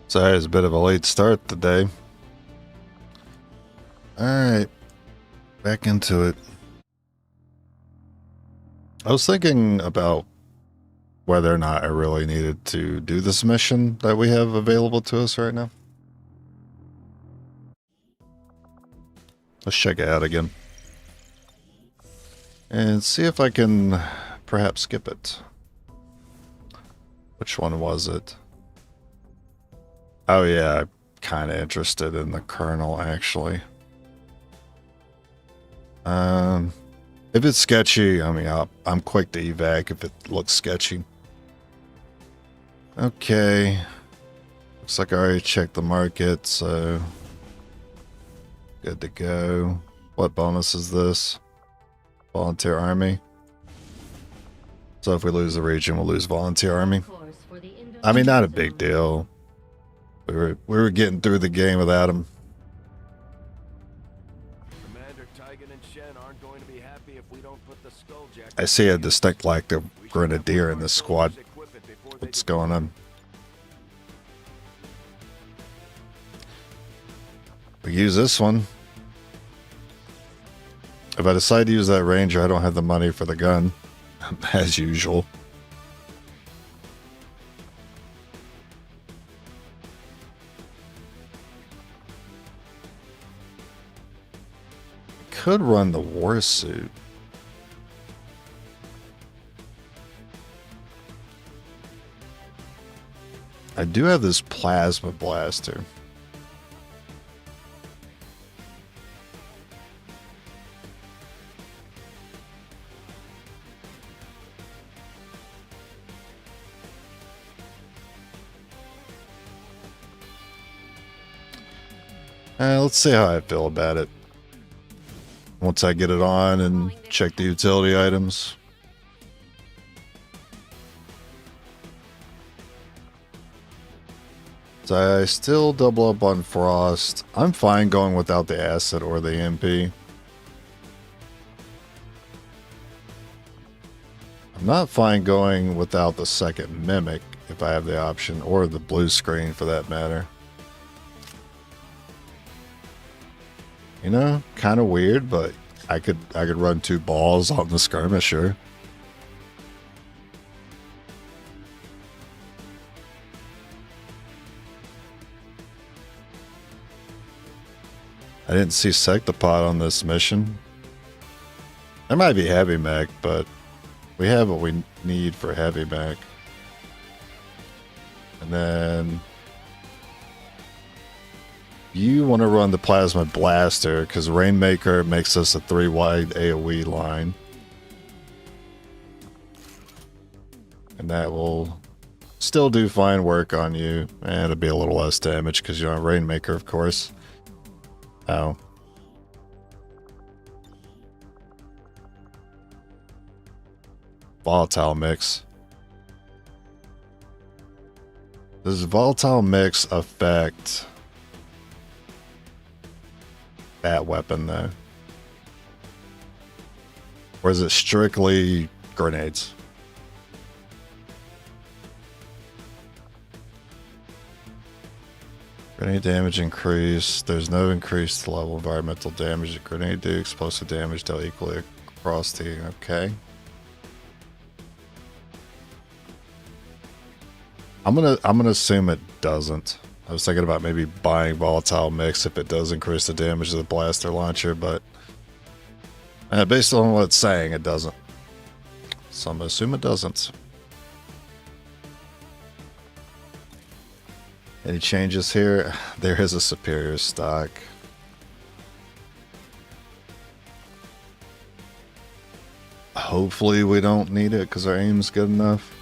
Sorry, it's a bit of a late start today. Alright, back into it. I was thinking about whether or not I really needed to do this mission that we have available to us right now. Let's check it out again. And see if I can perhaps skip it. Which one was it? Oh yeah, I'm kind of interested in the Colonel actually. If it's sketchy, I mean, I'm quick to evac if it looks sketchy. Okay. Looks like I already checked the market, so good to go. What bonus is this? Volunteer Army. So if we lose the region, we'll lose Volunteer Army. I mean, not a big deal. We were getting through the game without him. I see a distinct lack of Grenadier in this squad. What's going on? We use this one. If I decide to use that Ranger, I don't have the money for the gun, as usual. Could run the war suit. I do have this plasma blaster. Let's see how I feel about it. Once I get it on and check the utility items. So I still double up on Frost. I'm fine going without the Acid or the MP. I'm not fine going without the second Mimic if I have the option, or the blue screen for that matter. You know, kind of weird, but I could run 2 balls on the skirmisher. I didn't see Sectopod on this mission. There might be Heavy Mech, but we have what we need for Heavy Mech. And then you want to run the Plasma Blaster because Rainmaker makes us a 3-wide AoE line. And that will still do fine work on you. And it'll be a little less damage because you're on Rainmaker, of course. Oh. Volatile Mix. Does Volatile Mix affect that weapon though? Or is it strictly grenades? Grenade damage increase. There's no increased level environmental damage. Grenade do explosive damage dealt equally across the... Okay. I'm gonna assume it doesn't. I was thinking about maybe buying Volatile Mix if it does increase the damage of the blaster launcher, but based on what it's saying, it doesn't. So I'm gonna assume it doesn't. Any changes here? There is a superior stock. Hopefully we don't need it because our aim's good enough.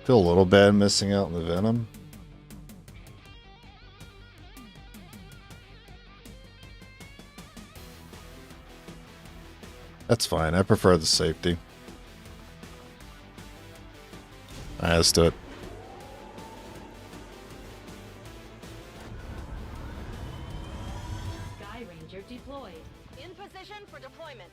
Feel a little bad missing out on the Venom. That's fine. I prefer the safety. Alright, let's do it. Deployed. In position for deployment.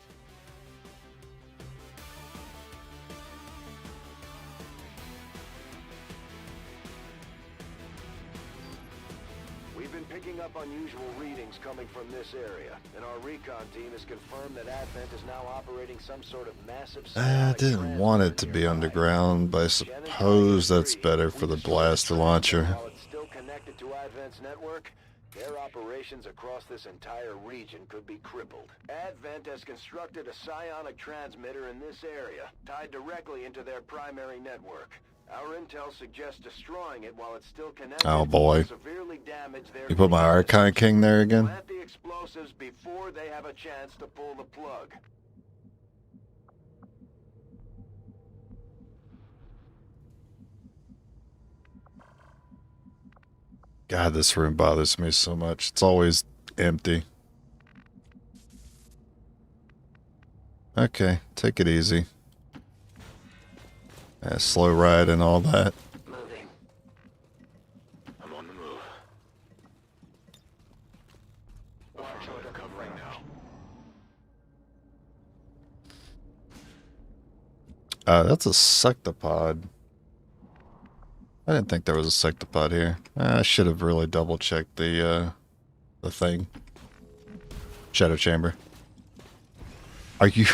picking up unusual readings coming from this area, and our recon team has confirmed that Advent is now operating some sort of massive I psionic didn't want it to be transmitter underground, but I nearby. Jen and suppose Tiger that's agree. better If for we the destroy the blaster transmitter launcher. while it's still connected to Advent's network, their operations across this entire region could be crippled. Advent has constructed a psionic transmitter in this area, tied directly into their primary network. Our intel suggests destroying it while it's still connected. Oh boy. will severely damage their You put my Archon King there again? Plant the explosives before they have a chance to pull the plug. God, this room bothers me so much. It's always empty. Okay, take it easy. Slow ride and all that. Moving. I'm on the move. Watch order covering now. That's a sectopod. I didn't think there was a sectopod here. I should have really double checked the thing. Shadow chamber. Are you...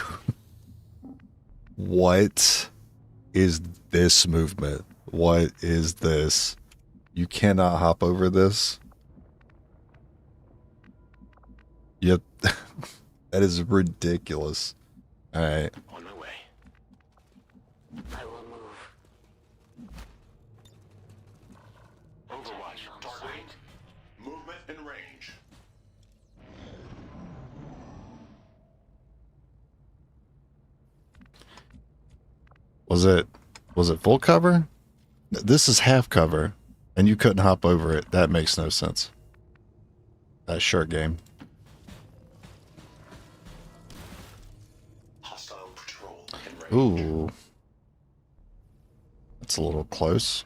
What is this movement? What is this? You cannot hop over this? Yep. That is ridiculous. Alright. On my way. I will move. Overwatch. Target. Movement in range. Was it full cover? This is half cover, and you couldn't hop over it. That makes no sense. That short game. Hostile patrol in range. Ooh. That's a little close.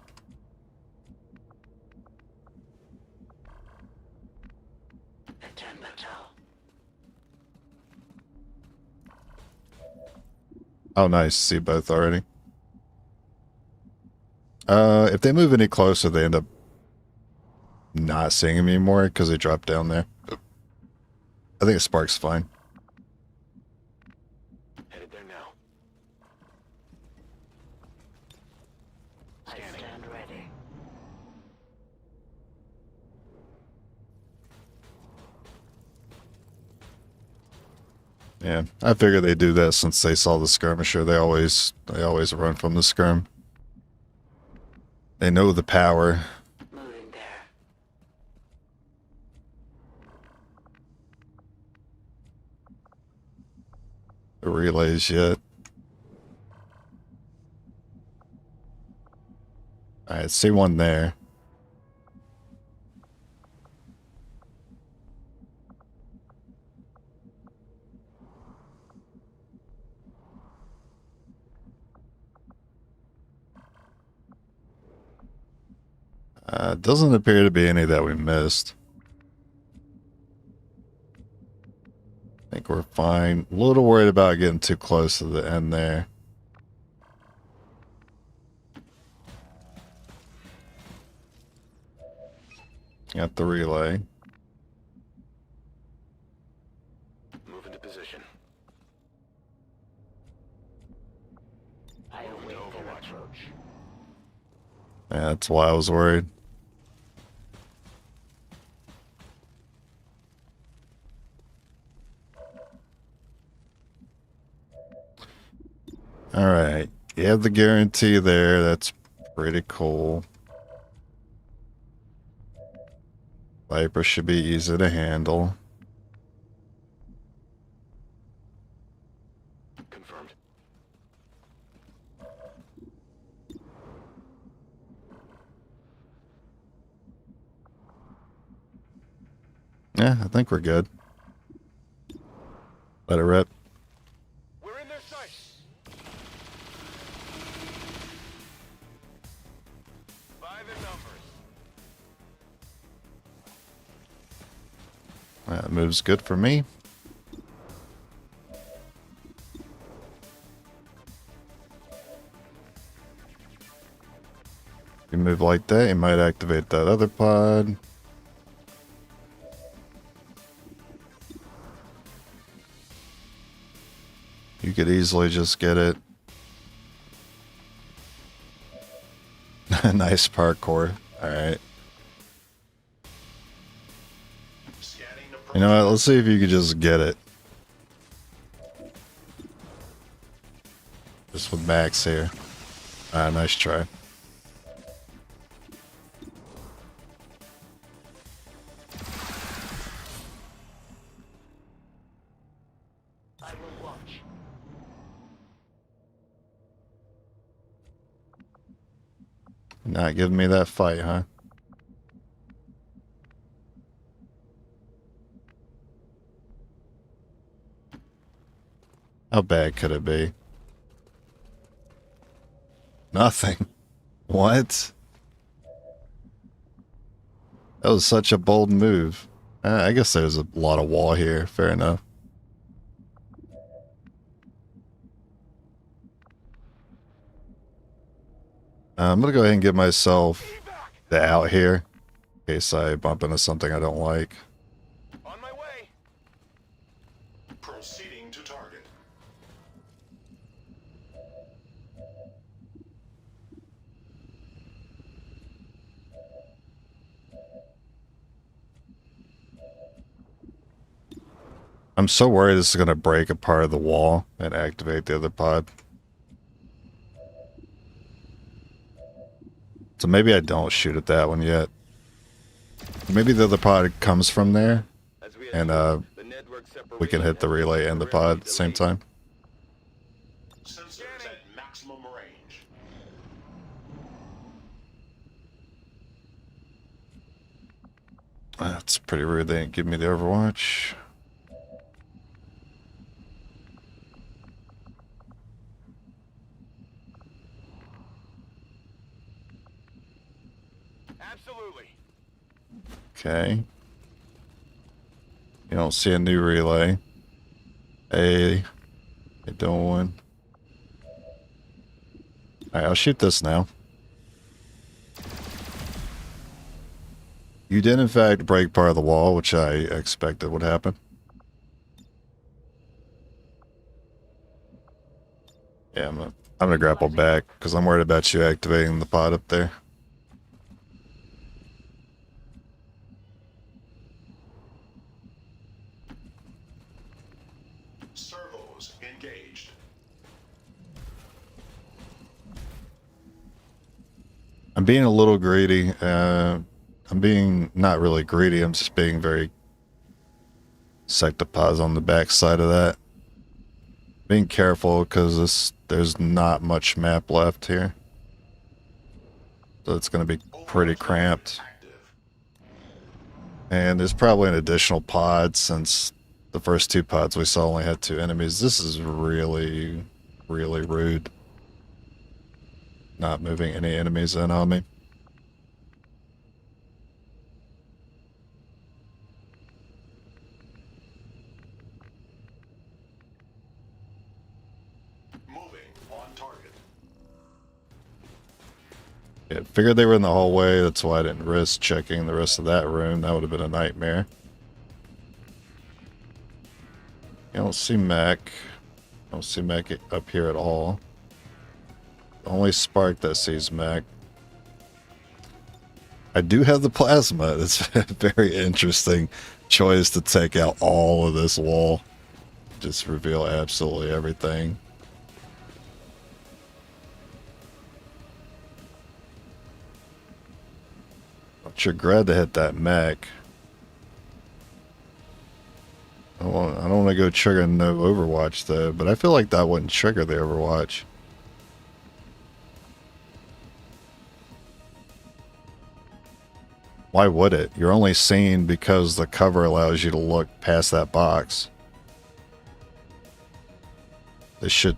Oh, nice. See both already. If they move any closer, they end up not seeing him anymore because they drop down there. I think a spark's fine. Headed there now. Scanning. I stand ready. Yeah, I figured they do that since they saw the skirmisher. They always run from the skirm. They know the power. Moving there. The relays yet. Alright, see one there. Doesn't appear to be any that we missed. I think we're fine. A little worried about getting too close to the end there. Got the relay. Move into position. I await Overwatch. Yeah, that's why I was worried. Alright, you have the guarantee there, that's pretty cool. Viper should be easy to handle. Confirmed. Yeah, I think we're good. Let it rip. We're in their sights. 5 in numbers. That move's good for me. You move like that, you might activate that other pod. You could easily just get it. Nice parkour. Alright. You know what? Let's see if you could just get it. Just with Max here. Nice try. I will watch. Not giving me that fight, huh? How bad could it be? Nothing. What? That was such a bold move. I guess there's a lot of wall here. Fair enough. I'm gonna go ahead and get myself the out here in case I bump into something I don't like. On my way. Proceeding to target. I'm so worried this is gonna break a part of the wall and activate the other pod. So maybe I don't shoot at that one yet. Maybe the other pod comes from there, and we can hit the relay and the pod at the same time. Sensors at maximum range. That's pretty rude. They didn't give me the Overwatch. Absolutely. Okay. You don't see a new relay. Hey, you doing? Alright, I'll shoot this now. You did in fact break part of the wall, which I expected would happen. Yeah, I'm gonna grapple back because I'm worried about you activating the pod up there. Servos engaged. I'm being a little greedy. I'm being not really greedy. I'm just being very sectopods on the back side of that. Being careful because there's not much map left here, so it's going to be pretty cramped. And there's probably an additional pod since the first two pods we saw only had 2 enemies. This is really, really rude. Not moving any enemies in on me. Yeah, figured they were in the hallway. That's why I didn't risk checking the rest of that room. That would have been a nightmare. You don't see Mac. I don't see Mac up here at all. The only Spark that sees Mac. I do have the plasma. It's a very interesting choice to take out all of this wall. Just reveal absolutely everything. You're glad to hit that mech. I don't want to go trigger no Overwatch though, but I feel like that wouldn't trigger the Overwatch. Why would it? You're only seeing because the cover allows you to look past that box. This should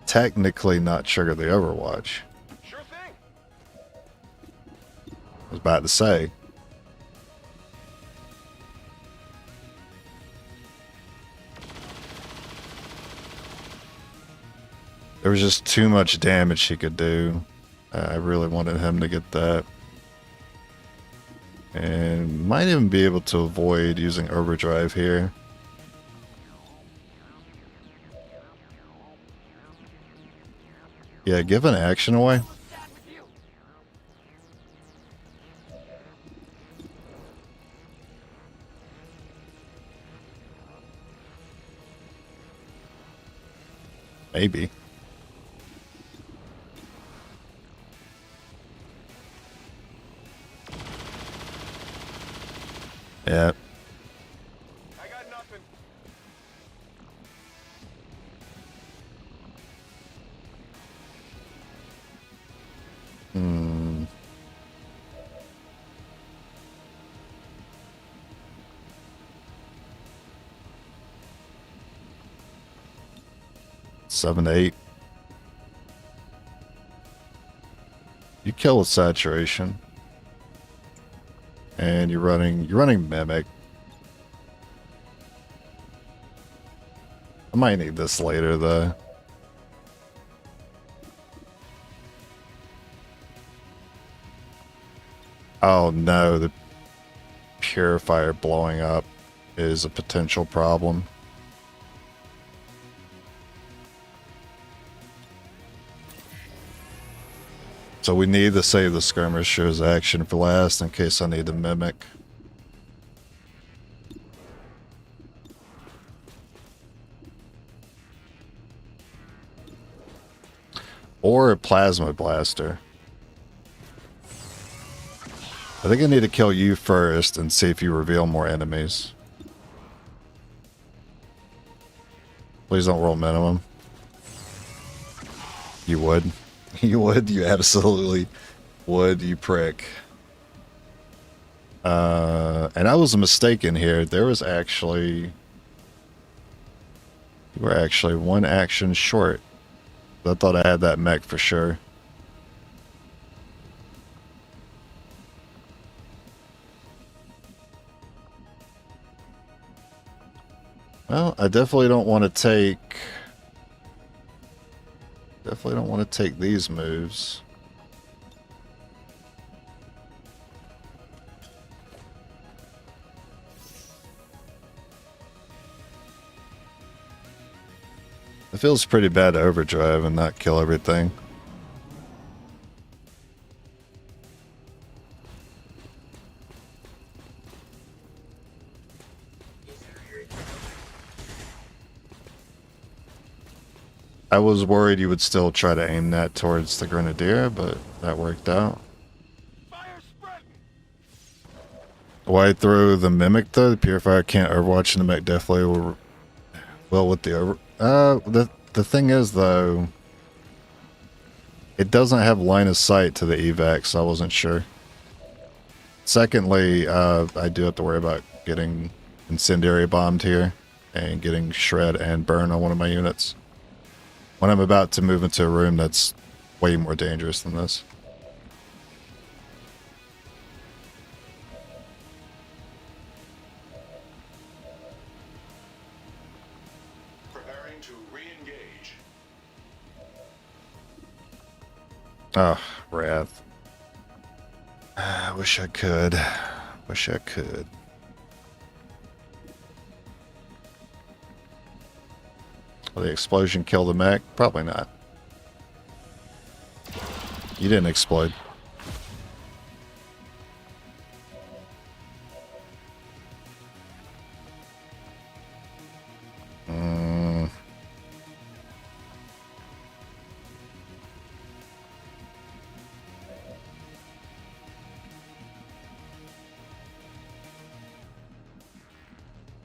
technically not trigger the Overwatch. Sure thing. I was about to say. There was just too much damage he could do. I really wanted him to get that. And might even be able to avoid using overdrive here. Yeah, give an action away. Maybe. Yeah. I got nothing. Hmm. Seven to 8. You kill with saturation. And you're running mimic. I might need this later though. Oh no, the purifier blowing up is a potential problem. So we need to save the skirmisher's action for last in case I need to mimic. Or a plasma blaster. I think I need to kill you first and see if you reveal more enemies. Please don't roll minimum. You would. You would. You absolutely would, you prick. And I was mistaken here. There was actually... You were actually one action short. I thought I had that mech for sure. Well, I definitely don't want to take... Definitely don't want to take these moves. It feels pretty bad to overdrive and not kill everything. I was worried you would still try to aim that towards the Grenadier, but that worked out. Why throw the Mimic though? The Purifier can't Overwatch, and the Mech definitely will. Well, with the over. The thing is though, it doesn't have line of sight to the evac, so I wasn't sure. Secondly, I do have to worry about getting incendiary bombed here and getting shred and burn on one of my units when I'm about to move into a room that's way more dangerous than this. Preparing to re-engage. Oh, Wrath. I wish I could. Wish I could. Will the explosion kill the mech? Probably not. You didn't explode.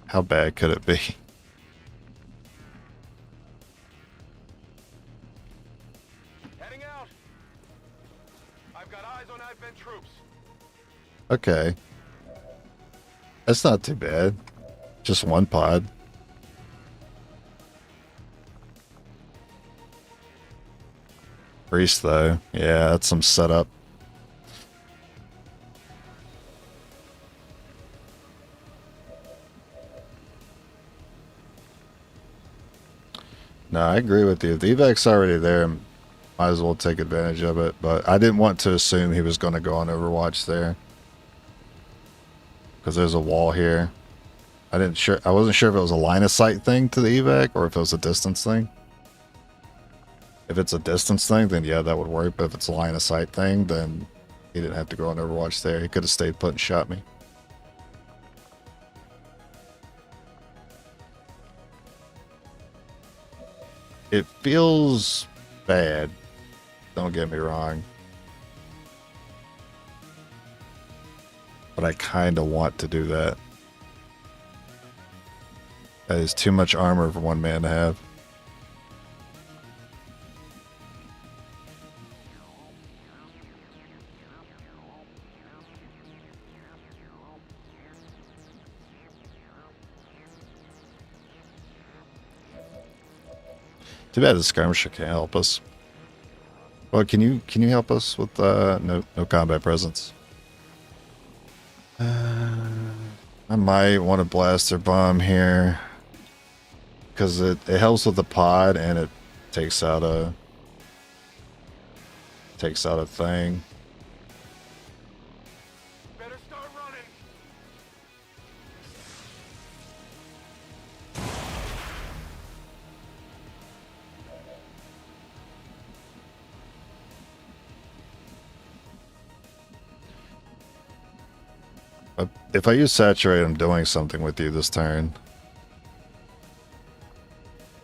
How bad could it be? Heading out. I've got eyes on Advent troops. Okay. That's not too bad. Just one pod. Priest though. Yeah, that's some setup. No, I agree with you. If the evac's already there, might as well take advantage of it. But I didn't want to assume he was going to go on Overwatch there, because there's a wall here. I wasn't sure if it was a line of sight thing to the evac or if it was a distance thing. If it's a distance thing, then yeah, that would work. But if it's a line of sight thing, then he didn't have to go on Overwatch there. He could have stayed put and shot me. It feels bad. Don't get me wrong. But I kind of want to do that. That is too much armor for one man to have. Too bad the skirmisher can't help us. Well, can you help us with no combat presence? I might want to blast their bomb here because it helps with the pod and it takes out a thing. Better start running. If I use saturate, I'm doing something with you this turn.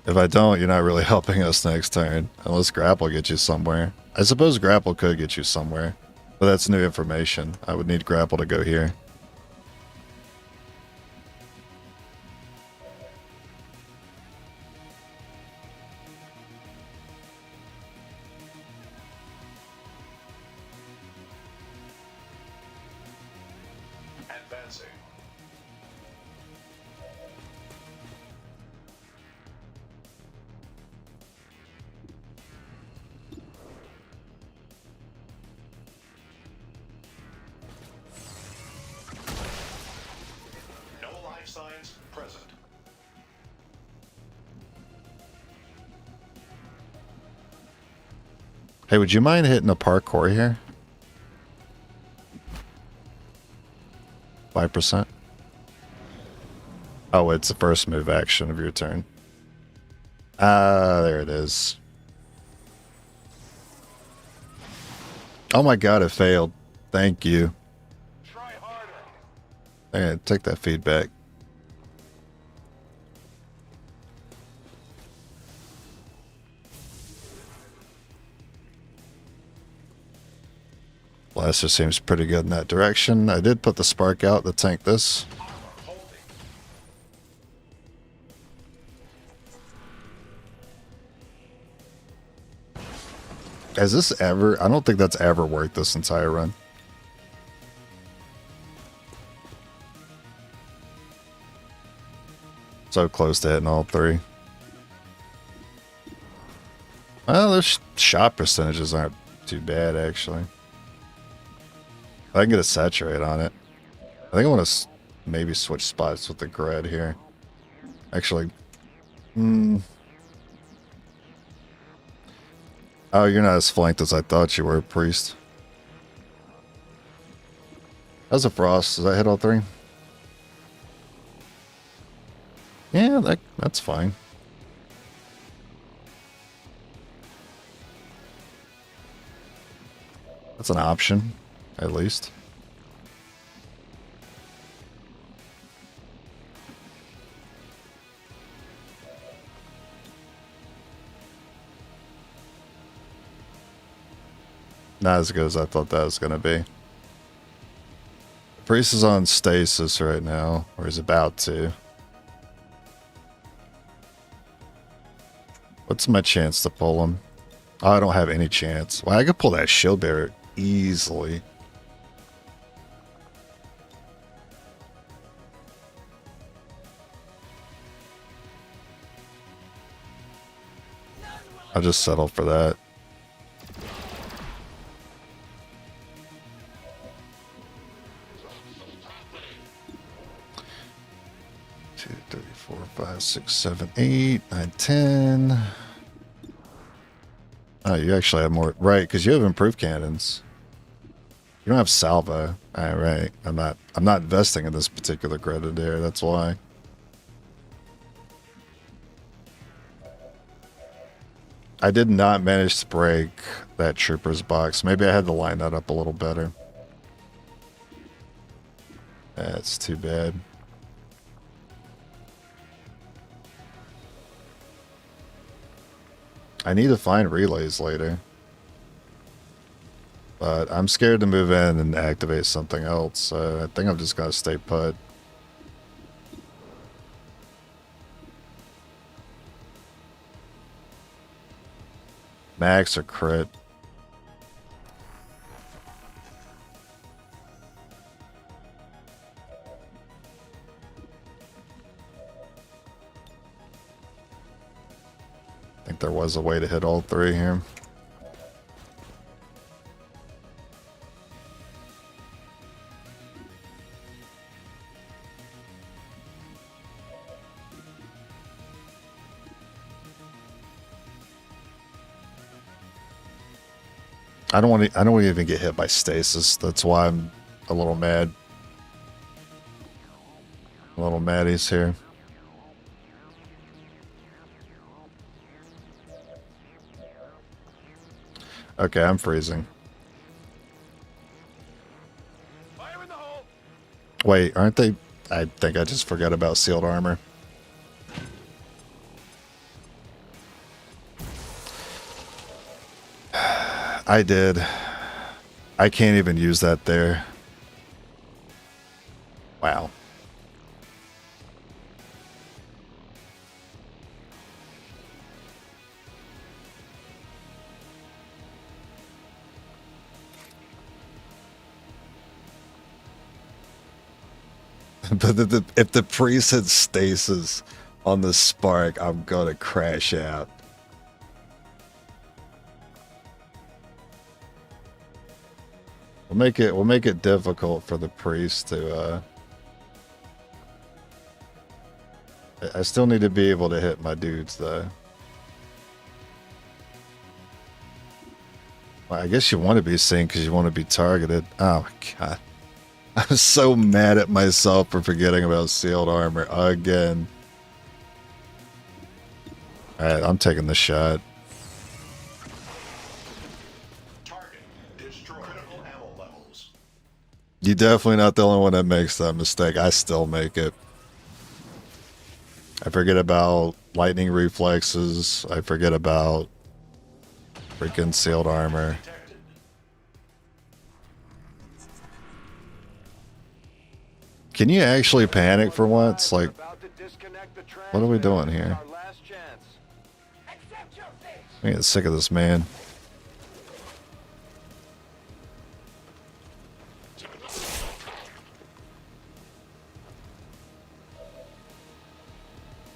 If I don't, you're not really helping us next turn. Unless grapple gets you somewhere. I suppose grapple could get you somewhere. But that's new information. I would need grapple to go here. Advancing. No life signs present. Hey, would you mind hitting a parkour here? 5%. Oh, it's the first move action of your turn. Ah, there it is. Oh my god, it failed. Thank you. Try harder. Hey, take that feedback. Blaster seems pretty good in that direction. I did put the spark out to tank this. Has this ever... I don't think that's ever worked this entire run. So close to hitting all three. Well, those shot percentages aren't too bad, actually. I can get a saturate on it. I think I want to maybe switch spots with the grid here. Actually, oh, you're not as flanked as I thought you were, Priest. How's a frost? Does that hit all three? Yeah, that's fine. That's an option, at least. Not as good as I thought that was going to be. Priest is on stasis right now, or he's about to. What's my chance to pull him? Oh, I don't have any chance. Well, I could pull that shield bearer easily. I'll just settle for that. Two, 3, 4, 5, 6, 7, 8, 9, 10. Oh, you actually have more, right? Because you have improved cannons. You don't have salvo. All right, I'm not investing in this particular grenadier. That's why. I did not manage to break that trooper's box. Maybe I had to line that up a little better. That's too bad. I need to find relays later. But I'm scared to move in and activate something else, so I think I'm just gonna stay put. Max or crit? I think there was a way to hit all three here. I don't want to even get hit by stasis. That's why I'm a little mad. A little maddies here. Okay, I'm freezing. Fire in the hole. Wait, aren't they? I think I just forgot about sealed armor. I did. I can't even use that there. Wow. But if the priest had stasis on the spark, I'm gonna crash out. We'll make it difficult for the priest to I still need to be able to hit my dudes though. Well, I guess you want to be seen because you want to be targeted. Oh my god. I'm so mad at myself for forgetting about sealed armor again. Alright, I'm taking the shot. Target destroy critical ammo levels. You're definitely not the only one that makes that mistake. I still make it. I forget about lightning reflexes. I forget about freaking sealed armor. Detected. Can you actually panic for once? Like, About to disconnect the what are we transmitter. doing here? Our last chance. Accept your fate. I'm getting sick of this man.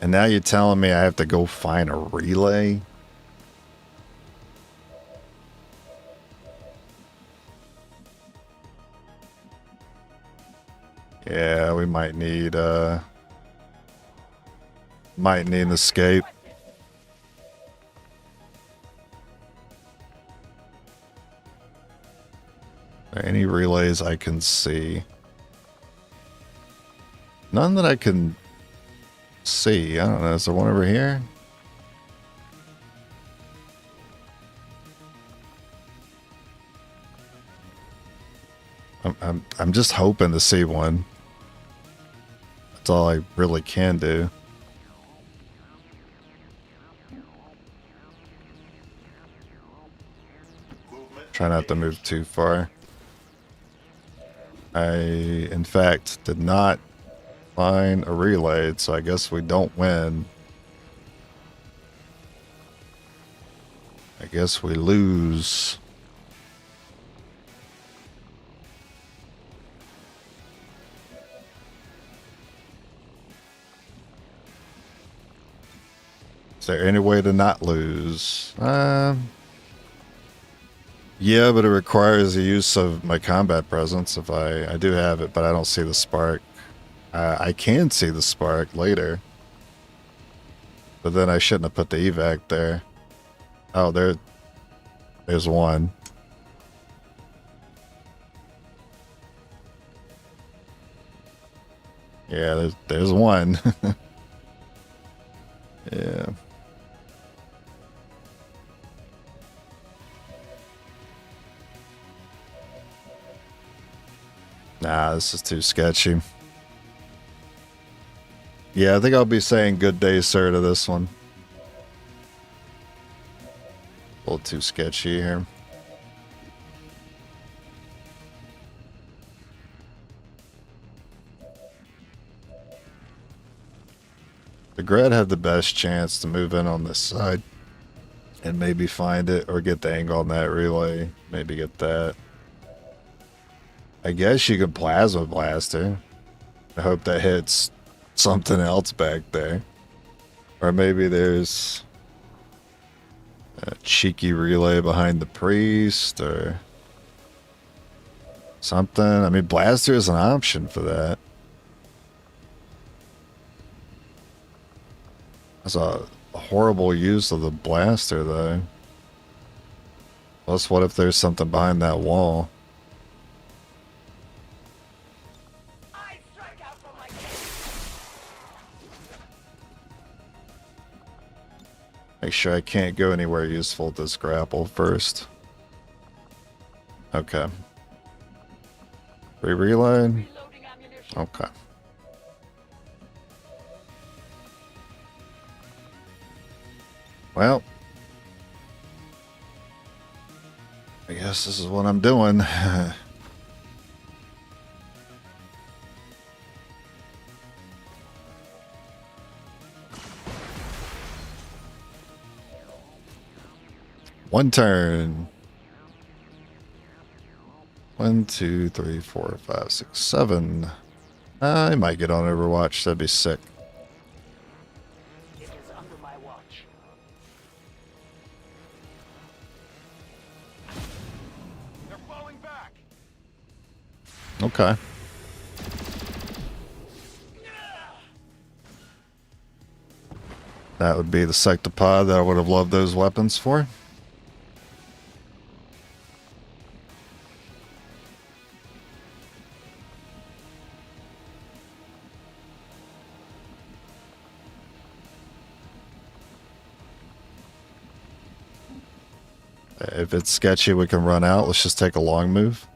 And now you're telling me I have to go find a relay? Yeah, we might need an escape. Are there any relays I can see? None that I can see. I don't know. Is there one over here? I'm just hoping to see one. That's all I really can do. Movement. Try not to move too far. I, in fact, did not find a relay, so I guess we don't win. I guess we lose. Is there any way to not lose? Yeah, but it requires the use of my combat presence. If I do have it, but I don't see the spark. I can see the spark later. But then I shouldn't have put the evac there. Oh, there's one. Yeah, there's one. Yeah. Nah, this is too sketchy. Yeah, I think I'll be saying good day, sir, to this one. A little too sketchy here. The Gred had the best chance to move in on this side and maybe find it or get the angle on that relay. Maybe get that. I guess you could Plasma Blaster. I hope that hits something else back there. Or maybe there's a cheeky relay behind the priest or something. I mean, Blaster is an option for that. That's a horrible use of the blaster, though. Plus, what if there's something behind that wall? I strike out for my Make sure I can't go anywhere useful with this grapple first. Okay. Reload. reloading ammunition. Okay. Well, I guess this is what I'm doing. One turn. 1, 2, 3, 4, 5, 6, 7. I might get on Overwatch. That'd be sick. It is under my watch. They're falling back. Okay. That would be the sectopod that I would have loved those weapons for. If it's sketchy, we can run out. Let's just take a long move.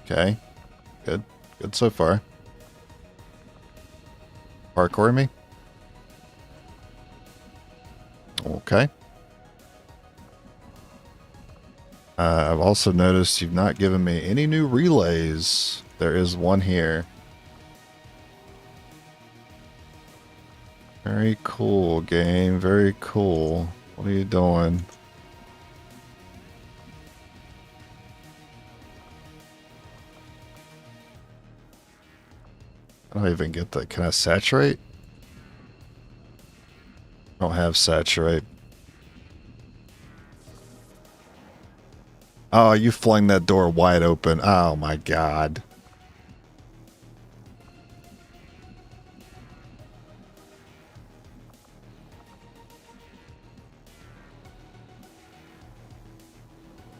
Okay. Good. Good so far. Parkour me. Okay. I've also noticed you've not given me any new relays. There is one here. Very cool, game. Very cool. What are you doing? I don't even get that. Can I saturate? I don't have saturate. Oh, you flung that door wide open. Oh my god.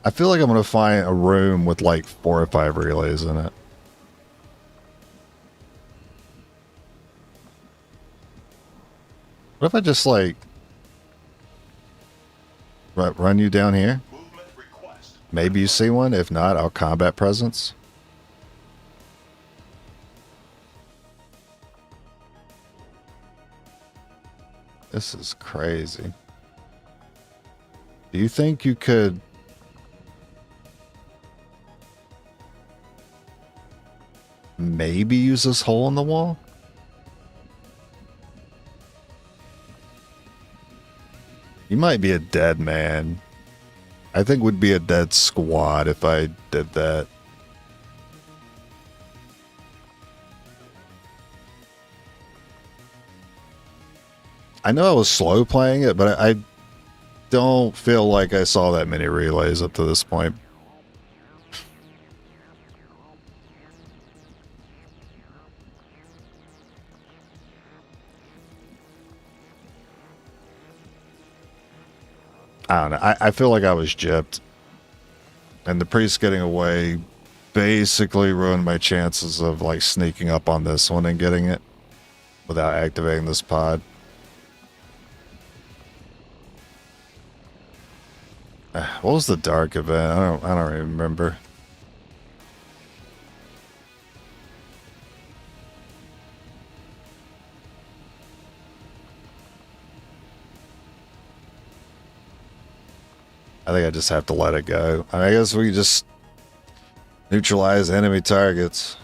I feel like I'm going to find a room with like 4 or 5 relays in it. What if I just like run you down here? Movement request. Maybe you see one. If not, I'll combat presence. This is crazy. Do you think you could maybe use this hole in the wall? You might be a dead man. I think we'd be a dead squad if I did that. I know I was slow playing it, but I don't feel like I saw that many relays up to this point. I don't know. I feel like I was gypped. And the priest getting away basically ruined my chances of like sneaking up on this one and getting it without activating this pod. What was the dark event? I don't even remember. think I just have to let it go. I guess we just neutralize enemy targets.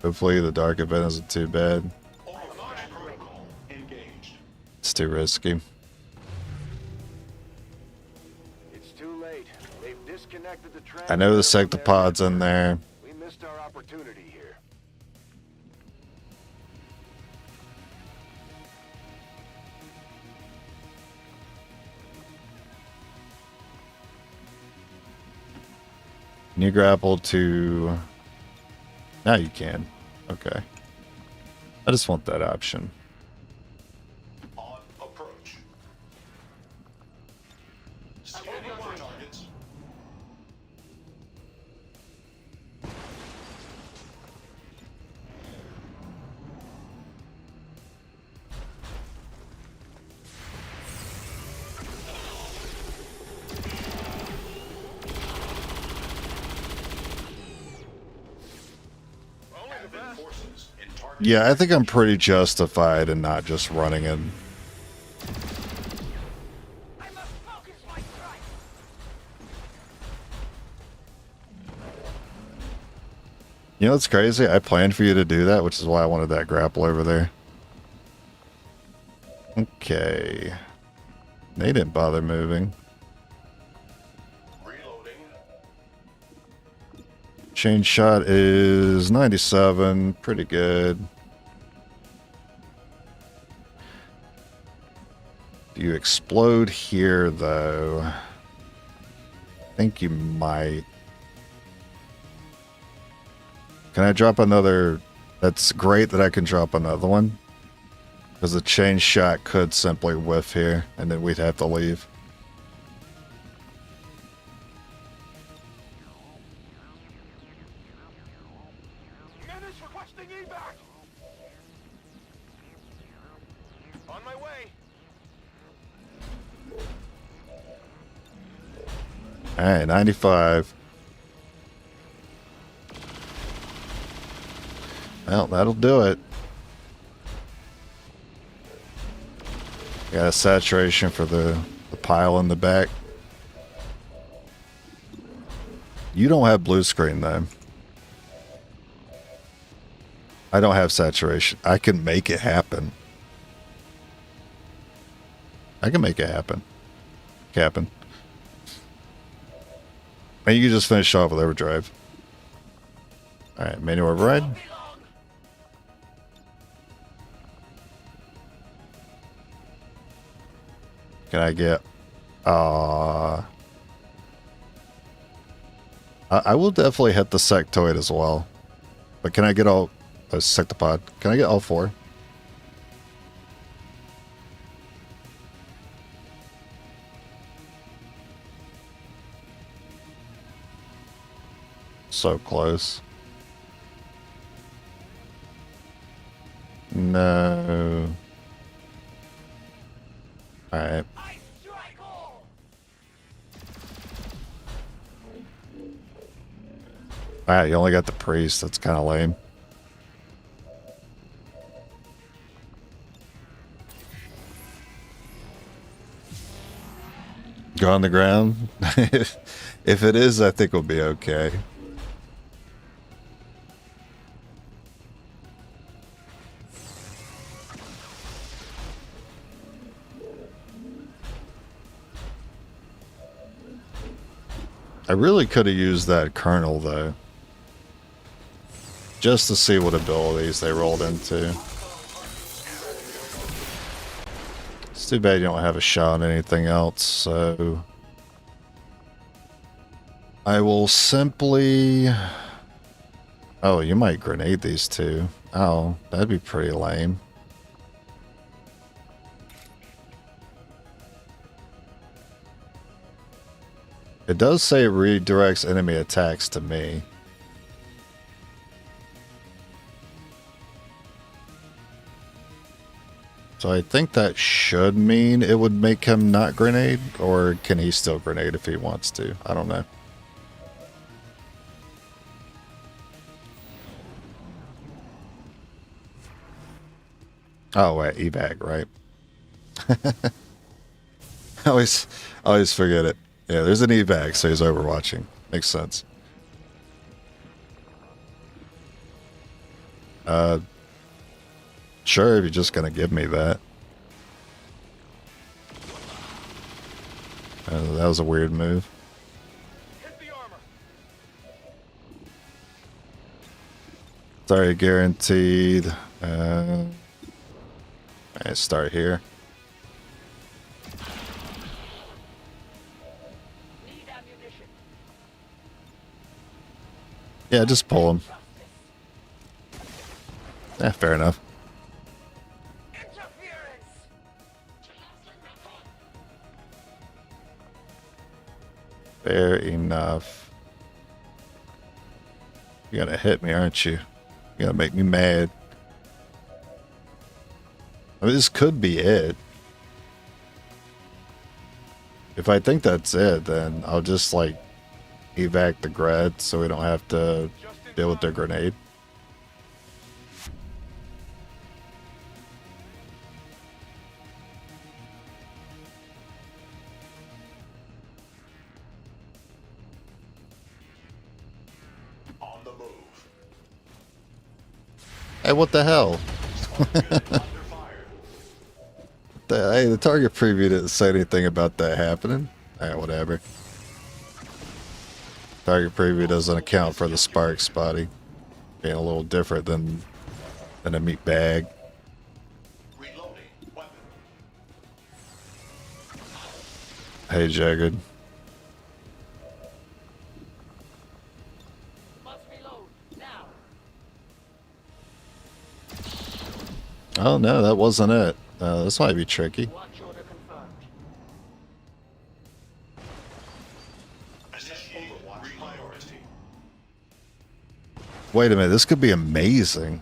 Hopefully the dark event isn't too bad. Overwatch protocol engaged. It's too risky. It's too late. They've disconnected the I know the transmitter from their sectopod's in network. there. We missed our opportunity here. Can you grapple to... Now you can. Okay. I just want that option. On approach. Scanning for targets. Advent forces in target. Yeah, I think I'm pretty justified in not just running in. I must focus my strike. You know what's crazy? I planned for you to do that, which is why I wanted that grapple over there. Okay. They didn't bother moving. Reloading. Change shot is 97. Pretty good. Do you explode here, though? I think you might. Can I drop another? That's great that I can drop another one. Because the change shot could simply whiff here, and then we'd have to leave. Menace requesting evac. On my way. Alright, 95. Well, that'll do it. Got a saturation for the pile in the back. You don't have blue screen, though. I don't have saturation. I can make it happen. I can make it happen. Captain. And you can just finish off with overdrive. Alright, manual override. Can I get... I will definitely hit the sectoid as well. But can I get all... sectopod. Can I get all four? So close. No. Alright. I strike all. Wow, you only got the priest. That's kind of lame. Go on the ground? If it is, I think we'll be okay. I really could have used that kernel, though. Just to see what abilities they rolled into. It's too bad you don't have a shot on anything else, so... I will simply... Oh, you might grenade these two. Oh, that'd be pretty lame. It does say it redirects enemy attacks to me. So I think that should mean it would make him not grenade, or can he still grenade if he wants to? I don't know. Oh, wait, evac, right? I always forget it. Yeah, there's an evac, so he's overwatching. Makes sense. Sure, if you're just gonna give me that. That was a weird move. Hit the armor. Sorry, guaranteed. Alright, start here. Need ammunition. Yeah, just pull him. Yeah, fair enough. Interference. Fair enough. You're gonna hit me, aren't you? You're gonna make me mad. I mean, this could be it. If I think that's it, then I'll just, like, evac the Gred so we don't have to deal with their grenade. On the move. Hey, what the hell? Under fire. Hey, the target preview didn't say anything about that happening. Alright, whatever. Target preview doesn't account for the spark spotting being a little different than a meat bag. Reloading. Weapon. Hey, Jagged. Must reload now. Oh no, that wasn't it. This might be tricky. Watch order confirmed. Initiate repriority. Wait a minute, this could be amazing.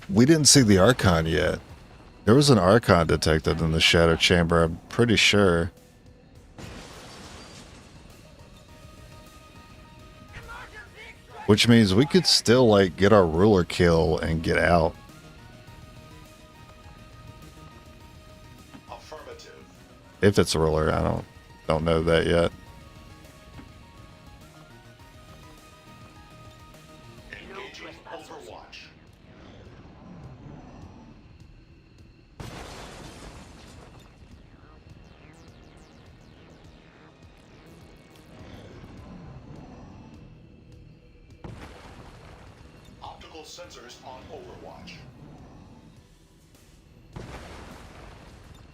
We didn't see the Archon yet. There was an Archon detected in the Shadow Chamber, I'm pretty sure. Which means we could still, like, get our ruler kill and get out. Affirmative. If it's a ruler, I don't know that yet. Engaging Overwatch. Optical sensors on Overwatch.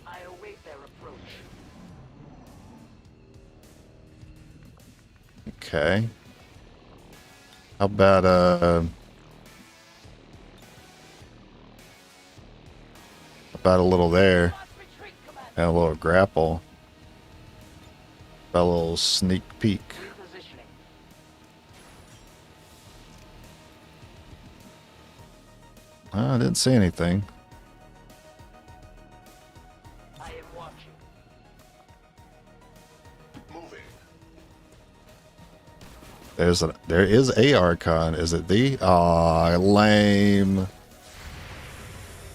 I await their approach. Okay. How about a little there Must retreat, Commander. and a little grapple. A little sneak peek. Repositioning. I didn't see anything. I am watching. Moving. There is a Archon. Is it the? Aw, lame.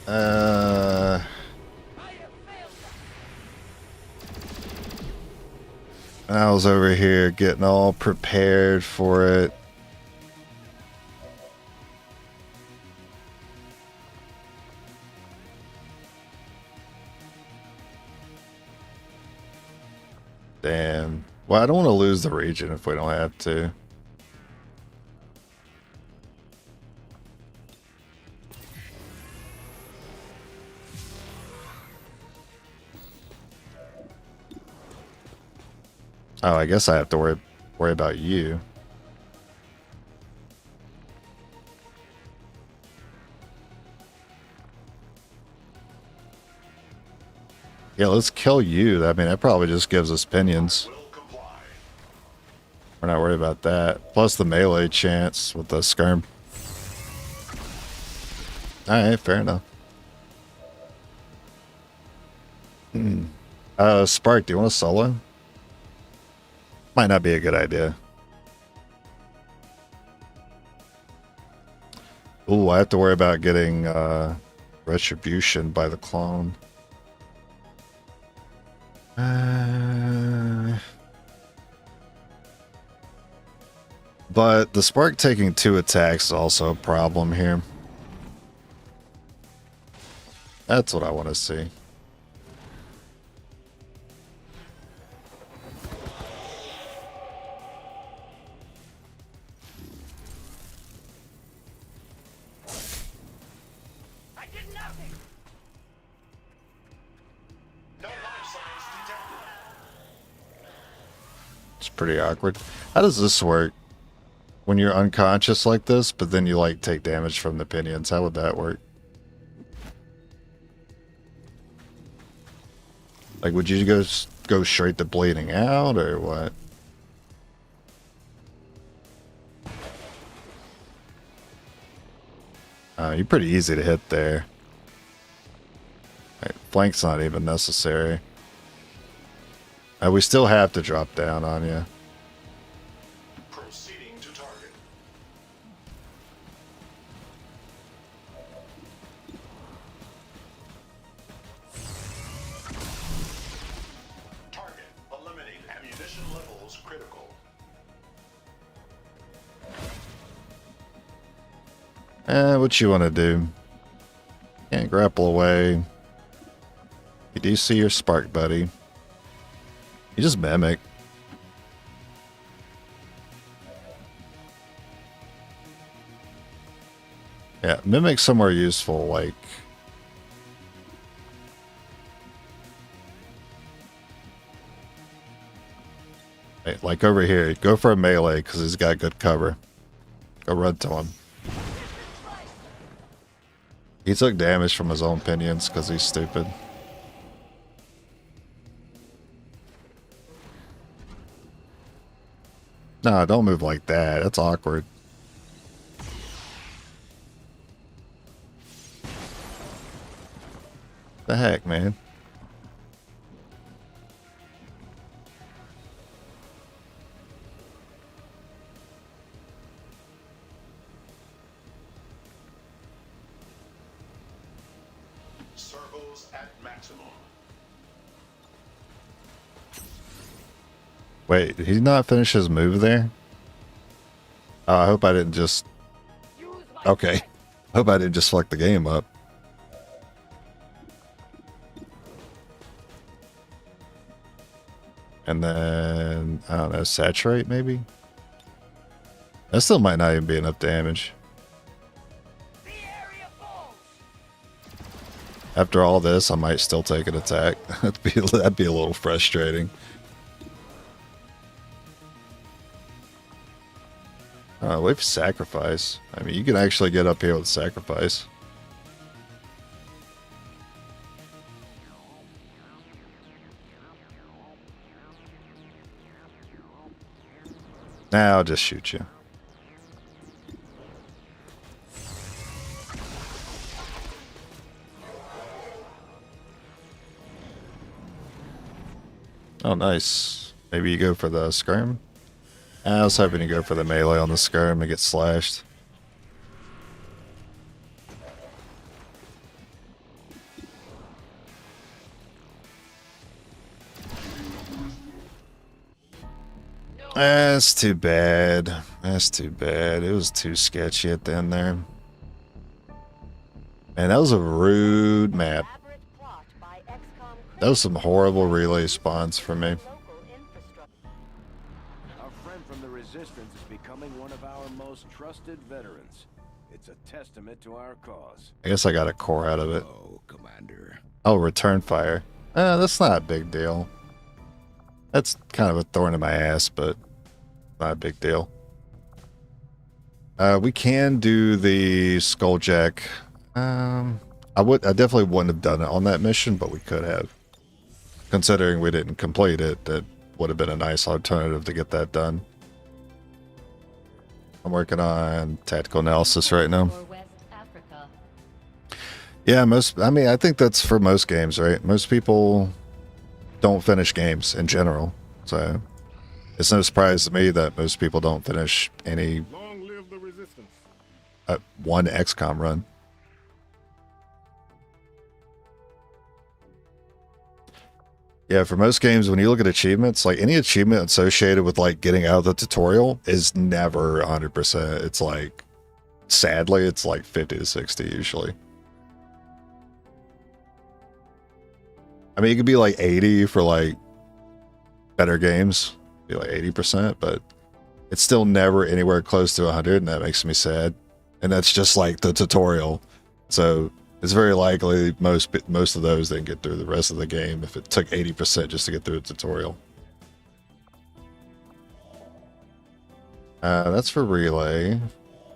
I have failed them. I was over here getting all prepared for it. Damn. Well, I don't want to lose the region if we don't have to. Oh, I guess I have to worry about you. Yeah, let's kill you. I mean, that probably just gives us pinions. Will comply. We're not worried about that. Plus the melee chance with the skirm. Alright, fair enough. Spark, do you want to solo? Might not be a good idea. Ooh, I have to worry about getting retribution by the clone. But the Spark taking 2 attacks is also a problem here. That's what I want to see. I did nothing. No life signs detected. It's pretty awkward. How does this work? When you're unconscious like this, but then you like take damage from the pinions, how would that work? Like, would you go straight to bleeding out, or what? You're pretty easy to hit there. Right, flank's not even necessary. We still have to drop down on you. Proceeding to target. Target. Eliminate ammunition levels critical. What you want to do? Can't grapple away. You do see your spark, buddy. You just mimic. Yeah, mimic somewhere useful, like... Like over here. Go for a melee, because he's got good cover. Go run to him. He took damage from his own pinions, because he's stupid. Nah, don't move like that. That's awkward. The heck, man? Servos at maximum. Wait, did he not finish his move there? Oh, I hope I didn't just... Okay. Hope I didn't just fuck the game up. And then, I don't know, saturate maybe? That still might not even be enough damage. After all this, I might still take an attack. That'd be a little frustrating. Wait for sacrifice. I mean, you can actually get up here with sacrifice. Now I'll just shoot you. Oh, nice. Maybe you go for the skirm? I was hoping you go for the melee on the skirm and get slashed. That's too bad. That's too bad. It was too sketchy at the end there. Man, that was a rude map. That was some horrible relay spawns for me. Our friend from the Resistance is becoming one of our most trusted veterans. It's a testament to our cause. I guess I got a core out of it. Oh, Commander. Oh, return fire. That's not a big deal. That's kind of a thorn in my ass, but not a big deal. We can do the Skulljack. I definitely wouldn't have done it on that mission, but we could have. Considering we didn't complete it, that would have been a nice alternative to get that done. I'm working on tactical analysis right now. Yeah, I think that's for most games, right? Most people don't finish games in general, so it's no surprise to me that most people don't finish any Long live the Resistance. one XCOM run. Yeah, for most games, when you look at achievements, like any achievement associated with like getting out of the tutorial is never 100%. It's like, sadly, it's like 50 to 60 usually. I mean, it could be like 80 for like better games, be like 80%, but it's still never anywhere close to 100, and that makes me sad. And that's just like the tutorial. So it's very likely most of those didn't get through the rest of the game if it took 80% just to get through the tutorial. That's for relay,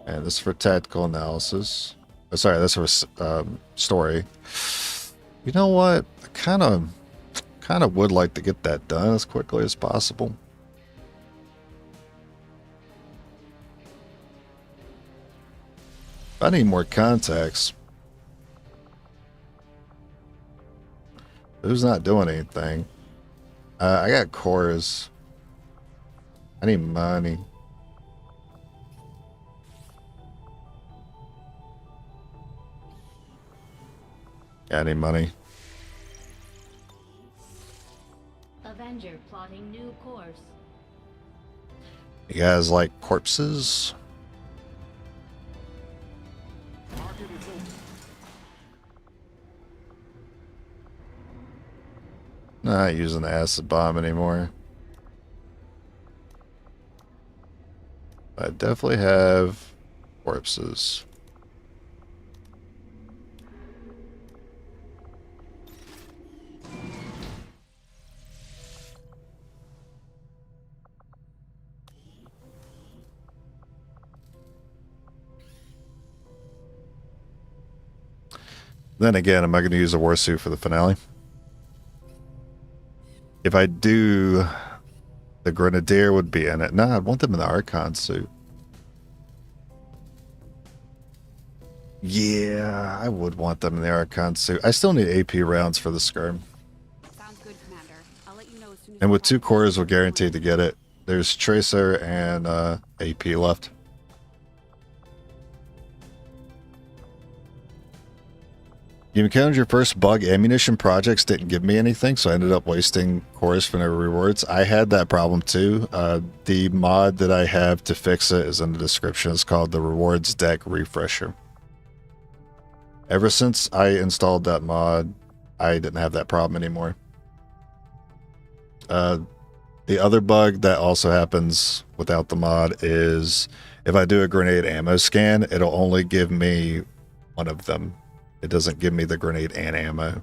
and this is for tactical analysis. Oh, sorry, that's for story. You know what? I kind of would like to get that done as quickly as possible. I need more contacts. Who's not doing anything? I got cores. I need money. Yeah, I need money. Avenger plotting new course. You guys like corpses? Not using the acid bomb anymore. I definitely have corpses. Then again, am I going to use a warsuit for the finale? If I do, the Grenadier would be in it. No, I'd want them in the Archon suit. Yeah, I would want them in the Archon suit. I still need AP rounds for the skirm. Sounds good, Commander. I'll let you know as soon as And with 2 cores, we're guaranteed to get it. There's Tracer and AP left. You encountered your first bug. Ammunition projects didn't give me anything, so I ended up wasting cores for no rewards. I had that problem too. The mod that I have to fix it is in the description. It's called the Rewards Deck Refresher. Ever since I installed that mod, I didn't have that problem anymore. The other bug that also happens without the mod is if I do a grenade ammo scan, it'll only give me one of them. It doesn't give me the grenade and ammo.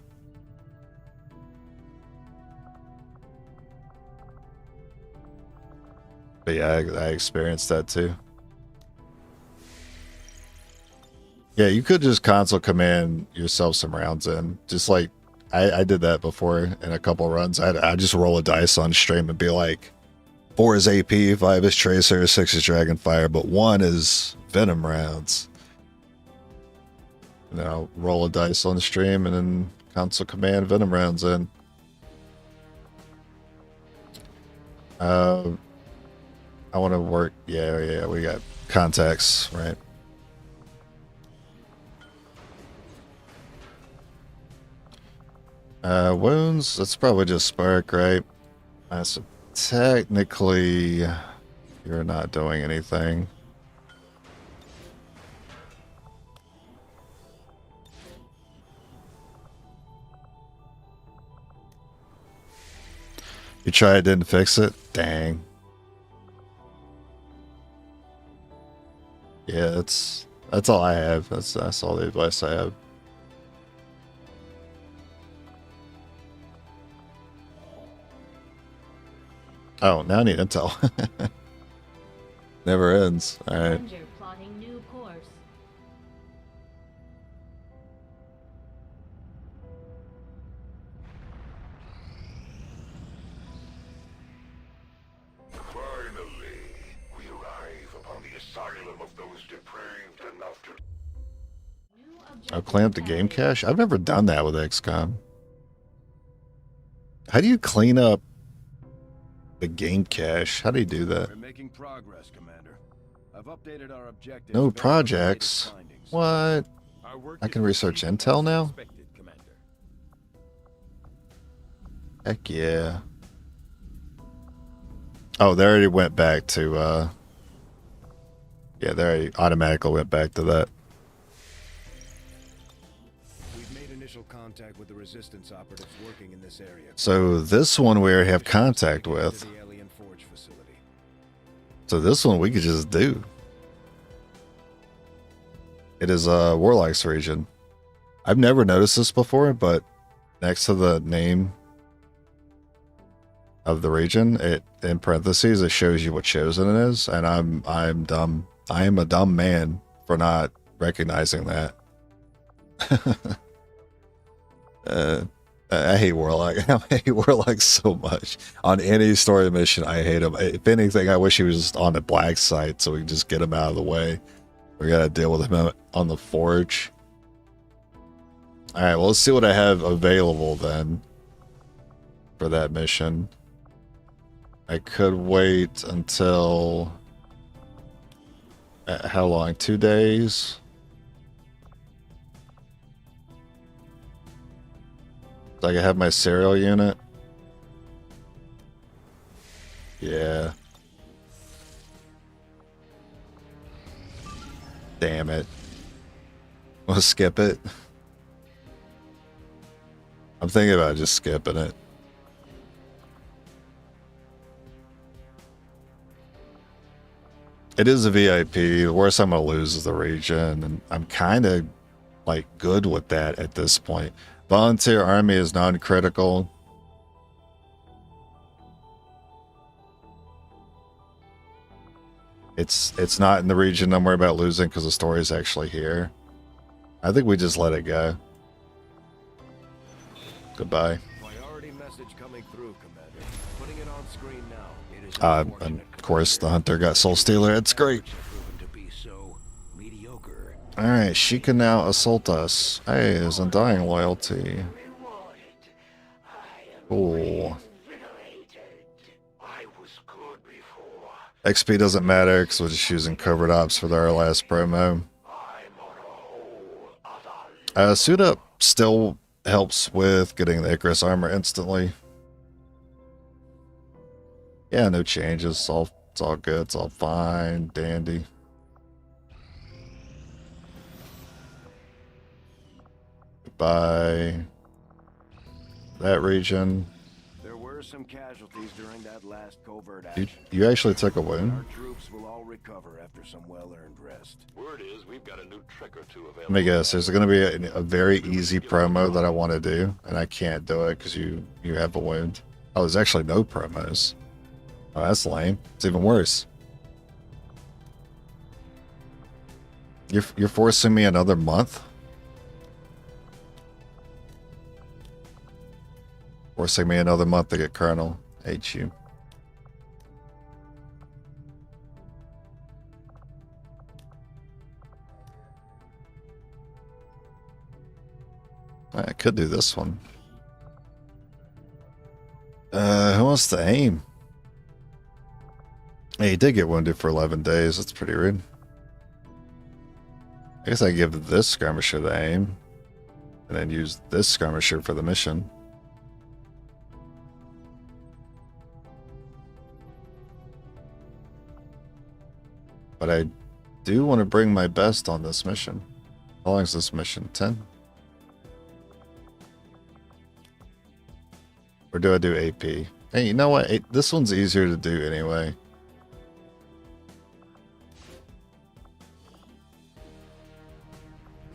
But yeah, I experienced that too. Yeah, you could just console command yourself some rounds in. Just like, I did that before in a couple runs. I just roll a dice on stream and be like, 4 is AP, 5 is Tracer, 6 is Dragonfire, but 1 is Venom rounds. And then I'll roll a dice on the stream and then console command Venom rounds in. I want to work. Yeah, we got contacts, right? Wounds, that's probably just Spark, right? So technically, you're not doing anything. You tried, didn't fix it? Dang. Yeah, that's all I have. That's all the advice I have. Oh, now I need intel. Never ends. All right. Avenger plotting new course. Finally, we arrive upon the asylum of those depraved enough to... New I'll objective clean up the game added. cache. I've never done that with XCOM. How do you clean up the game cache? How do you do that? We're making progress, Commander. I've updated our objectives. No based on the latest projects. findings. What? Our work I is can research proceeding intel as now? expected, Commander. Heck yeah. Oh, they already went back to, yeah, they already automatically went back to that. We've made initial contact with the resistance operatives working in this area. So this one we already have contact with. To the Alien Forge facility. So this one we could just do. It is a Warlock's region. I've never noticed this before, but next to the name of the region, it in parentheses it shows you what chosen it is, and I'm dumb. I am a dumb man for not recognizing that. I hate Warlock. I hate Warlock so much. On any story mission, I hate him. If anything, I wish he was just on the black site so we can just get him out of the way. We gotta deal with him on the forge. Alright, well, let's see what I have available then for that mission. I could wait until... how long? 2 days? So I can have my serial unit? Yeah. Damn it. We'll skip it. I'm thinking about just skipping it. It is a VIP. The worst I'm going to lose is the region, and I'm kind of like good with that at this point. Volunteer army is non-critical. It's not in the region I'm worried about losing because the story is actually here. I think we just let it go. Goodbye. Priority message coming through, Commander. Putting it on screen now. It is And of course, the hunter got Soul Stealer. It's great. Alright, she can now assault us. Hey, is Undying Loyalty. Cool. XP doesn't matter because we're just using covert ops for our last promo. Suit Up still helps with getting the Icarus armor instantly. Yeah, no changes. It's all good. It's all fine. Dandy. Goodbye. That region. There were some casualties during that last covert action. You actually took a wound? Our troops will all recover after some well-earned rest. Word is we've got a new trick or two available. Let me guess. There's going to be a very easy promo that I want to do, and I can't do it because you have a wound. Oh, there's actually no promos. Oh, that's lame. It's even worse. You're forcing me another month? Forcing me another month to get Colonel. Hate you. I could do this one. Who wants to aim? Hey, he did get wounded for 11 days. That's pretty rude. I guess I give this skirmisher the aim. And then use this skirmisher for the mission. But I do want to bring my best on this mission. How long is this mission? 10? Or do I do AP? Hey, you know what? This one's easier to do anyway.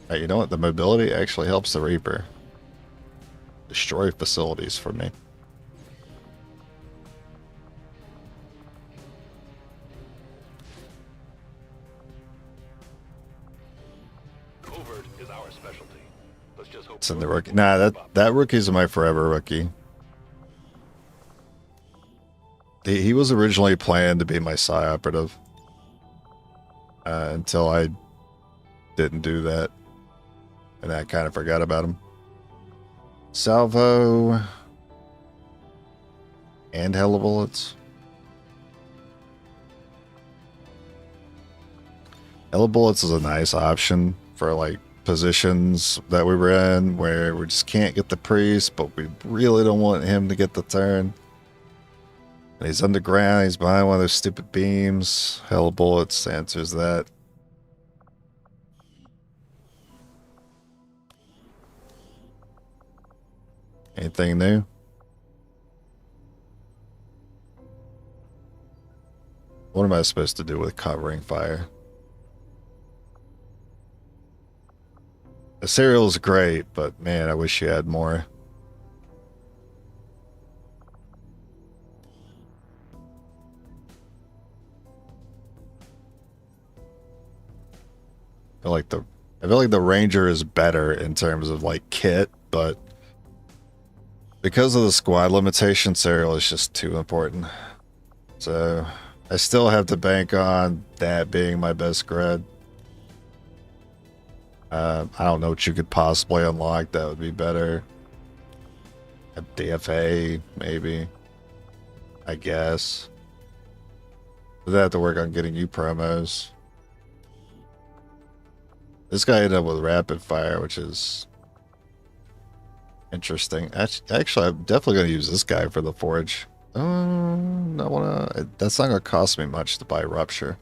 Hey, you know what? The mobility actually helps the Reaper destroy facilities for me. Covert is our specialty. Let's just hope It's in the rookie. Nah, that rookie's my forever rookie. He was originally planned to be my Psi operative. Until I didn't do that. And I kind of forgot about him. Salvo. And hella bullets. Hella bullets is a nice option for like positions that we were in where we just can't get the priest, but we really don't want him to get the turn. And he's underground, he's behind one of those stupid beams. Hell bullets answers that. Anything new? What am I supposed to do with covering fire? The cereal's great, but man, I wish you had more. I feel like the Ranger is better in terms of like kit, but because of the squad limitation, cereal is just too important. So I still have to bank on that being my best grid. I don't know what you could possibly unlock that would be better. A DFA, maybe. I guess. But I have to work on getting you promos. This guy ended up with rapid fire, which is interesting. Actually, I'm definitely going to use this guy for the forge. That's not going to cost me much to buy rupture.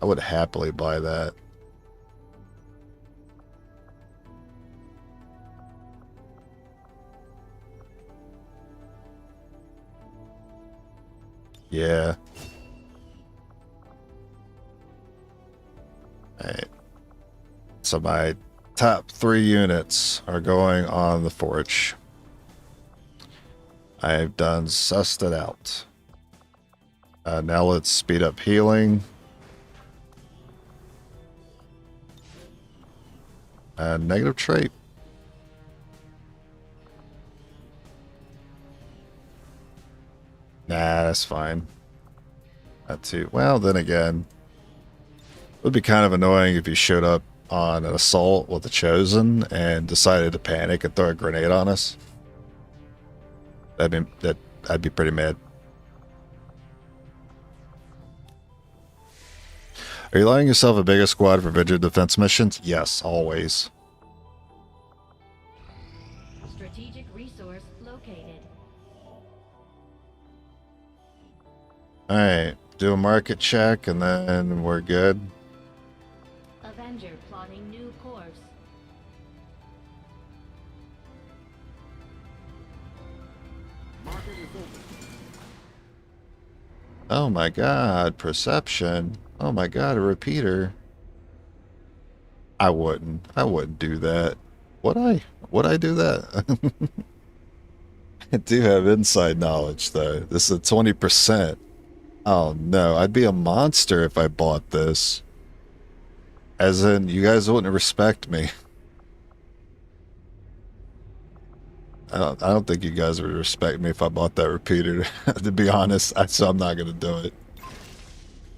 I would happily buy that. Yeah. Alright. So my top 3 units are going on the forge. I've done sussed it out. Now let's speed up healing. Negative trait. Nah, that's fine. Not too well. Then again, it would be kind of annoying if you showed up on an assault with the Chosen and decided to panic and throw a grenade on us. I'd be pretty mad. Are you allowing yourself a bigger squad for vigil defense missions? Yes, always. Strategic resource located. Alright, do a market check and then we're good. Avenger plotting new course. Oh my god, perception. Oh my god, a repeater. I wouldn't do that. Would I do that? I do have inside knowledge though. This is a 20%. Oh no, I'd be a monster if I bought this. As in, you guys wouldn't respect me. I don't think you guys would respect me if I bought that repeater, to be honest. So I'm not going to do it.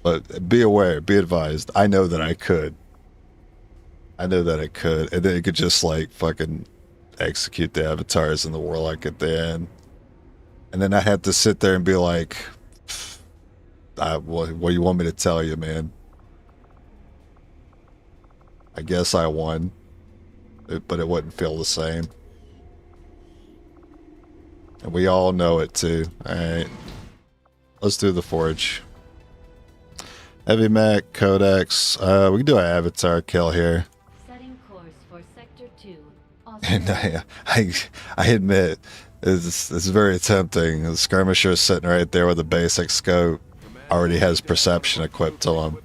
But be aware, be advised. I know that I could. And then it could just like fucking execute the avatars and the warlock at the end. And then I had to sit there and be like, what do you want me to tell you, man? I guess I won. But it wouldn't feel the same. And we all know it too. Alright. Let's do the forge. Heavy mech, codex. We can do an avatar kill here. Setting course for sector 2. And I admit, it's very tempting. The skirmisher is sitting right there with a basic scope. Already has perception equipped to him.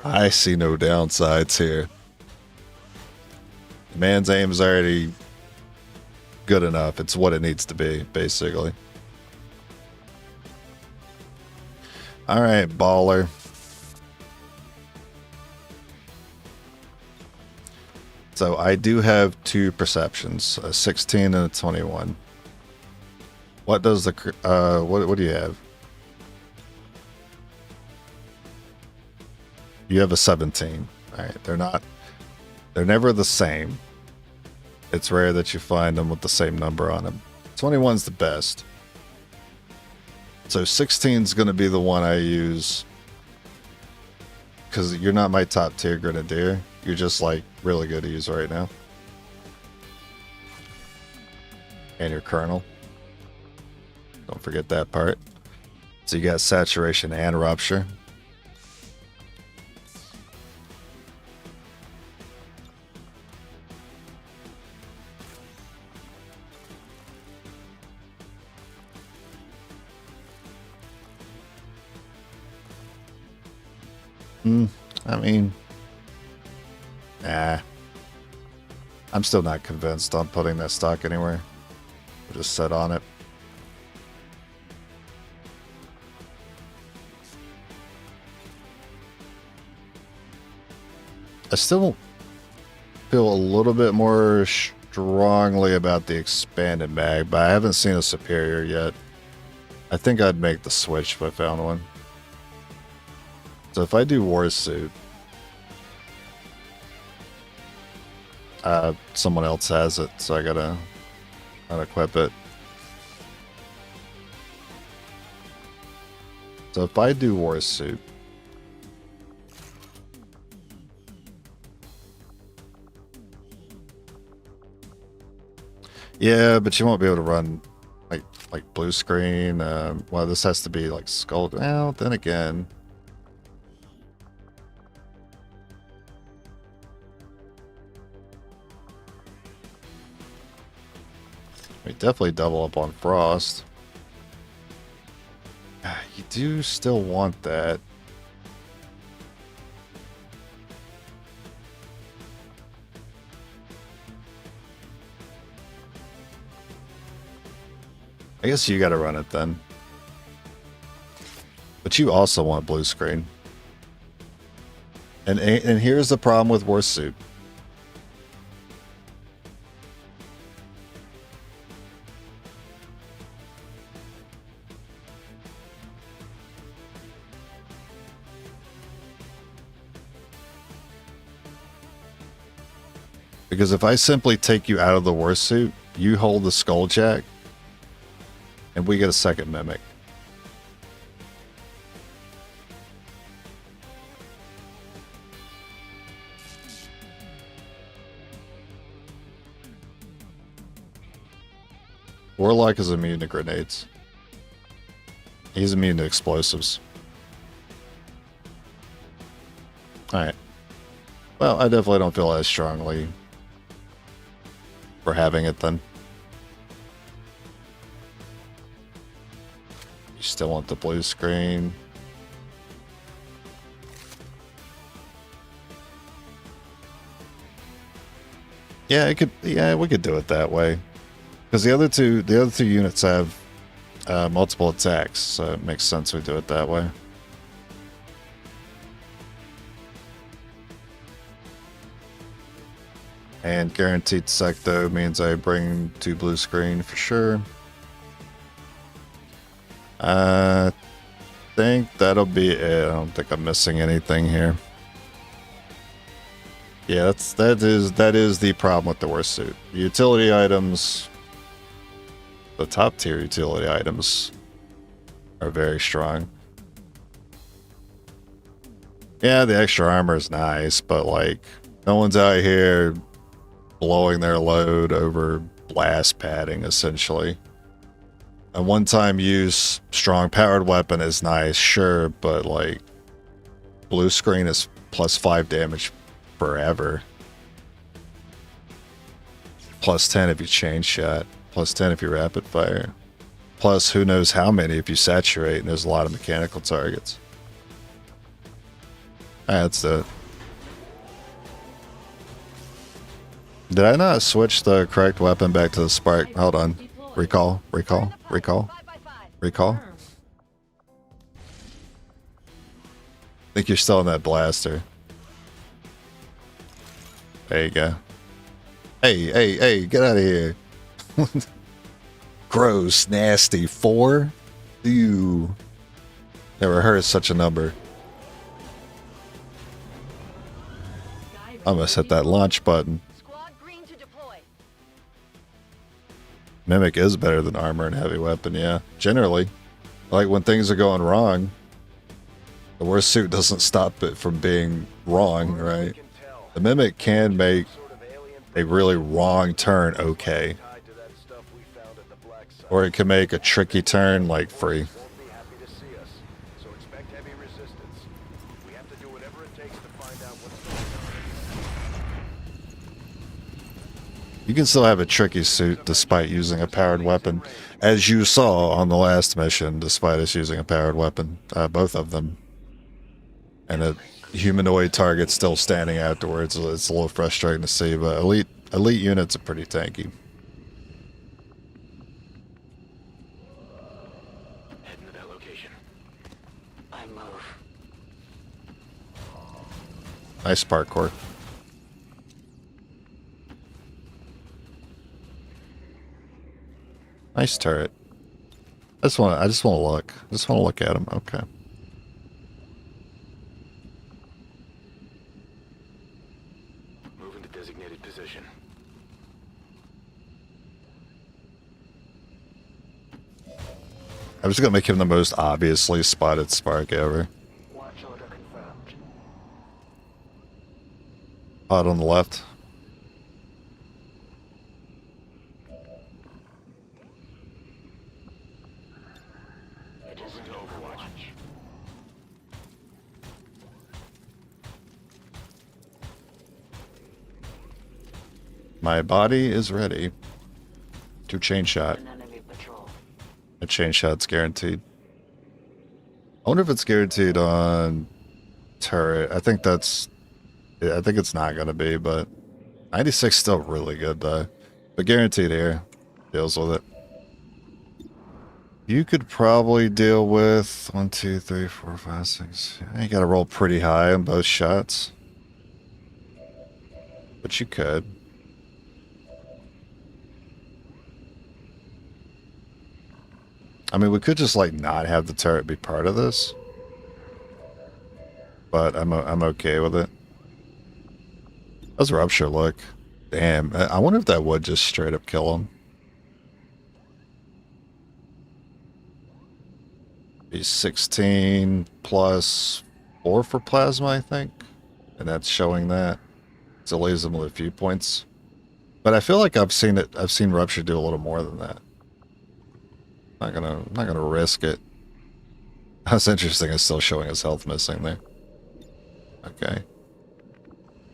I see no downsides here. The man's aim is already good enough. It's what it needs to be, basically. Alright, baller. So I do have 2 perceptions, a 16 and a 21. What does the what do you have? You have a 17. Alright, they're never the same. It's rare that you find them with the same number on them. 21's the best. So 16's going to be the one I use because you're not my top tier grenadier. You're just like really good to use right now. And your colonel. Don't forget that part. So you got saturation and rupture. I mean, nah. I'm still not convinced on putting that stock anywhere. We'll just sit on it. I still feel a little bit more strongly about the expanded mag, but I haven't seen a superior yet. I think I'd make the switch if I found one. So if I do war suit, someone else has it, so I gotta unequip it. So if I do war suit, yeah, but you won't be able to run like blue screen. Well, this has to be like skull. Well, then again. We definitely double up on frost. You do still want that. I guess you gotta run it then. But you also want blue screen. And here's the problem with war suit. Because if I simply take you out of the war suit, you hold the skulljack, and we get a second mimic. Warlock is immune to grenades. He's immune to explosives. Alright. Well, I definitely don't feel as strongly for having it then. You still want the blue screen. Yeah, it could. Yeah, we could do it that way. Because the other two units have multiple attacks, so it makes sense we do it that way. And guaranteed secto means I bring 2 blue screen for sure. I think that'll be it. I don't think I'm missing anything here. Yeah, that is the problem with the war suit. Utility items, the top tier utility items are very strong. Yeah, the extra armor is nice, but like no one's out here blowing their load over blast padding, essentially. A one-time use strong powered weapon is nice, sure, but like blue screen is plus 5 damage forever. Plus 10 if you chain shot. Plus 10 if you rapid fire. Plus who knows how many if you saturate, and there's a lot of mechanical targets. Alright, that's it. Did I not switch the correct weapon back to the spark? Hold on. Recall. I think you're still in that blaster. There you go. Hey, get out of here. Gross, nasty. 4? Ew. Never heard such a number. I must hit that launch button. Mimic is better than armor and heavy weapon, yeah. Generally. Like when things are going wrong. The worst suit doesn't stop it from being wrong, right? The Mimic can make a really wrong turn okay. Or it can make a tricky turn, like, free. You can still have a tricky suit despite using a powered weapon, as you saw on the last mission, despite us using a powered weapon, both of them. And a humanoid target still standing afterwards. It's a little frustrating to see, but elite units are pretty tanky. Heading to that location. I move. Nice parkour. Nice turret. I just want to look. I just want to look at him. Okay. Moving to designated position. I was gonna make him the most obviously spotted spark ever. Watch order confirmed. Pod on the left. It isn't Overwatch. My body is ready to chain shot. An enemy patrol. A chain shot's guaranteed. I wonder if it's guaranteed on turret. I think it's not gonna be, but 96 still really good though. But guaranteed here deals with it. You could probably deal with 1, 2, 3, 4, 5, 6. You gotta roll pretty high on both shots. But you could. I mean, we could just like not have the turret be part of this, but I'm okay with it. How's Rupture look? Damn, I wonder if that would just straight up kill him. He's 16 plus 4 for plasma, I think, and that's showing that. So it leaves him with a few points, but I feel like I've seen Rupture do a little more than that. I'm not gonna risk it. That's interesting. It's still showing his health missing there. Okay.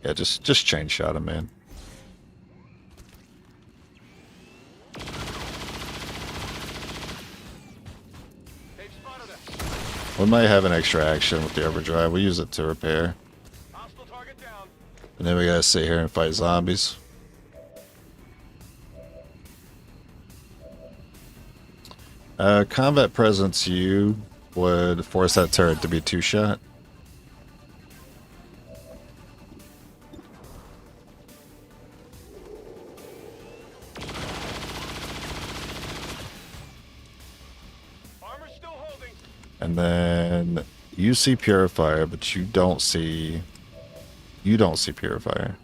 Yeah, just chain shot him, man. We might have an extra action with the overdrive. We use it to repair. And then we gotta sit here and fight zombies. Combat presence U would force that turret to be 2-shot. Armor's still holding. And then you see Purifier, but you don't see Purifier.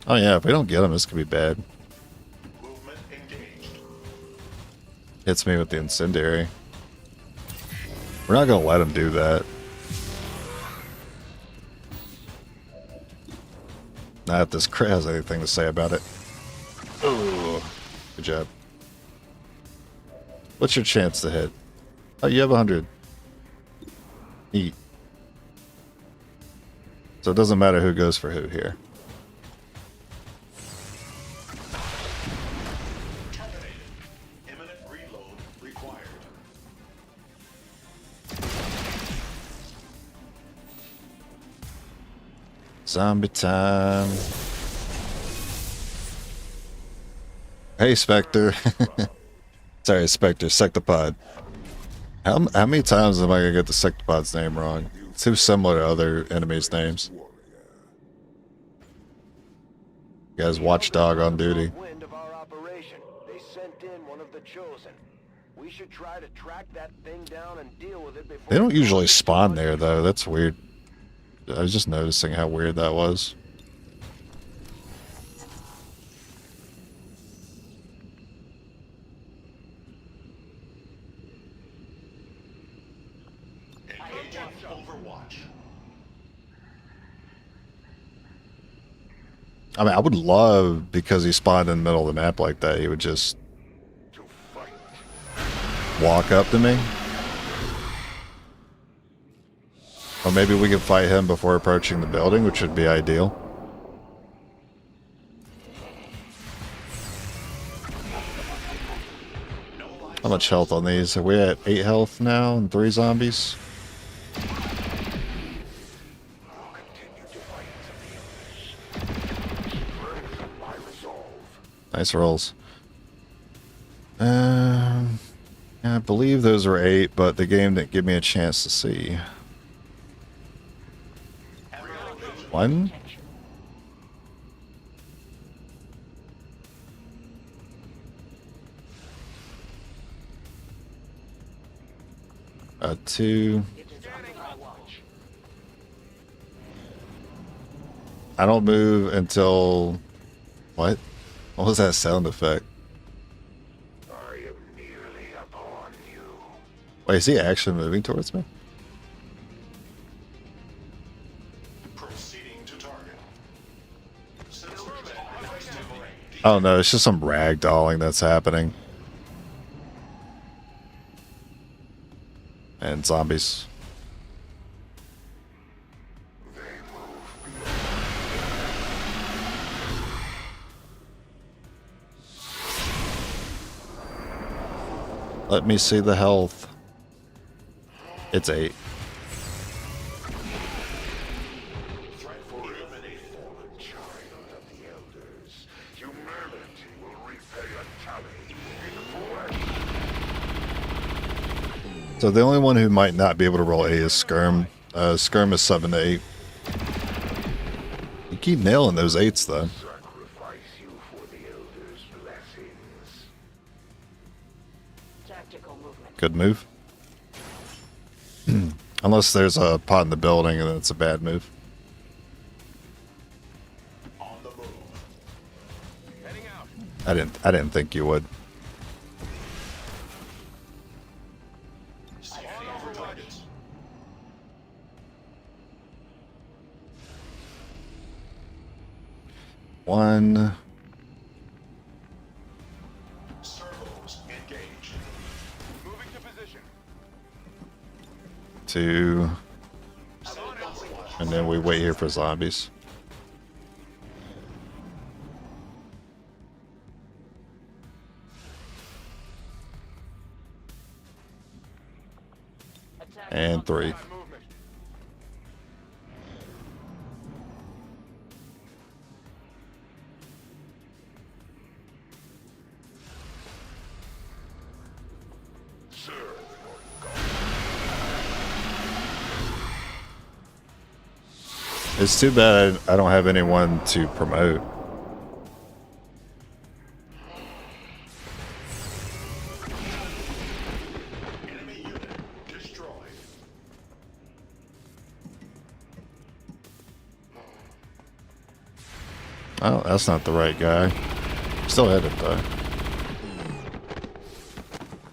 Oh yeah, if we don't get him, this could be bad. Movement engaged. Hits me with the incendiary. We're not gonna let him do that. Not if this crit has anything to say about it. Oh, good job. What's your chance to hit? Oh, you have 100. Neat. So it doesn't matter who goes for who here. Terminated. Imminent reload required. Zombie time. Hey, Spectre. Sorry, Spectre. Sectopod. How many times am I going to get the Sectopod's name wrong? It's too similar to other enemies' names. You guys, Watchdog on duty. Wind of our operation. They sent in one of the chosen. We should try to track that thing down and deal with it before. They don't usually spawn there, though. That's weird. I was just noticing how weird that was. I mean, I would love, because he spawned in the middle of the map like that, he would just To fight. walk up to me. Or maybe we could fight him before approaching the building, which would be ideal. How much health on these? Are we at 8 health now and 3 zombies? Nice rolls. Yeah, I believe those were 8, but the game didn't give me a chance to see. 1? Two. I don't move until... What? What was that sound effect? I am nearly upon you. Wait, is he actually moving towards me? Proceeding to target. Oh no, it's just some ragdolling that's happening. And zombies. Let me see the health. It's 8. Threat for eliminate fallen child of the elders. Humanity will repay a challenge in flesh. So the only one who might not be able to roll 8 is Skirm. Skirm is 7 to 8. You keep nailing those 8s though. Sacrifice you for the elders' blessings. Tactical movement. Good move. Unless there's a pot in the building and then it's a bad move. On the move. Heading out. I didn't think you would. On Overwatch. 1, Servos engage. Moving to position. 2, On Overwatch. and then we wait here for zombies. Attack And 3. Movement. Serve. It's too bad I don't have anyone to promote. Enemy unit destroyed. Oh, that's not the right guy. Still headed though.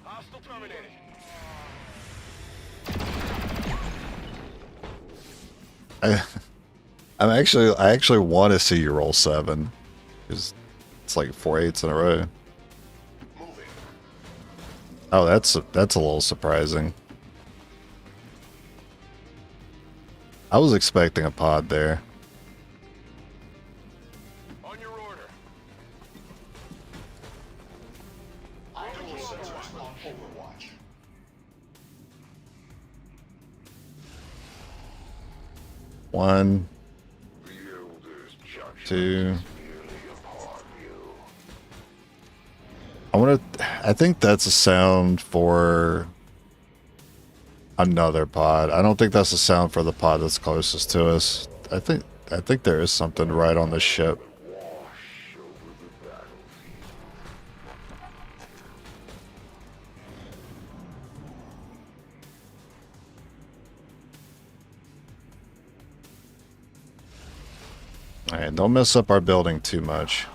Hostile terminated. I actually want to see you roll 7. Because it's like 4 8s in a row. Moving. Oh, that's a little surprising. I was expecting a pod there. On your order. Dual sensors on Overwatch. One, The elders' judgment 2. is nearly upon you. I think that's a sound for another pod. I don't think that's a sound for the pod that's closest to us. I think there is something right on the ship. Wash over the battlefield. Alright, don't mess up our building too much.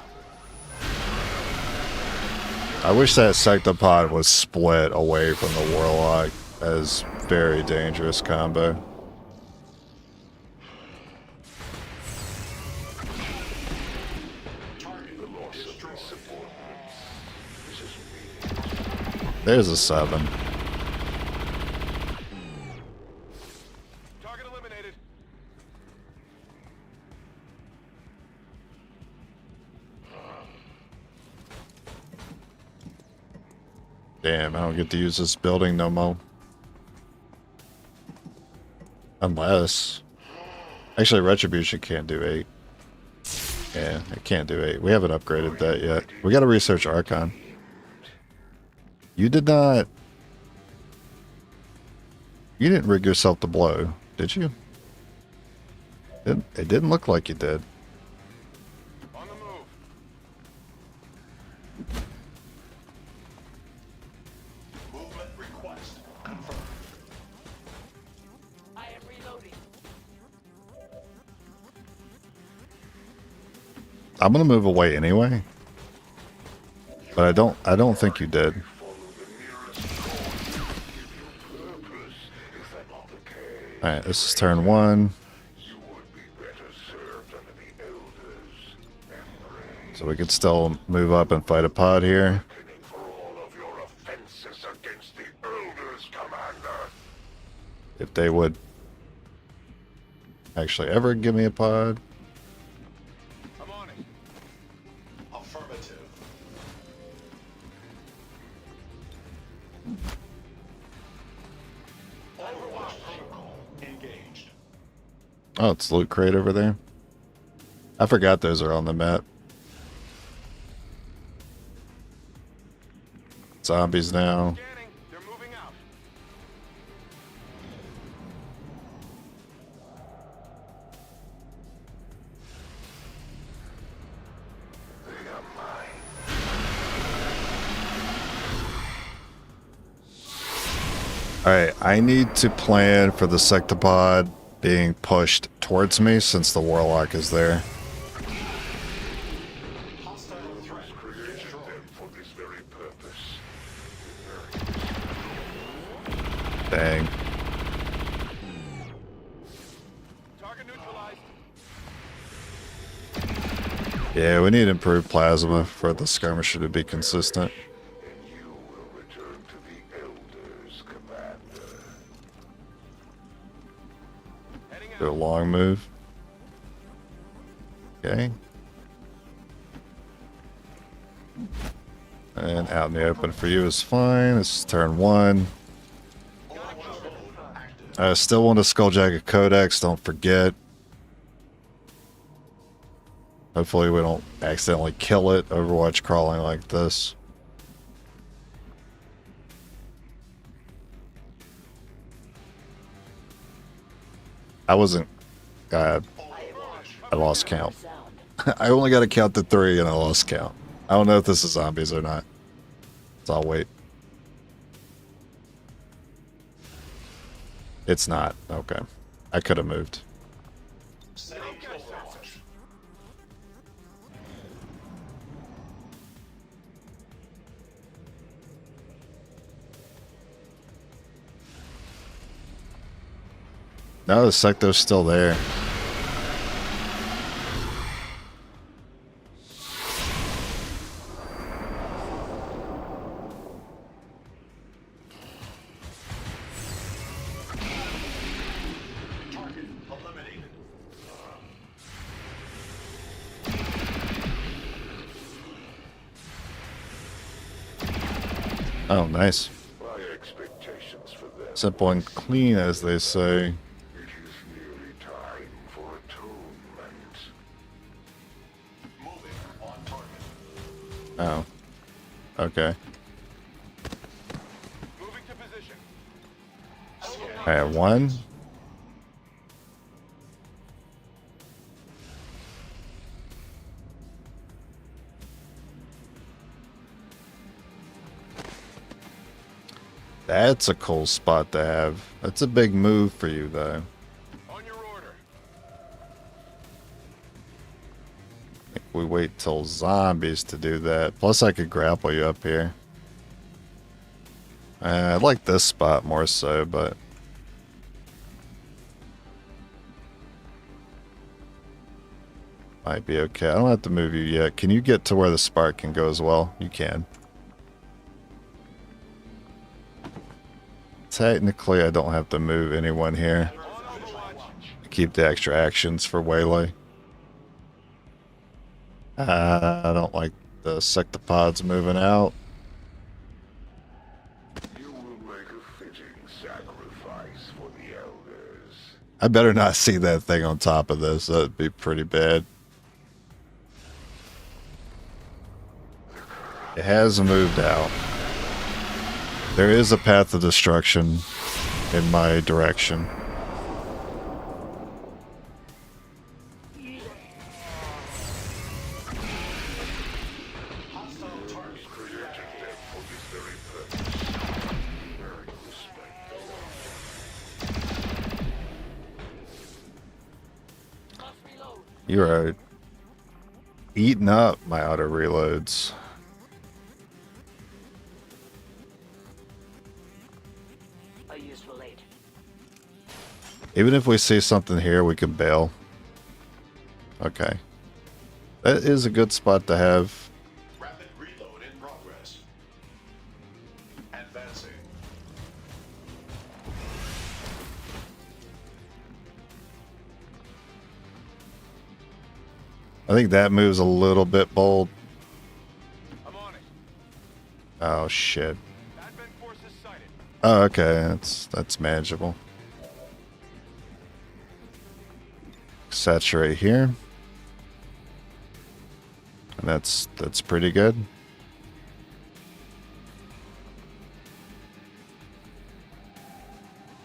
I wish that sectopod was split away from the warlock. That is very dangerous combo. There's a 7. Target eliminated. Damn, I don't get to use this building no more. Unless... Actually, Retribution can't do 8. Yeah, it can't do 8. We haven't upgraded that yet. We gotta research Archon. You did not... You didn't rig yourself to blow, did you? It didn't look like you did. On the move. Movement request confirmed. I am reloading. I'm gonna move away anyway. But I don't think you did. Follow the nearest cause. Give you purpose. Is that not the case? Alright, this is turn 1. You would be better served under the elders. Embrace. So we could still move up and fight a pod here. Reckoning for all of your offenses against the elders, Commander. If they would actually ever give me a pod. I'm on it. Affirmative. Overwatch protocol engaged. Oh, it's Loot Crate over there. I forgot those are on the map. Zombies now. Scanning. They're moving out. They are mine. Alright, I need to plan for the Sectopod being pushed towards me since the Warlock is there. Hostile threat created them for this very purpose. Dang. Target neutralized. Yeah, we need improved plasma for the skirmisher to be consistent. And you will return to the elders, Commander. Heading Do a out. long move. Okay. And out in the open for you is fine. This is turn 1. I still want a Skulljacket Codex, don't forget. Hopefully we don't accidentally kill it, Overwatch crawling like this. I wasn't... I lost count. I only got to count to 3 and I lost count. I don't know if this is zombies or not. So I'll wait. It's not. Okay. I could have moved. Setting kill launch. No, the Secto's still there. Target eliminated. Oh, nice. My expectations for them. Simple and clean, as they say. It is nearly time for atonement. Moving on target. Oh. Okay. Moving to position. I have 1. That's a cool spot to have. That's a big move for you, though. On your order. If we wait till zombies to do that. Plus, I could grapple you up here. I like this spot more so, but... Might be okay. I don't have to move you yet. Can you get to where the spark can go as well? You can. technically I don't have to move anyone here. Keep the extra actions for Waylay. I don't like the sectopods moving out. You will make a fitting sacrifice for the elders. I better not see that thing on top of this. That'd be pretty bad. It has moved out. There is a path of destruction in my direction. You're right. Eating up my auto reloads. A useful aid. Even if we see something here, we can bail. Okay. That is a good spot to have. Rapid reload in progress. Advancing. I think that move's a little bit bold. I'm on it. Oh shit. Advent forces sighted. Oh, okay. That's manageable. Saturate here. And that's pretty good.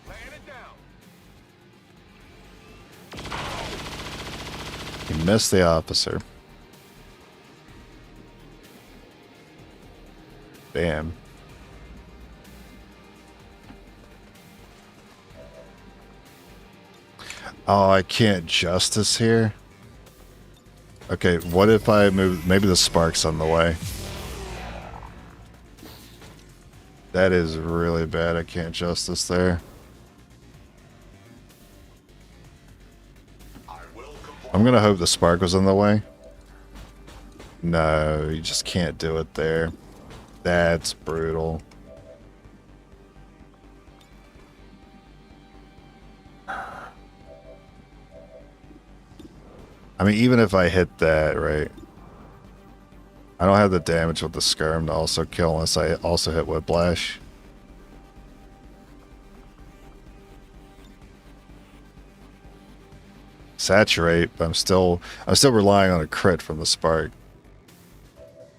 Laying it down. You missed the officer. Damn. Oh, I can't justice here. Okay, what if I move? Maybe the spark's on the way. That is really bad. I can't justice there. I'm gonna hope the spark was in the way. No, you just can't do it there. That's brutal. I mean, even if I hit that, right? I don't have the damage with the skirm to also kill unless I also hit Whiplash. Saturate, but I'm still relying on a crit from the spark.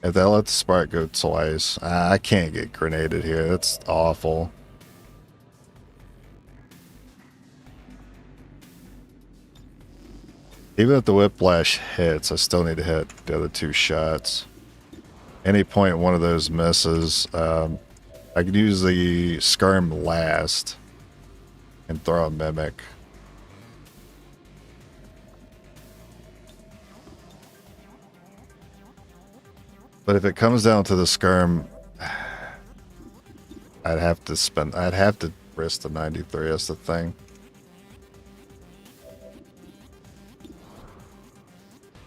If they let the spark go twice, I can't get grenaded here. That's awful. Even if the Whiplash hits, I still need to hit the other two shots. Any point one of those misses, I could use the skirm last and throw a mimic. But if it comes down to the skirm, I'd have to risk the 93, that's the thing.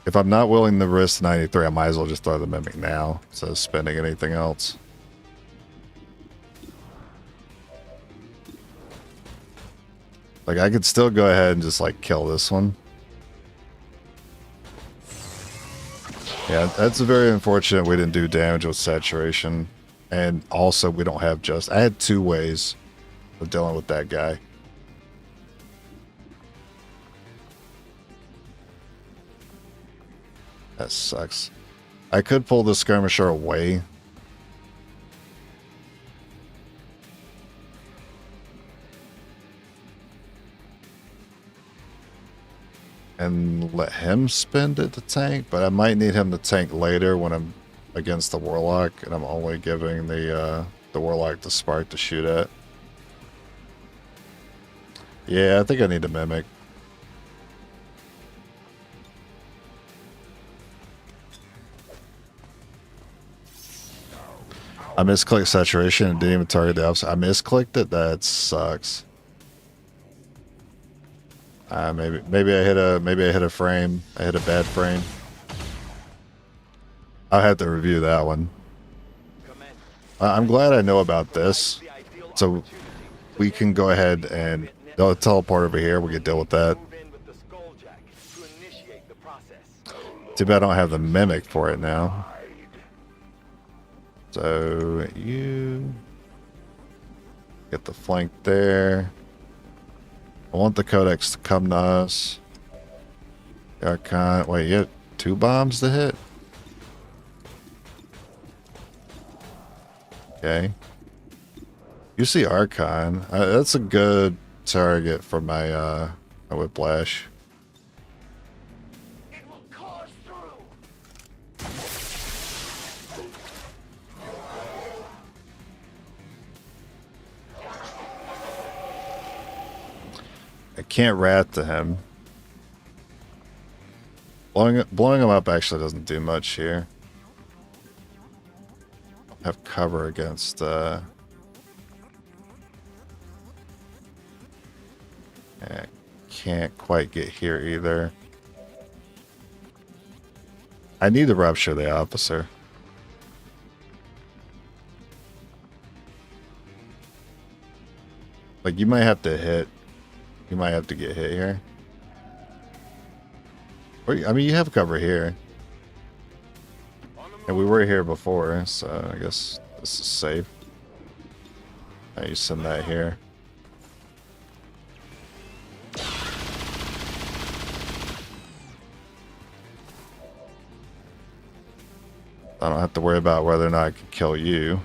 If I'm not willing to risk 93, I might as well just throw the mimic now instead of spending anything else. Like, I could still go ahead and just, like, kill this one. Yeah, that's very unfortunate we didn't do damage with saturation. And also, we don't have just... I had 2 ways of dealing with that guy. That sucks. I could pull the skirmisher away. And let him spend it to tank, but I might need him to tank later when I'm against the Warlock, and I'm only giving the Warlock the spark to shoot at. Yeah, I think I need to Mimic. I misclicked saturation and didn't even target the opposite. I misclicked it? That sucks. Maybe I hit a frame. I hit a bad frame. I'll have to review that one. I'm glad I know about this. So we can go ahead and they'll teleport over here. We can deal with that. Move in with the Skulljack to initiate the process. Too bad I don't have the mimic for it now. So you get the flank there. I want the Codex to come to us. Archon. Wait, you have 2 bombs to hit? Okay. You see Archon. That's a good target for my my whiplash. It will course through. I can't rat to him. Blowing him up actually doesn't do much here. Have cover against I can't quite get here either. I need to rupture the officer. Like, you might have to hit. You might have to get hit here. Or, I mean, you have cover here. And we were here before, so I guess this is safe. Now you send that here. I don't have to worry about whether or not I can kill you.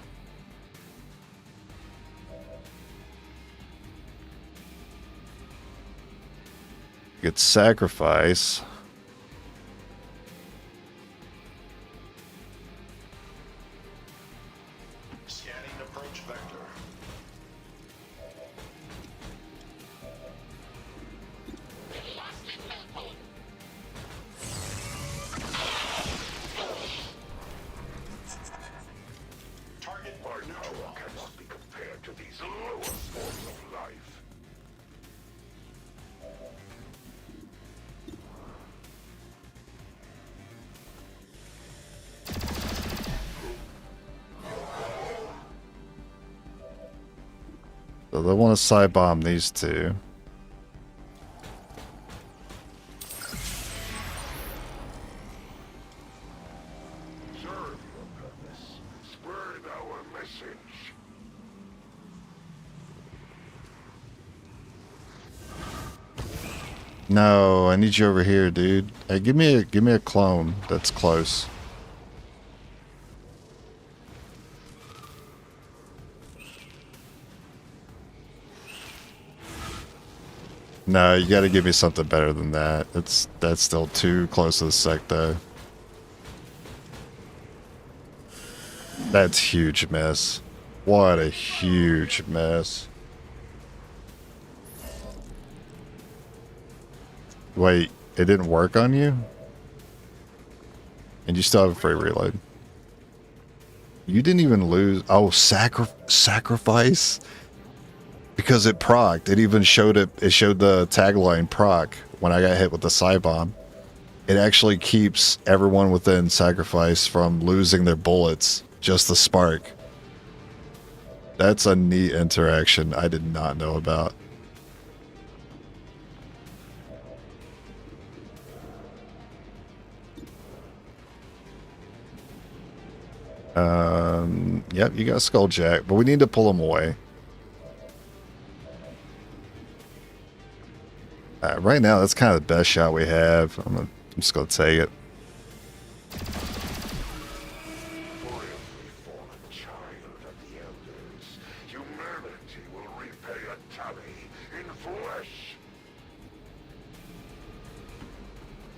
Get sacrifice. Scanning approach vector. Target my power cannot be compared to these lower forms of life. So they want to side bomb these two. Serve your purpose. Spread our message. No, I need you over here, dude. Hey, give me a clone that's close. No, you gotta give me something better than that. That's still too close to the sec, though. That's huge mess. What a huge mess. Wait, it didn't work on you? And you still have a free reload. You didn't even lose. Oh, sacrifice? Because it procced. It even showed it. It showed the tagline proc when I got hit with the side bomb. It actually keeps everyone within sacrifice from losing their bullets. Just the spark. That's a neat interaction I did not know about. Yep, you got Skulljack, but we need to pull him away. Right now, that's kind of the best shot we have. I'm just gonna take it. For every fallen child of the elders, humanity will repay a tally in flesh.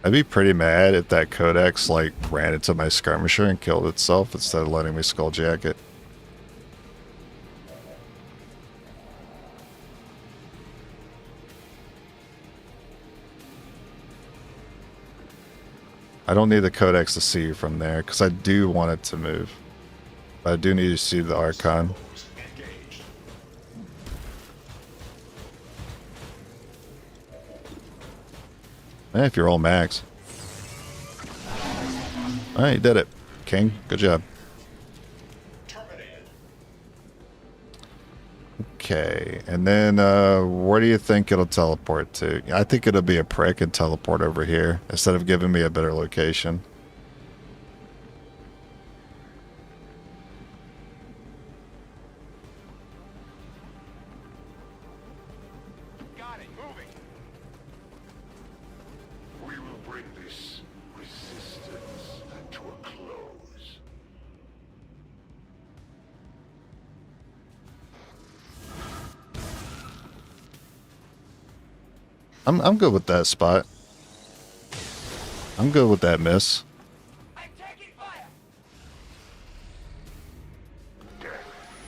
I'd be pretty mad if that Codex like ran into my skirmisher and killed itself instead of letting me Skulljack it. I don't need the Codex to see you from there, because I do want it to move. But I do need to see the Archon. Engaged. If you're all max. Alright, you did it. King, good job. Terminated. Okay, and then where do you think it'll teleport to? I think it'll be a prick and teleport over here instead of giving me a better location. Got it. Moving. We will bring this resistance to a close. I'm good with that spot. I'm good with that miss. I'm taking fire.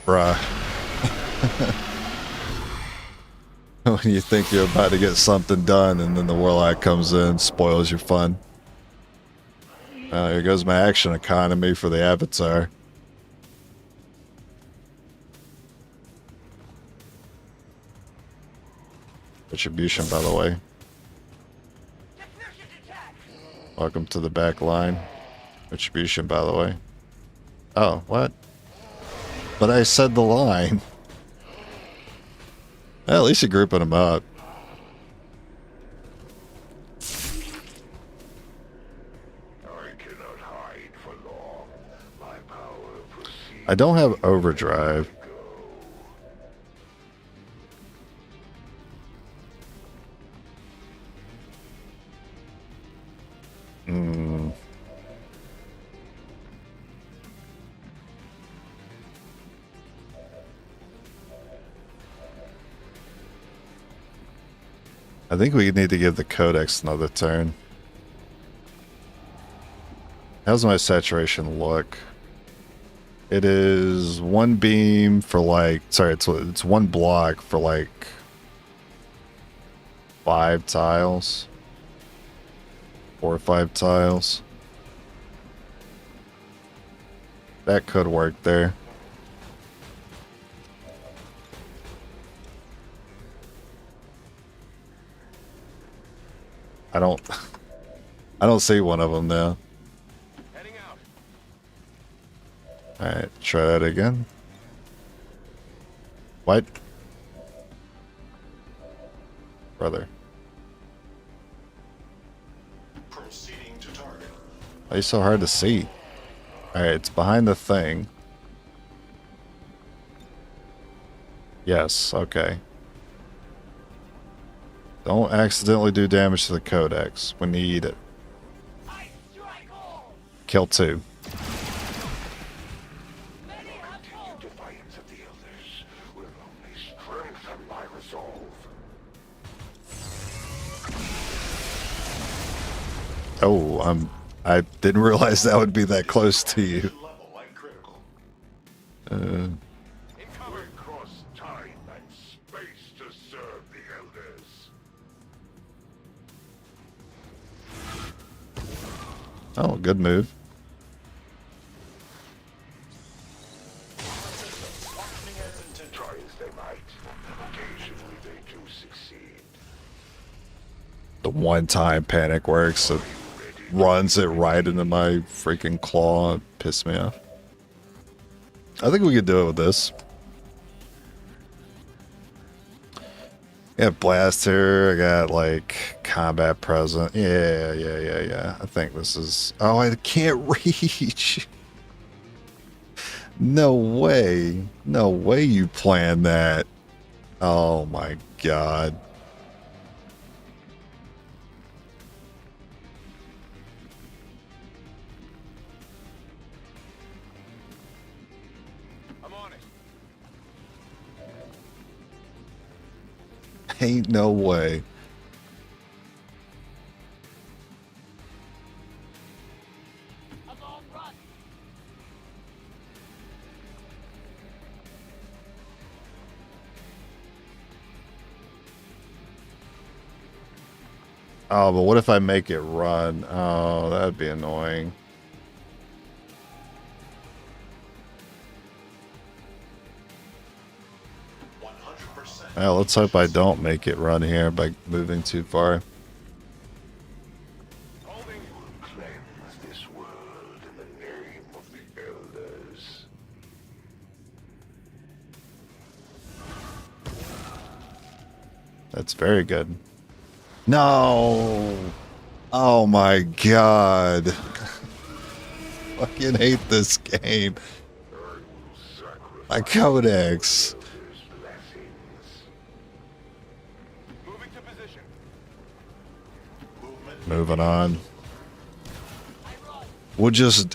Bruh. When you think you're about to get something done and then the warlock comes in, spoils your fun. Here goes my action economy for the avatar. Retribution, by the way. Welcome to the back line. Retribution, by the way. Oh, what? But I said the line. Well, at least you're grouping them up. I cannot hide for long. My power proceeds. I don't have overdrive. I think we need to give the Codex another turn. How's my saturation look? It is one beam for like, sorry, it's one block for like 5 tiles. 4 or 5 tiles. That could work there. I don't see one of them now. Heading out. Alright, try that again. What? Brother. Proceeding to target. Why are you so hard to see? Alright, it's behind the thing. Yes, okay. Don't accidentally do damage to the Codex when you eat it. I strike all. Kill 2. Continued defiance of the elders will only strengthen my resolve. Oh, I didn't realize that would be that close to you. Level and critical. In cover. We cross time and space to serve the elders. Oh, good move. Try as they might, occasionally they do succeed. The one-time panic works. It runs it right into my freaking claw. It pissed me off. I think we could do it with this. I got blaster. I got like combat present. Yeah. I think this is. Oh, I can't reach. No way. No way you planned that. Oh my god. I'm on it. Ain't no way. I'm on run. Oh, but what if I make it run? Oh, that'd be annoying. Well, let's hope I don't make it run here by moving too far. Holding. Cleanse this world in the name of the elders. That's very good. No! Oh my god. Fucking hate this game. My codex. Moving to position. Moving on. We'll just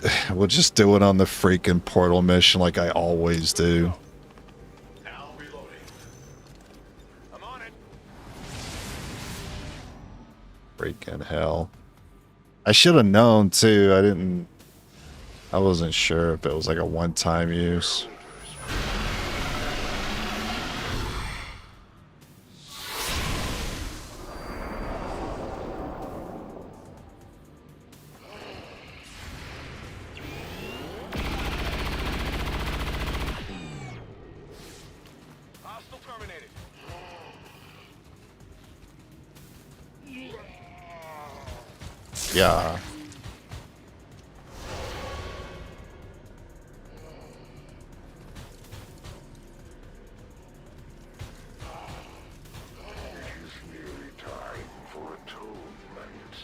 do it on the freaking portal mission like I always do. Now reloading. I'm on it. Freaking hell. I should have known too. I wasn't sure if it was like a one-time use. Hostile terminated. Yeah. It is nearly time for atonement.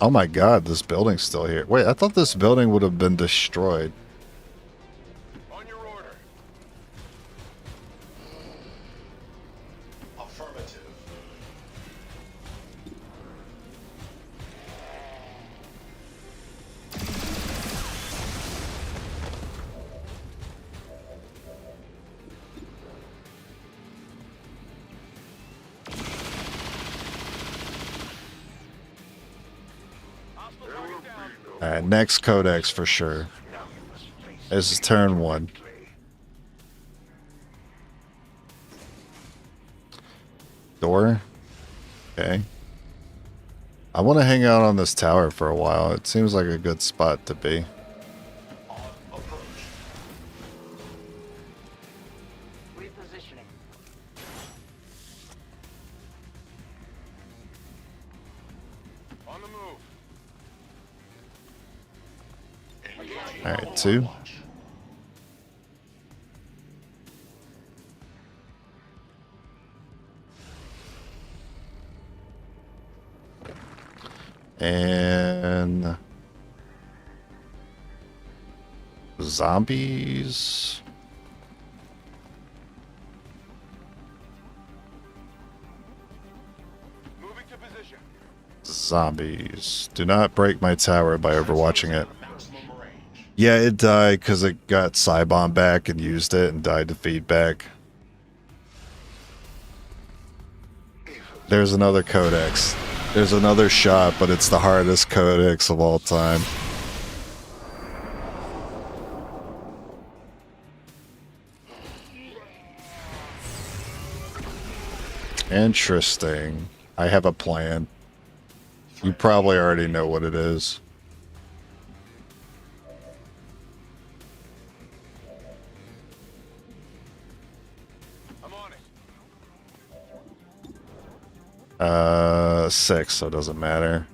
Oh my god, this building's still here. Wait, I thought this building would have been destroyed. On your order. Affirmative. Hostile target down. Alright, next codex for sure. This is turn 1. Door? Okay. I want to hang out on this tower for a while. It seems like a good spot to be. On approach. Repositioning. On the move. Alright, 2. And zombies. Moving to position. Zombies. Do not break my tower by overwatching it. Maximum range. Yeah, it died because it got Cybon back and used it and died to feedback. There's another codex. There's another shot, but it's the hardest codex of all time. Interesting. I have a plan. You probably already know what it is. I'm on it. 6, so it doesn't matter.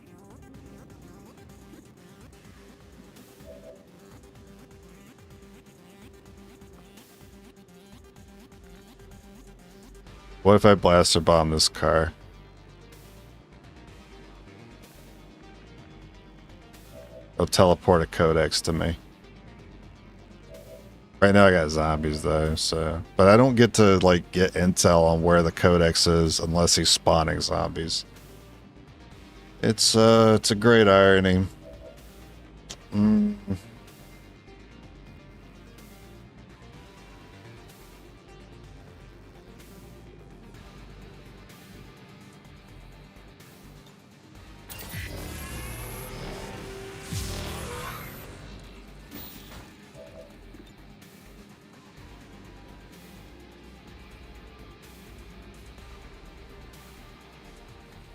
What if I blaster bomb this car? It'll teleport a codex to me. Right now I got zombies though, so... But I don't get to, like, get intel on where the codex is unless he's spawning zombies. It's a great irony.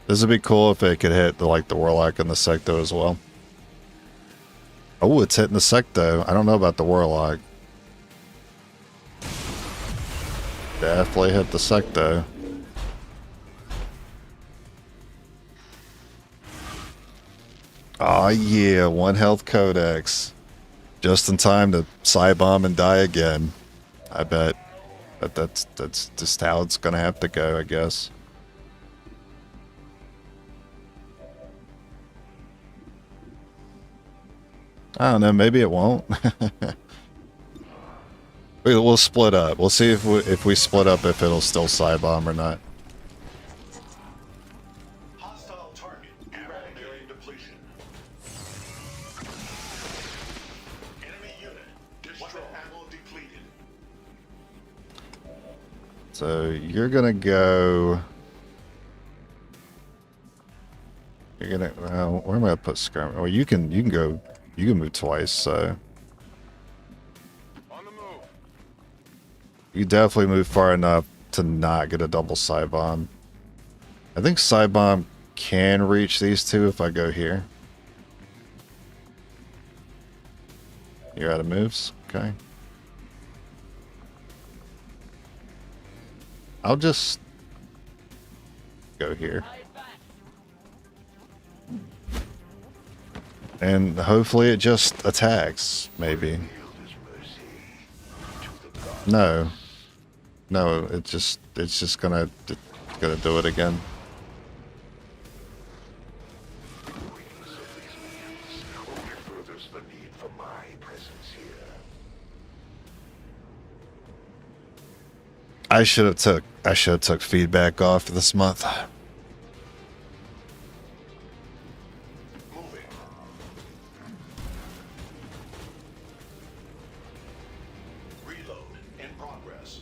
This would be cool if it could hit the Warlock and the Secto as well. Oh, it's hitting the Secto. I don't know about the Warlock. Definitely hit the Secto. Oh yeah, 1 health codex. Just in time to side bomb and die again. I bet. But that's just how it's gonna have to go, I guess. I don't know, maybe it won't. We'll split up. We'll see if we split up if it'll still side bomb or not. Hostile target. Ammo nearing depletion. Enemy unit. Weapon ammo depleted. So you're gonna go. You're gonna. Well, where am I gonna put skirmish? Well, you can go. You can move twice. So On the move. you definitely move far enough to not get a double side bomb. I think side bomb can reach these two if I go here. You're out of moves. Okay. I'll just go here. And hopefully it just attacks, maybe. No. No, it's just gonna do it again. Only furthers the need for my presence here. I should have took feedback off this month. Moving. Reload in progress.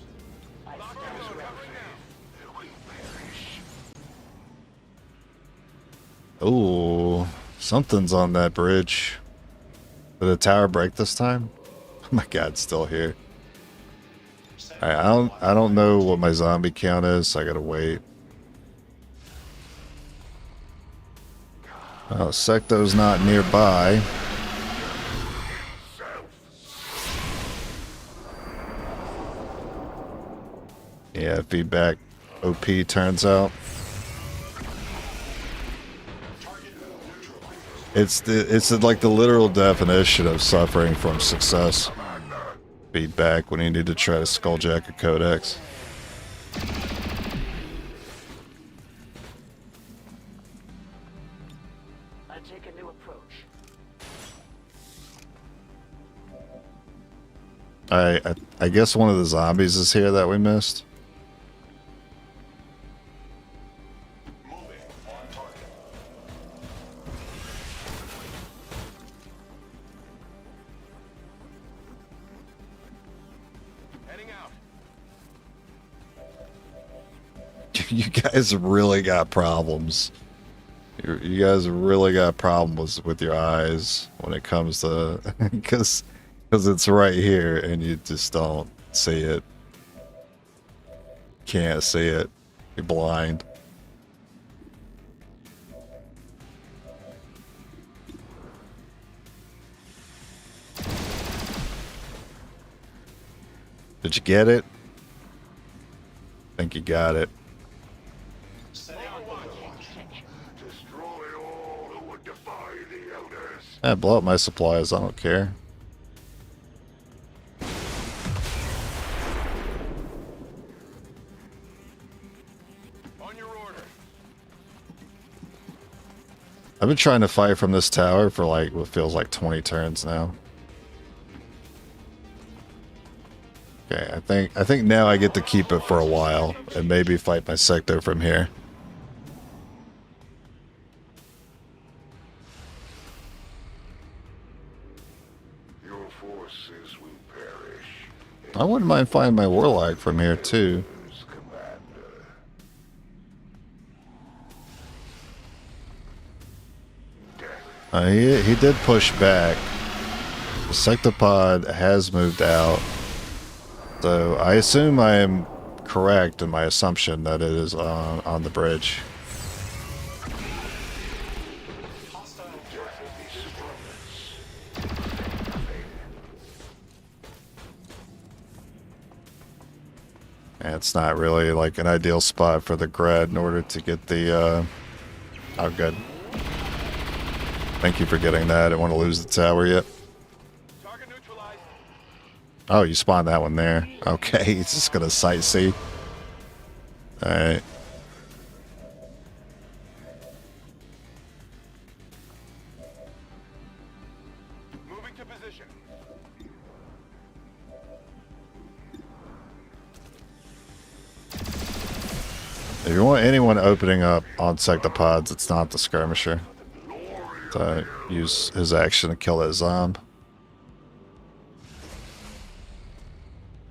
Ooh, something's on that bridge. Did the tower break this time? Oh my god, it's still here. I don't know what my zombie count is, so I gotta wait. Oh, Secto's not nearby. Yeah, feedback OP turns out. It's like the literal definition of suffering from success. Feedback when you need to try to skulljack a codex. I take a new approach. I guess one of the zombies is here that we missed. Moving on target. Heading out. You guys really got problems. You guys really got problems with your eyes when it comes to because it's right here and you just don't see it. Can't see it. You're blind. Did you get it? I think you got it. Destroy all who would defy the elders. Blow up my supplies. I don't care. On your order. I've been trying to fight from this tower for like what feels like 20 turns now. Okay, I think now I get to keep it for a while and maybe fight my sector from here. Your forces will perish. I wouldn't mind fighting my warlock from here too. Commander. He did push back. The sectopod has moved out. So I assume I am correct in my assumption that it is on the bridge. And it's not really like an ideal spot for the grad in order to get the oh good. Thank you for getting that. I don't want to lose the tower yet. Target Oh, you spawned that one there. Okay, he's just gonna sightsee. Alright. Moving to position. If you want anyone opening up on sectopods, it's not the skirmisher. So use his action to kill that zomb.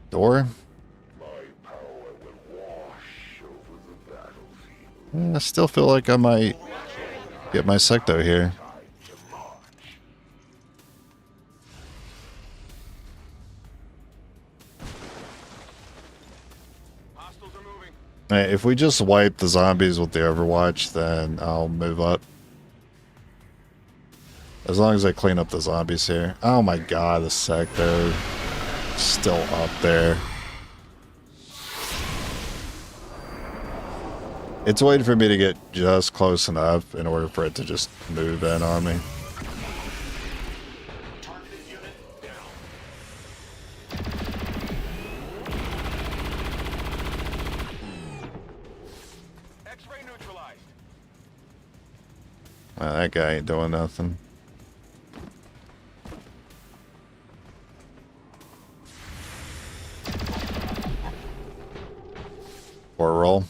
Door? My power will wash over the battlefield. I still feel like I might get my secto here. Time to march. Hostiles are moving. Hey, if we just wipe the zombies with the Overwatch, then I'll move up. As long as I clean up the zombies here. Oh my god, the secto still up there. It's waiting for me to get just close enough in order for it to just move in on me. Targeted unit down. X-ray neutralized. That guy ain't doing nothing. Or roll.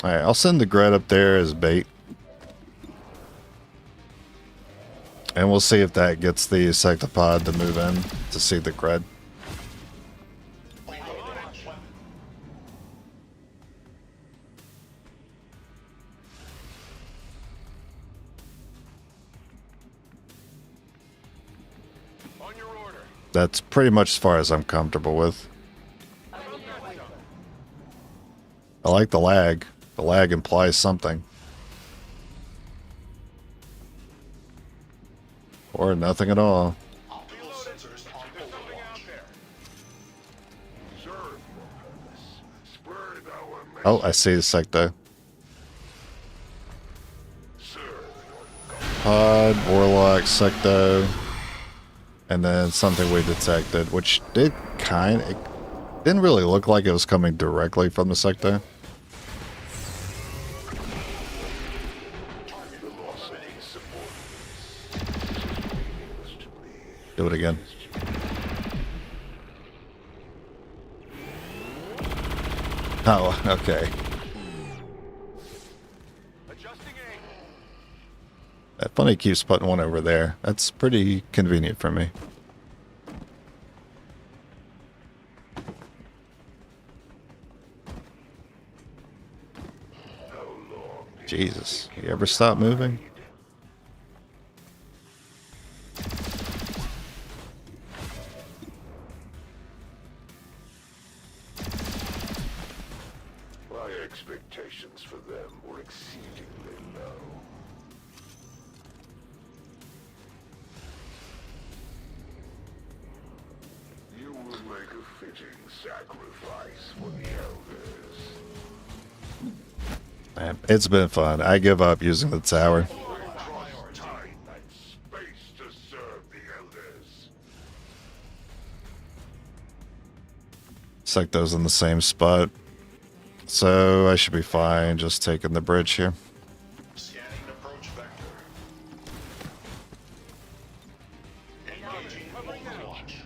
Alright, I'll send the Gret up there as bait. And we'll see if that gets the sectopod to move in to see the Gret. On your order. That's pretty much as far as I'm comfortable with. I like the lag. The lag implies something. Or nothing at all. Optical sensors on Overwatch. Serve your purpose. Spread our message. Oh, I see the secto. Serve Pod, Warlock, secto. And then something we detected, which did it didn't really look like it was coming directly from the sector. target velocity support. Do it again. Oh, okay. Adjusting aim. That funny keeps putting one over there. That's pretty convenient for me. Jesus, you ever stop moving? My expectations for them were exceedingly low. You will make a fitting sacrifice for the elders. Man, it's been fun. I give up using the tower. Prioritize time and space to serve the elders. Secto's in the same spot. So I should be fine just taking the bridge here. Scanning approach vector. Engaging Overwatch.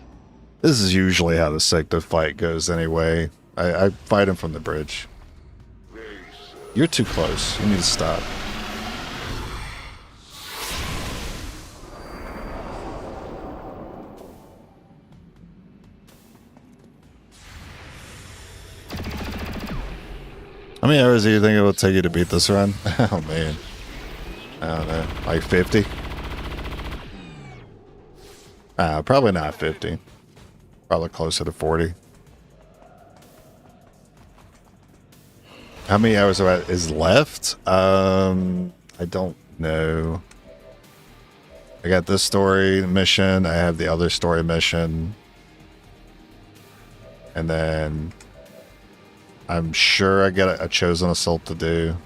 This is usually how the sector fight goes anyway. I fight him from the bridge. They serve. You're too close. You need to stop. How many hours do you think it will take you to beat this run? Oh man. I don't know. Like 50? Probably not 50. Probably closer to 40. How many hours is left? I don't know. I got this story mission. I have the other story mission. And then I'm sure I got a chosen assault to do.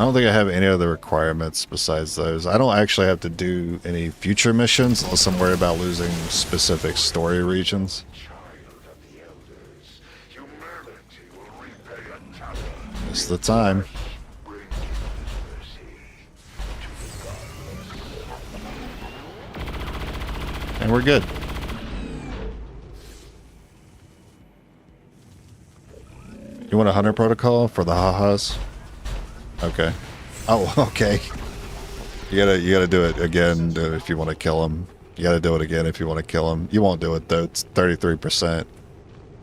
I don't think I have any other requirements besides those. I don't actually have to do any future missions unless I'm worried about losing specific story regions. It's the time. And we're good. You want a hunter protocol for the ha-has? Okay. Oh, okay. You gotta do it again if you want to kill him. You gotta do it again if you want to kill him. You won't do it though. It's 33%.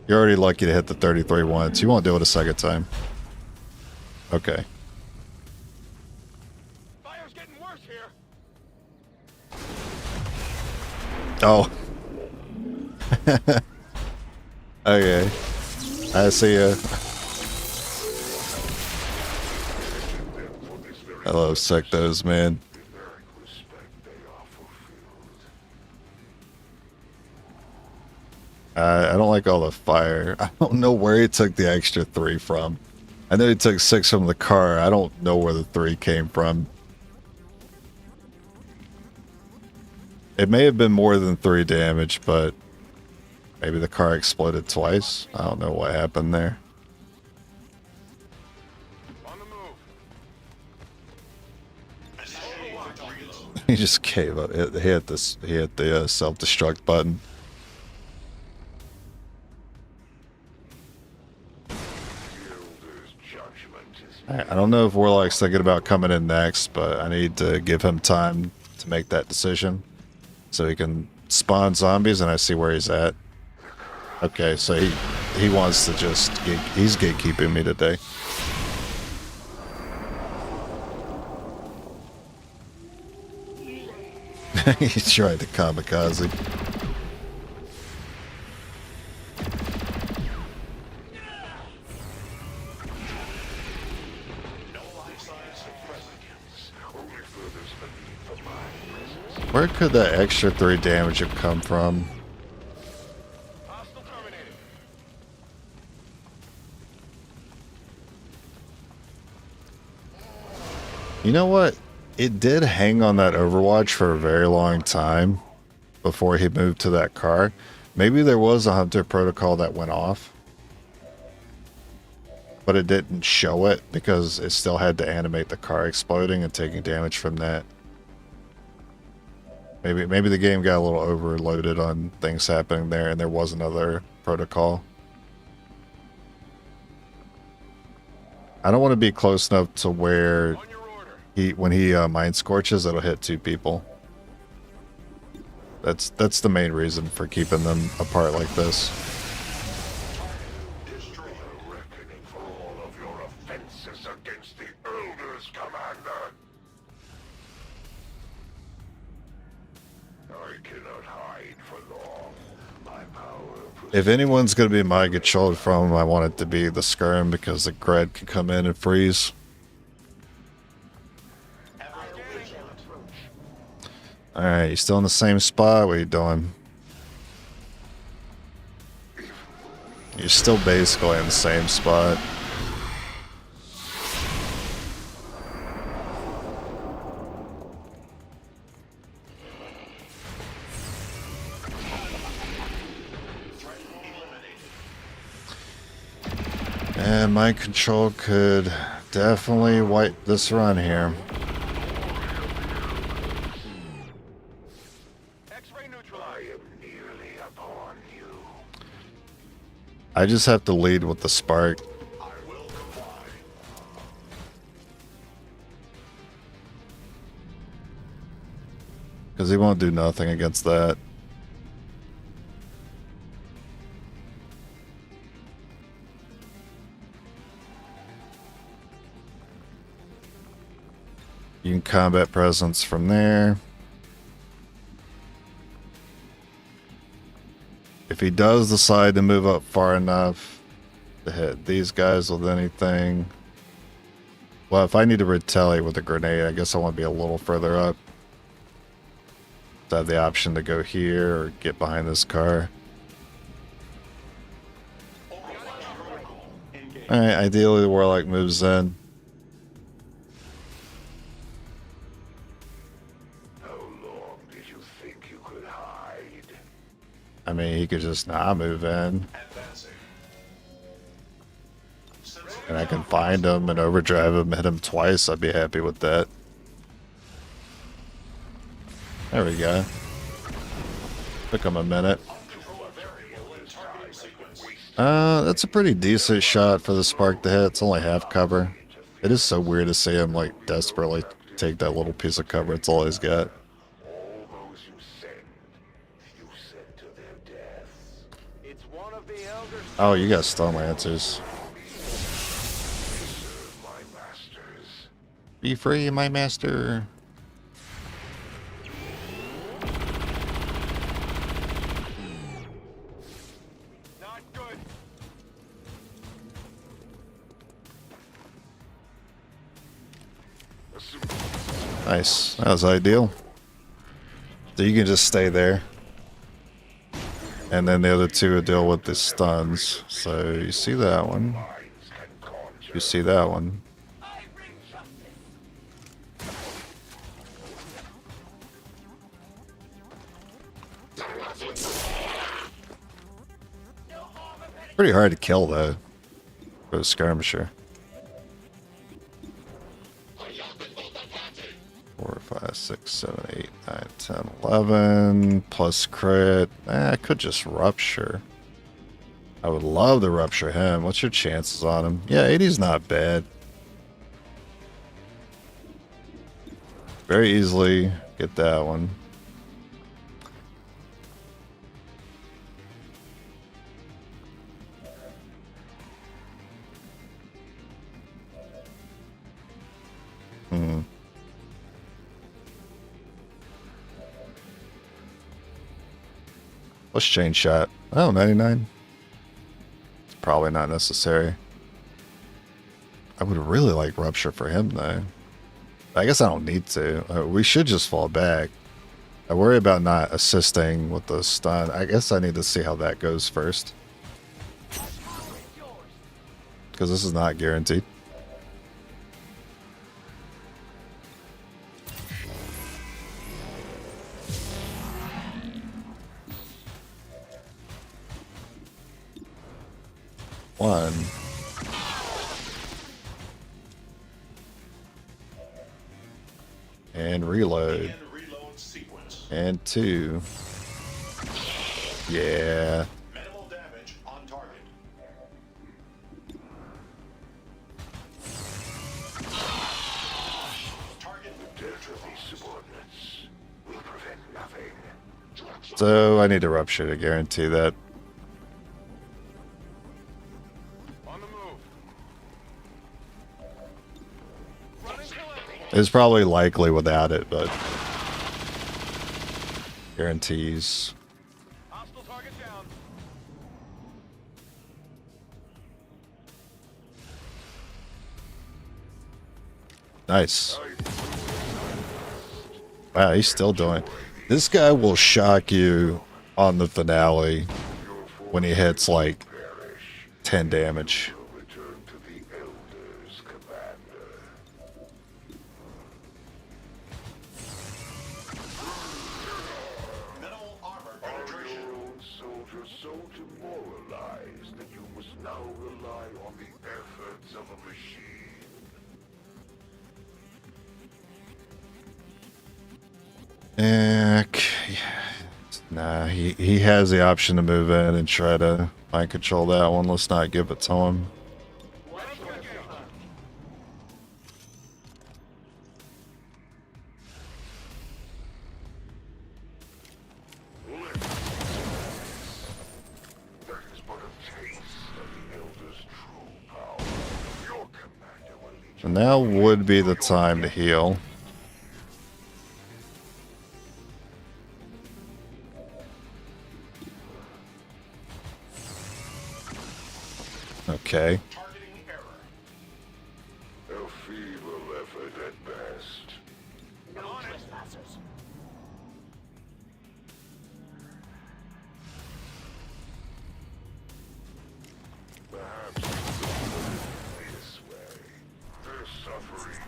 You're already lucky to hit the 33 once. You won't do it a second time. Okay. Fire's getting worse here. Oh. Okay. I see ya. I love sectos, man. I don't like all the fire. I don't know where he took the extra 3 from. I know he took 6 from the car. I don't know where the 3 came from. It may have been more than 3 damage, but maybe the car exploded twice. I don't know what happened there. On the move. He just gave up. He hit the self-destruct button. I don't know if Warlock's thinking about coming in next, but I need to give him time to make that decision so he can spawn zombies and I see where he's at. Okay, so he wants to just he's gatekeeping me today. He tried to kamikaze. Where could that extra 3 damage have come from? Hostile terminated. You know what? It did hang on that Overwatch for a very long time before he moved to that car. Maybe there was a hunter protocol that went off, but it didn't show it because it still had to animate the car exploding and taking damage from that. Maybe the game got a little overloaded on things happening there and there was another protocol. I don't want to be close enough to where On your order. when he mind scorches, it'll hit 2 people. That's the main reason for keeping them apart like this. Destroy a reckoning for all of your offenses against the Elders, Commander. I cannot hide for long. My power. If anyone's going to be mind controlled from, I want it to be the Skirm because the Gred can come in and freeze. Alright, you still in the same spot? What are you doing? You're still basically in the same spot. And mind control could definitely wipe this run here. X-ray neutralized. I am nearly upon you. I just have to lead with the spark. I will comply. Because he won't do nothing against that. You can combat presence from there. If he does decide to move up far enough to hit these guys with anything. Well, if I need to retaliate with a grenade, I guess I want to be a little further up. To have the option to go here or get behind this car. Alright, ideally the Warlock moves in. I mean, he could just not move in. And I can find him and overdrive him, hit him twice. I'd be happy with that. There we go. Took him a minute. That's a pretty decent shot for the spark to hit. It's only half cover. It is so weird to see him like desperately take that little piece of cover. It's all he's got. All those you send to their deaths. It's one of the elders. Oh, you got stun lancers. My masters. Be free, my master. Not good. Nice. That was ideal. So you can just stay there. And then the other two will deal with the stuns. So you see that one. You see that one. Pretty hard to kill though for a skirmisher. 4, 5, 6, 7, 8, 9, 10, 11 plus crit. I could just rupture. I would love to rupture him. What's your chances on him? Yeah, 80's not bad. Very easily get that one. Let's change shot. Oh, 99. It's probably not necessary. I would really like rupture for him though. I guess I don't need to. We should just fall back. I worry about not assisting with the stun. I guess I need to see how that goes first. Because this is not guaranteed. One. And reload. And 2. Yeah. Minimal damage on target. Target the death of these subordinates will prevent nothing. So I need to rupture to guarantee that. On the move. It's probably likely without it, but guarantees. Hostile target down. Nice. Wow, he's still doing. This guy will shock you on the finale when he hits like 10 damage. Return to the Elders, Commander. Minimal armor penetration. Are your own soldiers so demoralized that you must now rely on the efforts of a machine? Nah, he has the option to move in and try to mind control that one. Let's not give it to him. That is but a taste of the Elders' true power. Your commander will lead you. And now would be the time to heal. Okay. Targeting error. A feeble effort at best. No trespassers. Perhaps this way. Their suffering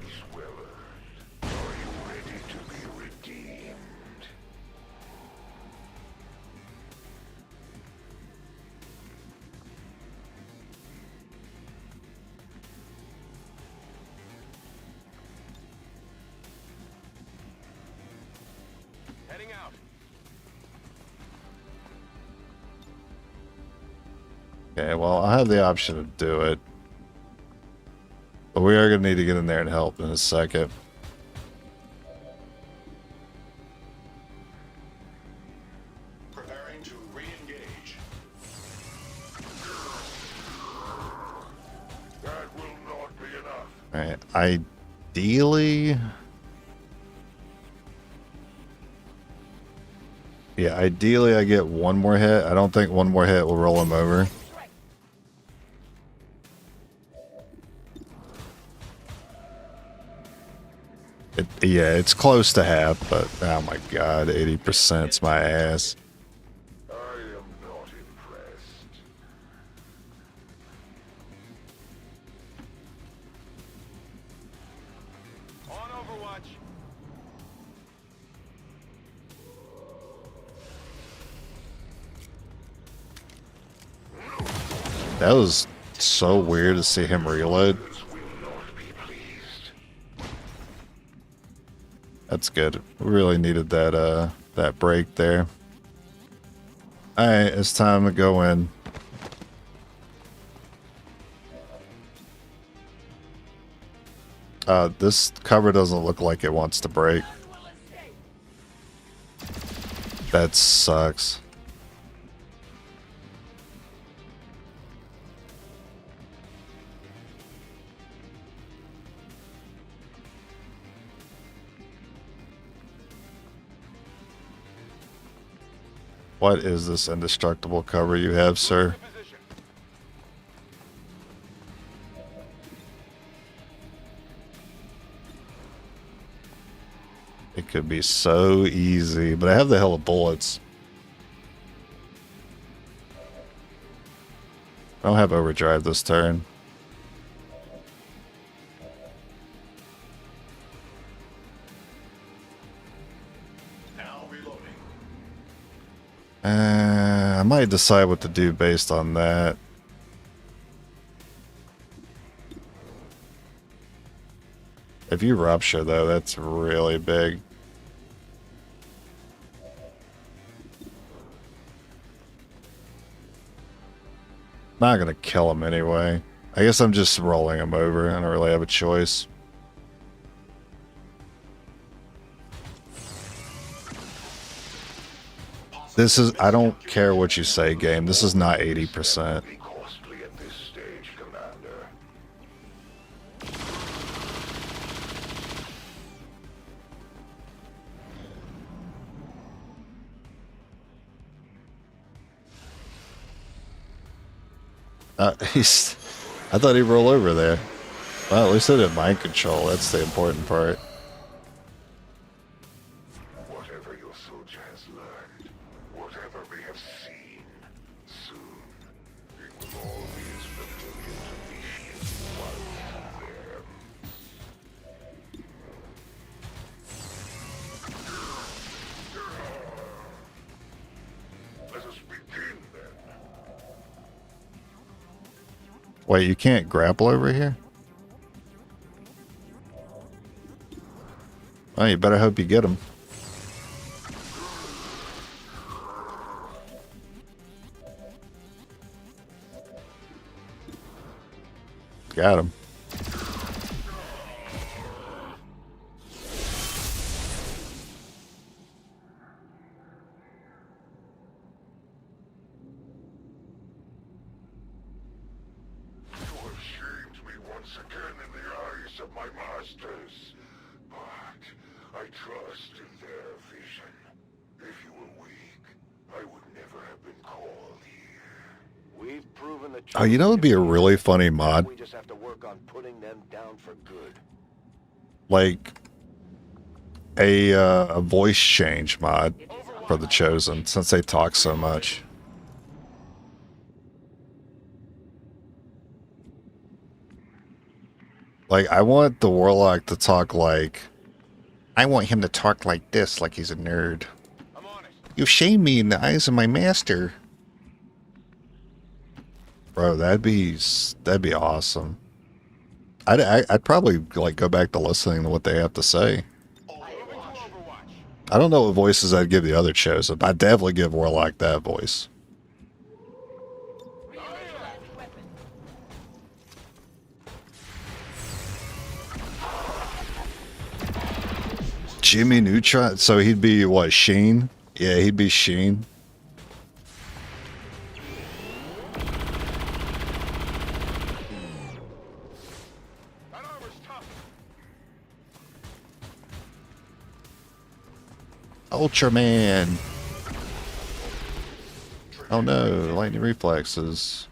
is well earned. Are you ready to be redeemed? Heading out. Okay, well, I have the option to do it. But we are going to need to get in there and help in a second. Preparing to re-engage. That will not be enough. Alright, ideally... Yeah, ideally I get one more hit. I don't think one more hit will roll him over. Yeah, it's close to half, but oh my god, 80%'s my ass. I am not impressed. On Overwatch. That was so weird to see him reload. This will not be pleased. That's good. We really needed that break there. Alright, it's time to go in. This cover doesn't look like it wants to break. That sucks. What is this indestructible cover you have, sir? Position. It could be so easy, but I have the hell of bullets. I don't have overdrive this turn. Now reloading. I might decide what to do based on that. If you rupture, though, that's really big. Not gonna kill him anyway. I guess I'm just rolling him over. I don't really have a choice. This is, I don't care what you say, game. This is not 80%. Be costly at this stage, Commander. I thought he'd roll over there. Well, at least I did mind control. That's the important part. Whatever your soldier has learned, whatever we have seen, soon it will all be as familiar to me as it was to them. Let us begin then. Wait, you can't grapple over here? Oh, you better hope you get him. Got him. You have shamed me once again in the eyes of my masters. But I trust in their vision. If you were weak, I would never have been called here. We've proven the Oh, you know it'd be a really funny mod? We just have to work on putting them down for good. Like a voice change mod for the Chosen, since they talk so much. Like, I want the Warlock to talk like... I want him to talk like this, like he's a nerd. I'm on it. You shame me in the eyes of my master. Bro, that'd be awesome. I'd probably like go back to listening to what they have to say. Moving to Overwatch. I don't know what voices I'd give the other chosen, but I'd definitely give Warlock that voice. Jimmy Neutron? So he'd be, what, Sheen? Yeah, he'd be Sheen. That armor's tough. Ultraman! Oh no, lightning reflexes.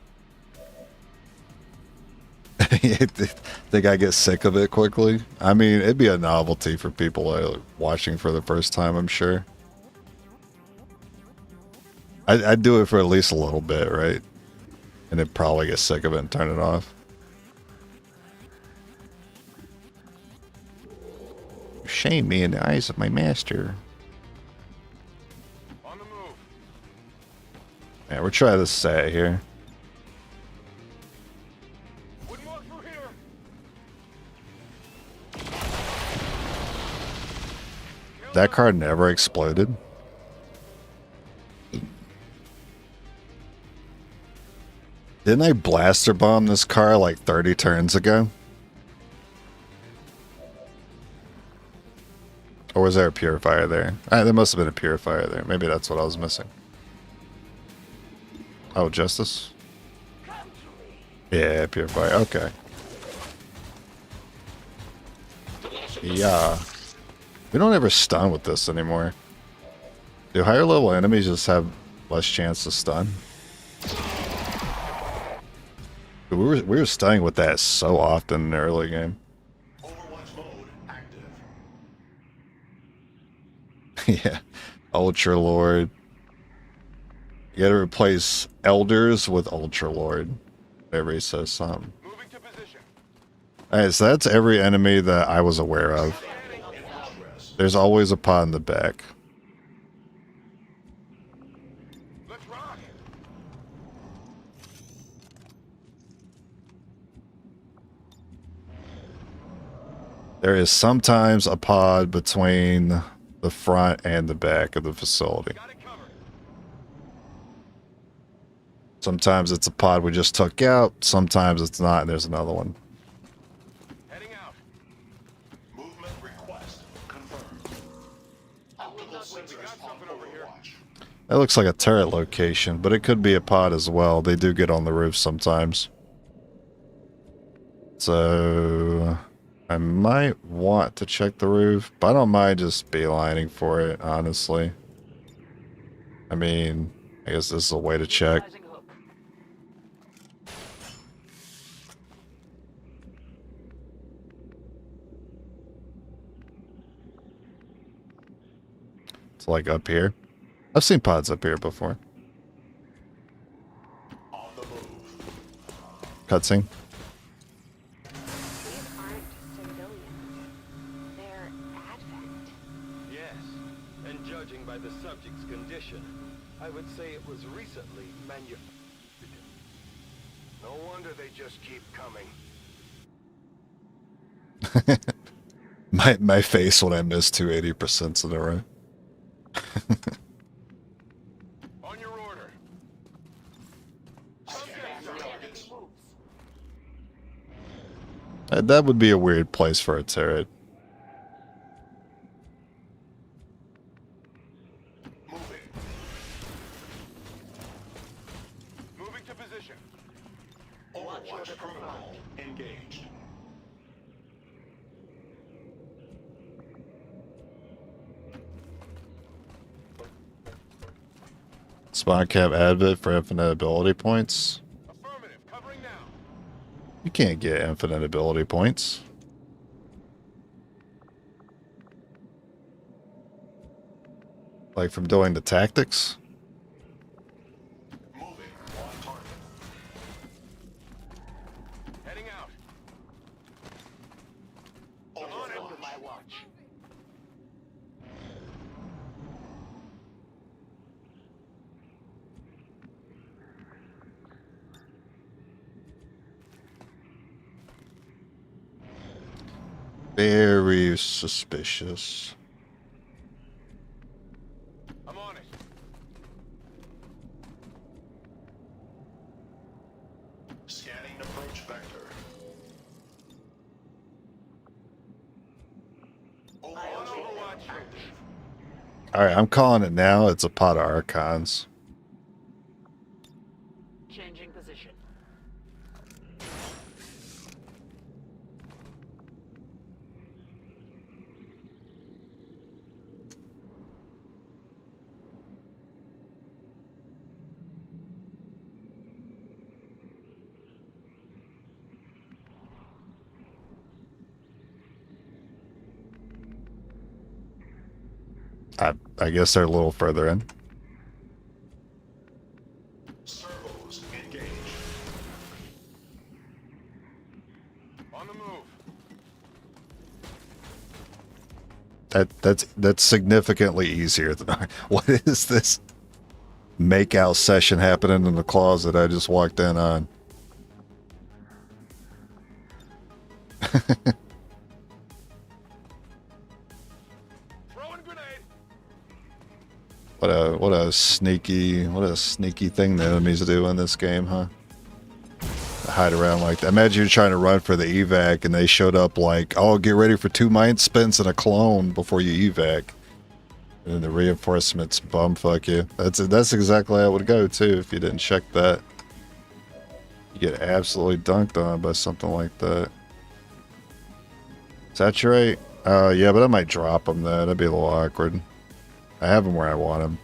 Think I get sick of it quickly? I mean, it'd be a novelty for people watching for the first time, I'm sure. I'd do it for at least a little bit, right? And then probably get sick of it and turn it off. Shame me in the eyes of my master. On the move. Yeah, we're trying this set here. Wouldn't walk through here. That card never exploded. Didn't I blaster bomb this car like 30 turns ago? Or was there a purifier there? There must have been a purifier there. Maybe that's what I was missing. Oh, Justice? Yeah, purifier. Okay. Yeah. We don't ever stun with this anymore. Do higher level enemies just have less chance to stun? We were stunning with that so often in the early game. Overwatch mode active. Yeah. Ultra Lord. You gotta replace elders with Ultra Lord. Whatever he says something. Moving to position. Alright, so that's every enemy that I was aware of. There's always a pod in the back. Let's rock. There is sometimes a pod between the front and the back of the facility. Got it covered. Sometimes it's a pod we just took out, sometimes it's not, and there's another one. Heading out. Movement request confirmed. Optical sensors on Overwatch. That looks like a turret location, but it could be a pod as well. They do get on the roof sometimes. So I might want to check the roof, but I don't mind just beelining for it, honestly. I mean, I guess this is a way to check. It's like up here. I've seen pods up here before. On the move. Cutscene. These aren't civilians. They're Advent. Yes, and judging by the subject's condition, I would say it was recently manufactured. No wonder they just keep coming. My face when I miss 280% in a row. On your order. That would be a weird place for a turret. Moving. Moving to position. Overwatch protocol engaged. Spawn cap advent for infinite ability points. Affirmative. Covering now. You can't get infinite ability points. Like from doing the tactics? Moving on target. Heading out. Overwatch. My watch. Very suspicious. Alright, I'm calling it now. It's a pot of Archons. Changing position. I guess they're a little further in. Servos engaged. On the move. That's significantly easier than what is this make-out session happening in the closet I just walked in on? Throwing grenade. What a sneaky thing the enemies do in this game, huh? Hide around like that. Imagine you're trying to run for the evac and they showed up like, oh, get ready for 2 mind spins and a clone before you evac. And then the reinforcements bumfuck you. That's exactly how it would go too if you didn't check that. You get absolutely dunked on by something like that. Saturate? Yeah, but I might drop them though. That'd be a little awkward. I have them where I want them.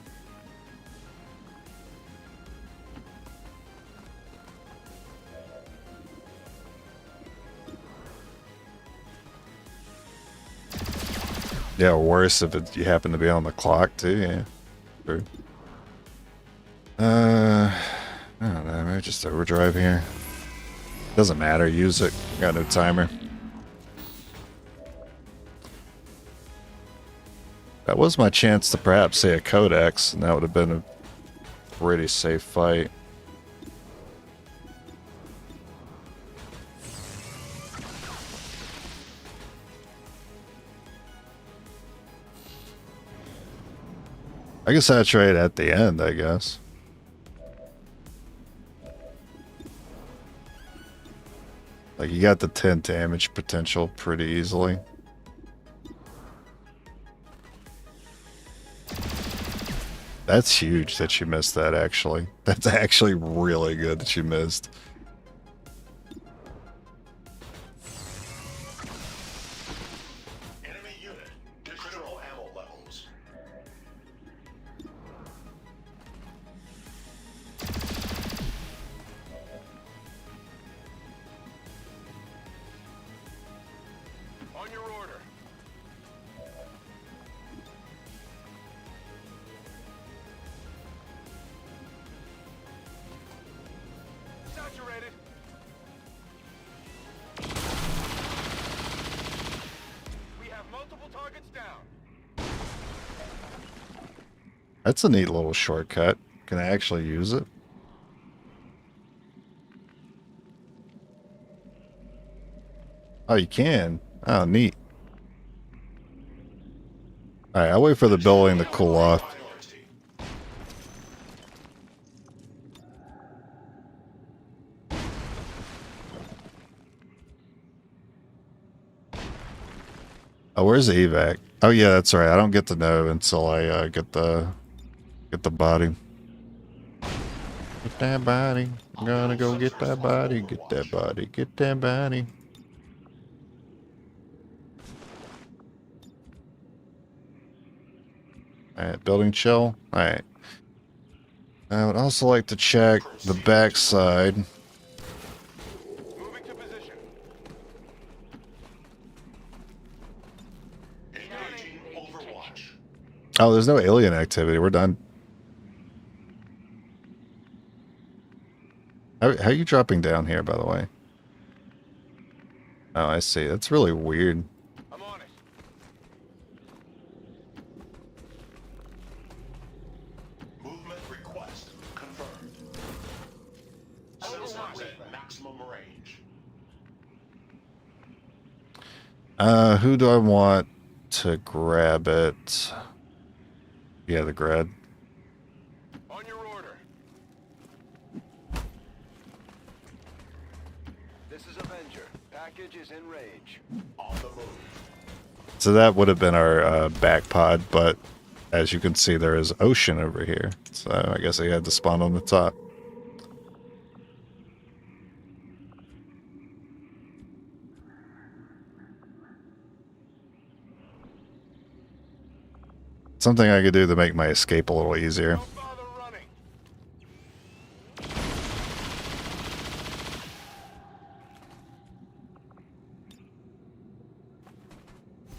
Yeah, worse if you happen to be on the clock too. Yeah, true. I don't know. Maybe just overdrive here. Doesn't matter. Use it. Got no timer. That was my chance to perhaps say a Codex, and that would have been a pretty safe fight. I can saturate at the end, I guess. Like, you got the 10 damage potential pretty easily. That's huge that you missed that, actually. That's actually really good that you missed. Enemy unit. Critical ammo levels. On your order. Saturated. We have multiple targets down. That's a neat little shortcut. Can I actually use it? Oh, you can. Oh, neat. Alright, I'll wait for the building to cool off. Priority. Oh, where's the evac? Oh yeah, that's right. I don't get to know until I get the body. Get that body. I'm gonna go get that body. Get that body. Get that body. Alright, building chill. Alright. I would also like to check the backside. Moving to position. Engaging Overwatch. Oh, there's no alien activity. We're done. How are you dropping down here, by the way? Oh, I see. That's really weird. I'm on it. Movement request confirmed. Systems at maximum range. Who do I want to grab it? Yeah, the grad. On your order. This is Avenger. Package is in range. On the move. So that would have been our back pod, but as you can see, there is ocean over here. So I guess he had to spawn on the top. Something I could do to make my escape a little easier. Don't bother running.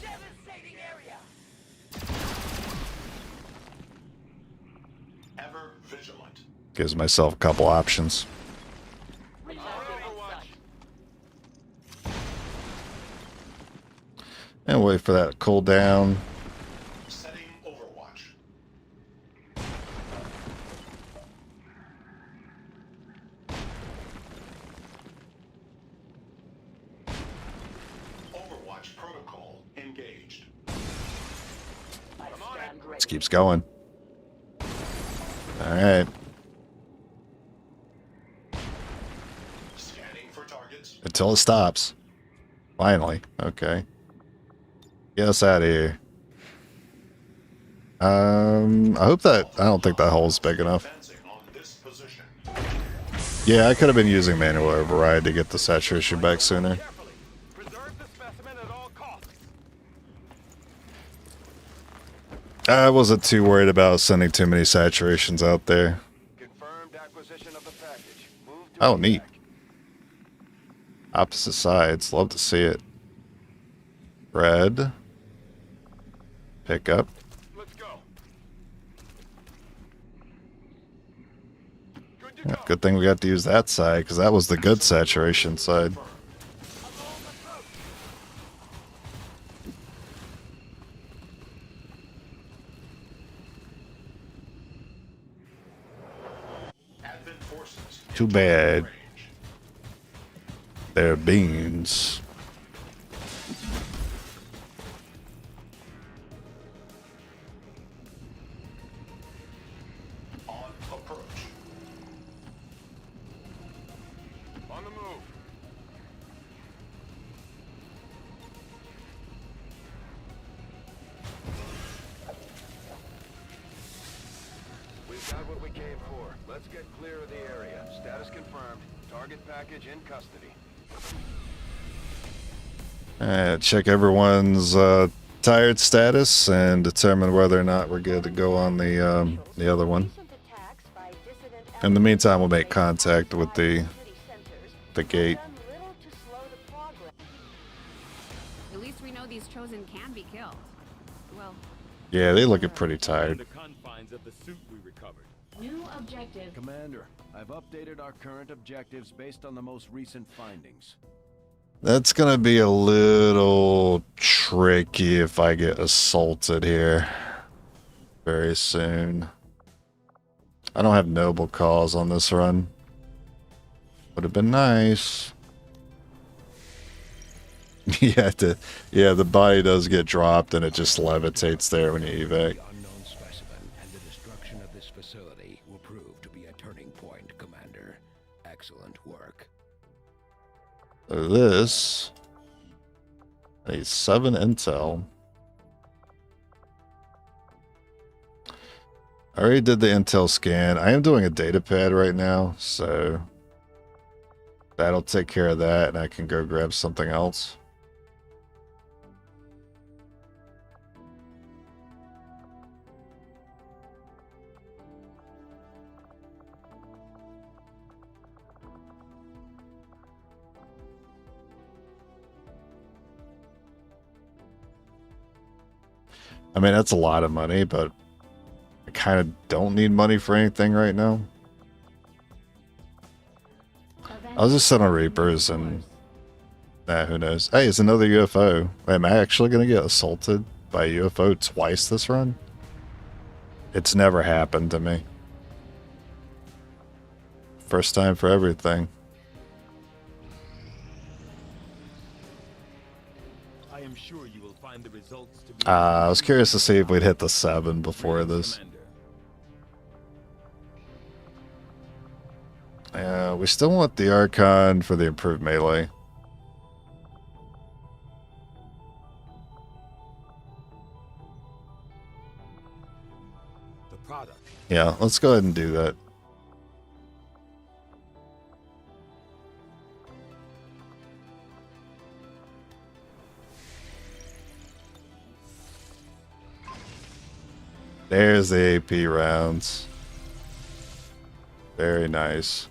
Devastating area. Ever vigilant. Gives myself a couple options. Overwatch. And wait for that to cool down. Setting Overwatch. Overwatch protocol engaged. This keeps going. Alright. Scanning for targets. Until it stops. Finally. Okay. Get us out of here. I hope that... I don't think that hole's big enough. Advancing on this position. Yeah, I could have been using manual override to get the saturation back sooner. Carefully. Preserve the specimen at all costs. I wasn't too worried about sending too many saturations out there. Confirmed acquisition of the package. Move to Oh, Evac. neat. Opposite sides. Love to see it. Red. Pick up. Let's go. Good to Yeah, go. good thing we got to use that side, because that was the good saturation side. Advent forces. Too bad. Range. They're beans. On approach. On the move. We've got what we came for. Let's get clear of the area. Status confirmed. Target package in custody. Check everyone's tired status and determine whether or not we're good to go on the other one. In the meantime, we'll make contact with the gate. At least we know these chosen can be killed. Well, Yeah, they looking pretty tired. The confines of the suit we recovered. New objective. Commander, I've updated our current objectives based on the most recent findings. That's gonna be a little tricky if I get assaulted here very soon. I don't have noble cause on this run. Would have been nice. Yeah, the body does get dropped and it just levitates there when you evac. The unknown specimen and the destruction of this facility will prove to be a turning point, Commander. Excellent work. So this a 7 intel. I already did the intel scan. I am doing a data pad right now, so that'll take care of that, and I can go grab something else. I mean, that's a lot of money, but I kind of don't need money for anything right now. I'll just sit on Reapers and... Nah, who knows. Hey, it's another UFO. Am I actually going to get assaulted by a UFO twice this run? It's never happened to me. First time for everything. I am sure you will find the results to be. I was curious to see if we'd hit the 7 before this. Commander. We still want the Archon for the improved melee. product. Yeah, let's go ahead and do that. There's the AP rounds. Very nice.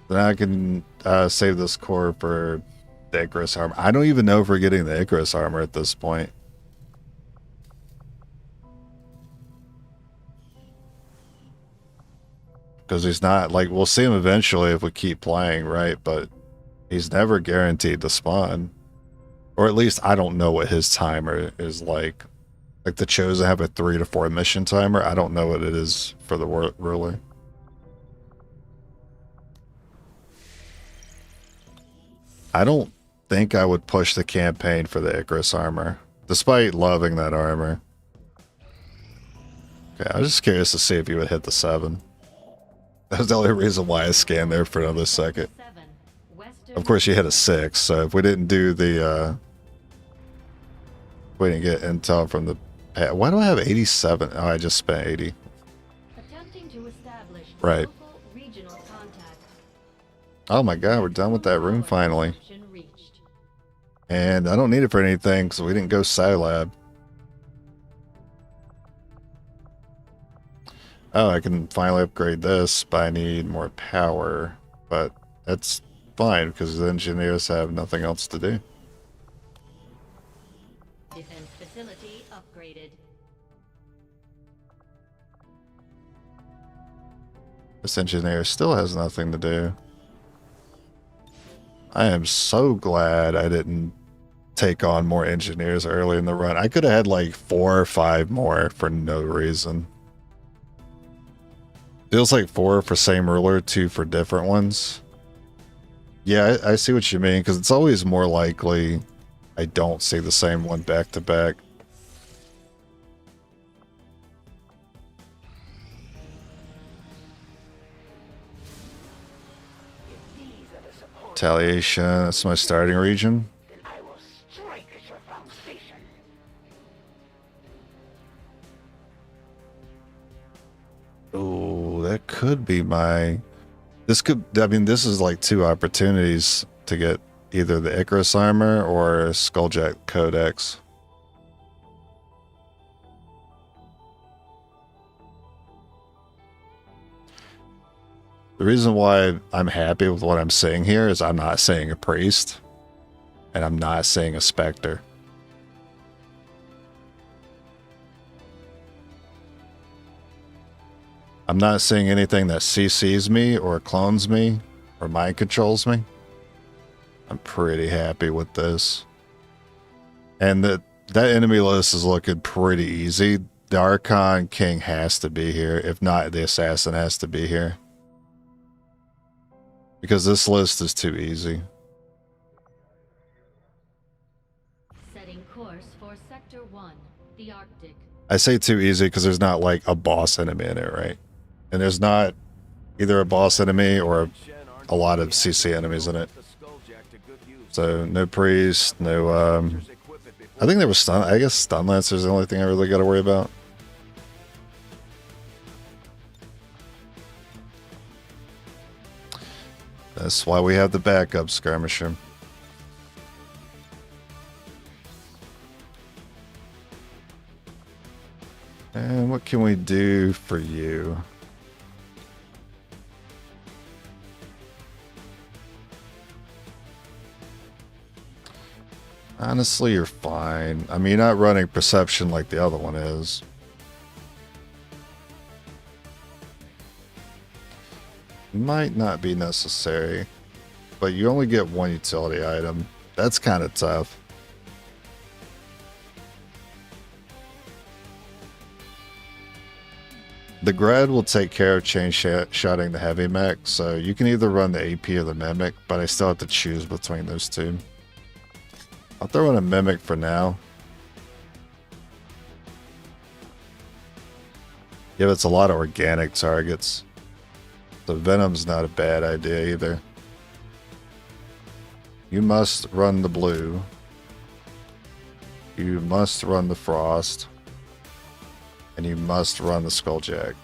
Then I can save this core for the Icarus armor. I don't even know if we're getting the Icarus armor at this point. Because he's not, like, we'll see him eventually if we keep playing, right? But he's never guaranteed to spawn. Or at least I don't know what his timer is like. Like the Chosen have a 3 to 4 mission timer. I don't know what it is for the ruler. I don't think I would push the campaign for the Icarus armor, despite loving that armor. Okay, I was just curious to see if you would hit the 7. That was the only reason why I scanned there for another second. Of course, you hit a 6, so if we didn't do the, we didn't get intel from the pad. Why do I have 87? Oh, I just spent 80. Attempting to establish Right. local regional contact. Oh my god, we're done with that room finally. Option reached. And I don't need it for anything, because we didn't go Scilab. Oh, I can finally upgrade this, but I need more power. But that's fine, because the engineers have nothing else to do. Defense facility upgraded. This engineer still has nothing to do. I am so glad I didn't take on more engineers early in the run. I could have had like 4 or 5 more for no reason. Feels like 4 for same ruler, 2 for different ones. Yeah, I see what you mean, because it's always more likely I don't see the same one back to back. If these are the support, Retaliation, that's my starting region. then I will strike at your foundation. Oh, that could be my... This could... I mean, this is like 2 opportunities to get either the Icarus armor or Skulljack Codex. The reason why I'm happy with what I'm seeing here is I'm not seeing a priest, and I'm not seeing a specter. I'm not seeing anything that CCs me or clones me or mind controls me. I'm pretty happy with this. And that enemy list is looking pretty easy. The Archon King has to be here. If not, the Assassin has to be here. Because this list is too easy. Setting course for Sector 1, the Arctic. I say too easy because there's not like a boss enemy in it, right? And there's not either a boss enemy or a lot of CC enemies in it. So no priest, no I think there was stun. I guess stun lancer's the only thing I really got to worry about. That's why we have the backup skirmisher. And what can we do for you? Honestly, you're fine. I mean, you're not running perception like the other one is. Might not be necessary, but you only get 1 utility item. That's kind of tough. The Grad will take care of chain shotting the heavy mech, so you can either run the AP or the Mimic, but I still have to choose between those two. I'll throw in a Mimic for now. Yeah, it's a lot of organic targets. The Venom's not a bad idea either. You must run the blue. You must run the Frost. And you must run the Skulljack.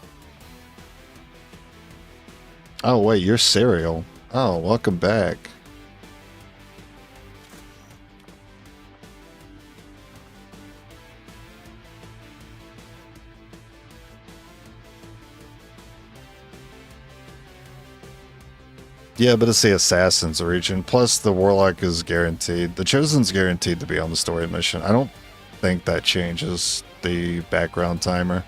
Oh, wait, you're Serial. Oh, welcome back. Yeah, but it's the Assassin's region. Plus, the Warlock is guaranteed. The Chosen's guaranteed to be on the story mission. I don't think that changes the background timer.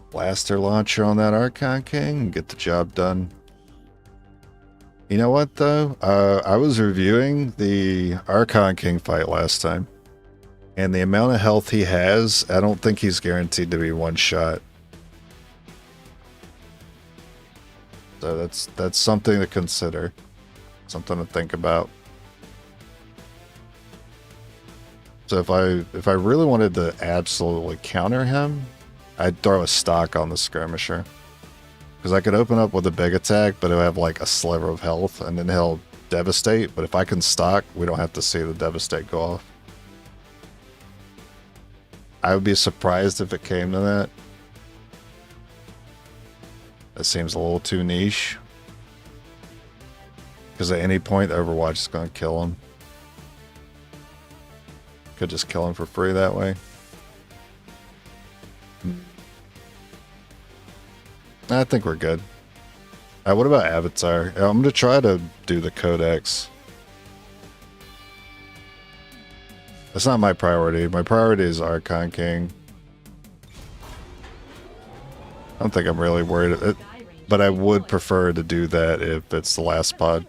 Blaster launcher on that Archon King, get the job done. You know what though? I was reviewing the Archon King fight last time, and the amount of health he has, I don't think he's guaranteed to be one shot. So that's something to consider, something to think about. So if I really wanted to absolutely counter him, I'd throw a stock on the skirmisher. Because I could open up with a big attack, but it'll have like a sliver of health, and then he'll devastate. But if I can stock, we don't have to see the devastate go off. I would be surprised if it came to that. That seems a little too niche. Because at any point, Overwatch is going to kill him. Could just kill him for free that way. I think we're good. What about Avatar? I'm going to try to do the Codex. That's not my priority. My priority is Archon King. I don't think I'm really worried. But I would prefer to do that if it's the last pod.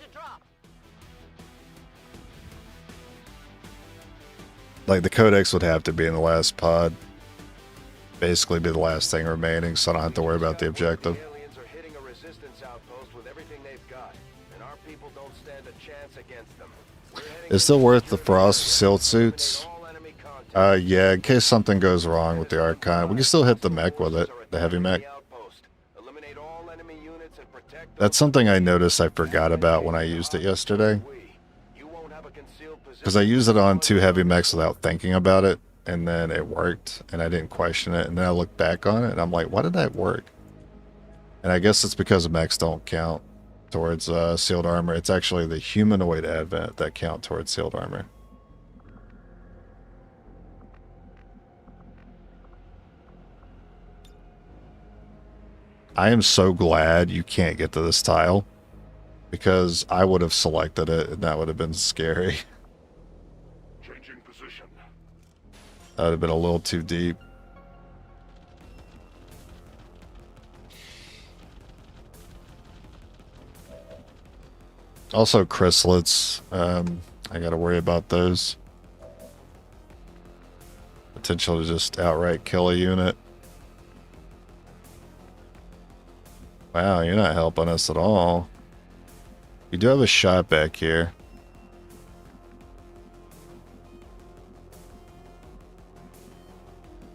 Like, the Codex would have to be in the last pod. Basically be the last thing remaining, so I don't have to worry about the objective. Aliens are hitting a resistance outpost with everything they've got, and our people don't stand a chance against them. It's still worth the frost sealed suits. Yeah, in case something goes wrong with the Archon. We can still hit the mech with it, the heavy mech. That's something I noticed I forgot about when I used it yesterday. Because I used it on 2 heavy mechs without thinking about it. And then it worked, and I didn't question it. And then I looked back on it, and I'm like, why did that work? And I guess it's because mechs don't count towards sealed armor. It's actually the humanoid advent that count towards sealed armor. I am so glad you can't get to this tile, because I would have selected it, and that would have been scary. That would have been a little too deep. Also, chrysalids. I got to worry about those. Potential to just outright kill a unit. Wow, you're not helping us at all. You do have a shot back here.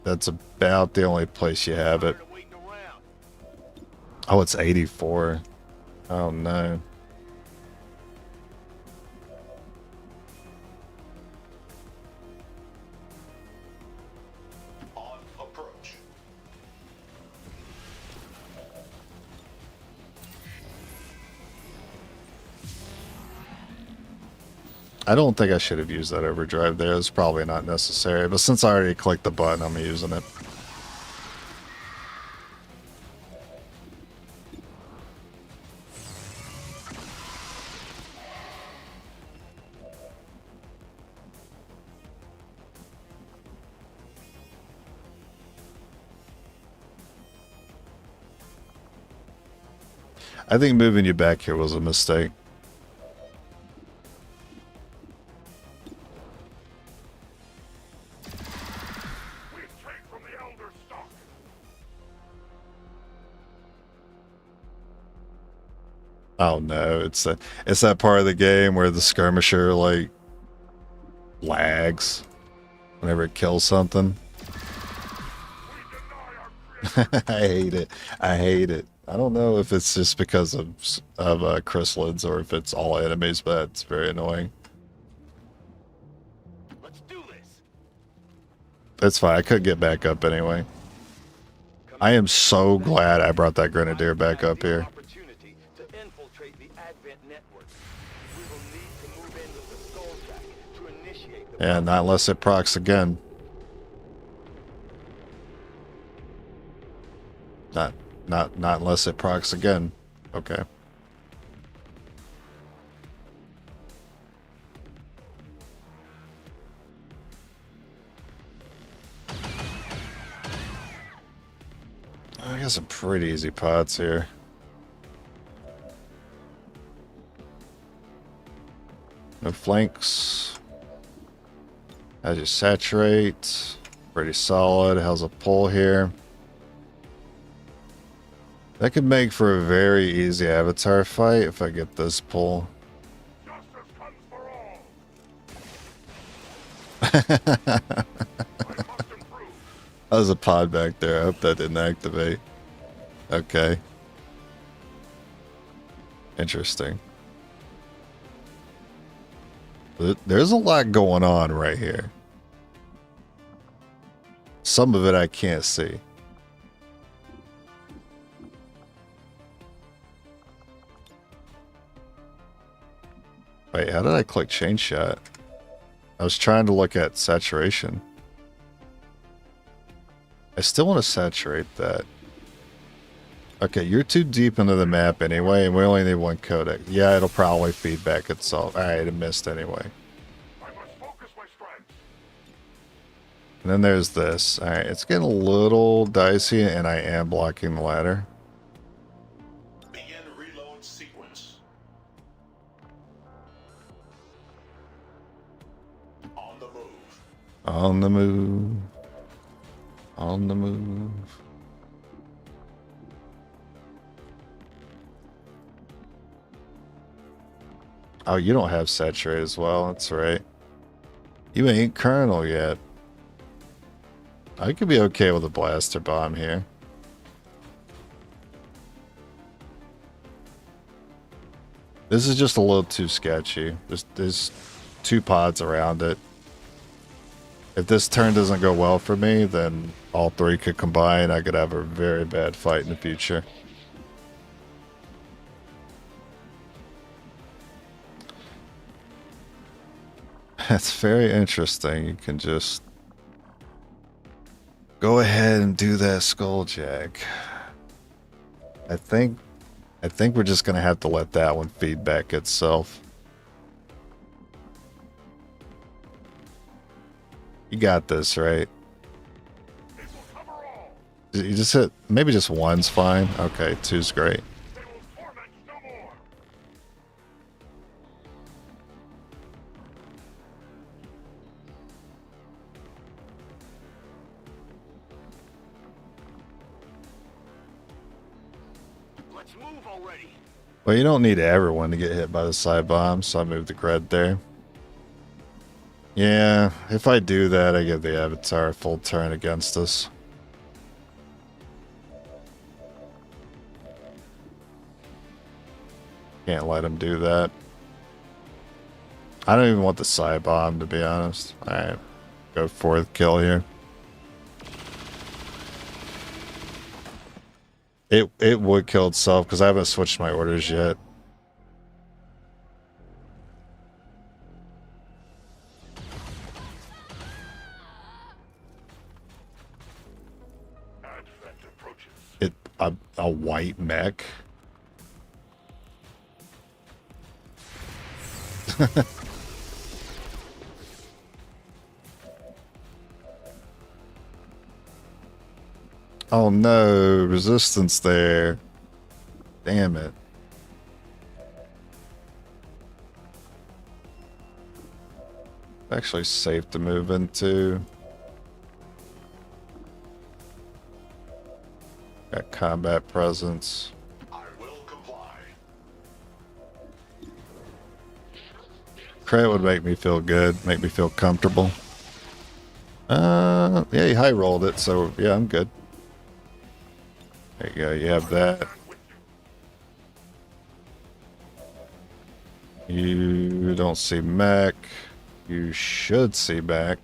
That's about the only place you have it. Oh, it's 84. Oh, no. On approach. I don't think I should have used that overdrive there. It's probably not necessary, but since I already clicked the button, I'm using it. I think moving you back here was a mistake. Oh no, it's that part of the game where the skirmisher like lags whenever it kills something. I hate it. I hate it. I don't know if it's just because of chrysalids or if it's all enemies, but it's very annoying. Let's do this. It's fine. I could get back up anyway. I am so glad I brought that grenadier back up here. Opportunity to infiltrate the Advent network. We will need to move in with the Skull Jack to initiate the Yeah, not unless it procs again. Not unless it procs again. Okay. I got some pretty easy pots here. No flanks. As you saturate. Pretty solid. How's a pull here? That could make for a very easy avatar fight if I get this pull. Justice comes for all. There's a pod back there. I hope that didn't activate. Okay. Interesting. There's a lot going on right here. Some of it I can't see. Wait, how did I click chain shot? I was trying to look at saturation. I still want to saturate that. Okay, you're too deep into the map anyway, and we only need one codec. Yeah, it'll probably feed back itself. Alright, it missed anyway. I must focus my strength. And then there's this. Alright, it's getting a little dicey, and I am blocking the ladder. Begin reload sequence. On the move. On the move. On the move. Oh, you don't have saturate as well. That's right. You ain't Colonel yet. I could be okay with a blaster bomb here. This is just a little too sketchy. There's two pods around it. If this turn doesn't go well for me, then all three could combine. I could have a very bad fight in the future. That's very interesting. You can just go ahead and do that skulljack. I think we're just gonna have to let that one feed back itself. You got this, right? It will cover all. You just hit, maybe just one's fine. Okay, two's great. They will torment no more. Let's move already. Well, you don't need everyone to get hit by the side bomb, so I moved the Gred there. Yeah, if I do that, I give the Avatar a full turn against us. Can't let him do that. I don't even want the side bomb, to be honest. Alright, go fourth kill here. It would kill itself because I haven't switched my orders yet. Advent approaches. A white mech. Oh no, resistance there. Damn it. Actually safe to move into. Got combat presence. I will comply. Crit would make me feel good, make me feel comfortable. Yeah, he high rolled it, so yeah, I'm good. There you go, you have that. You don't see mech. You should see mech.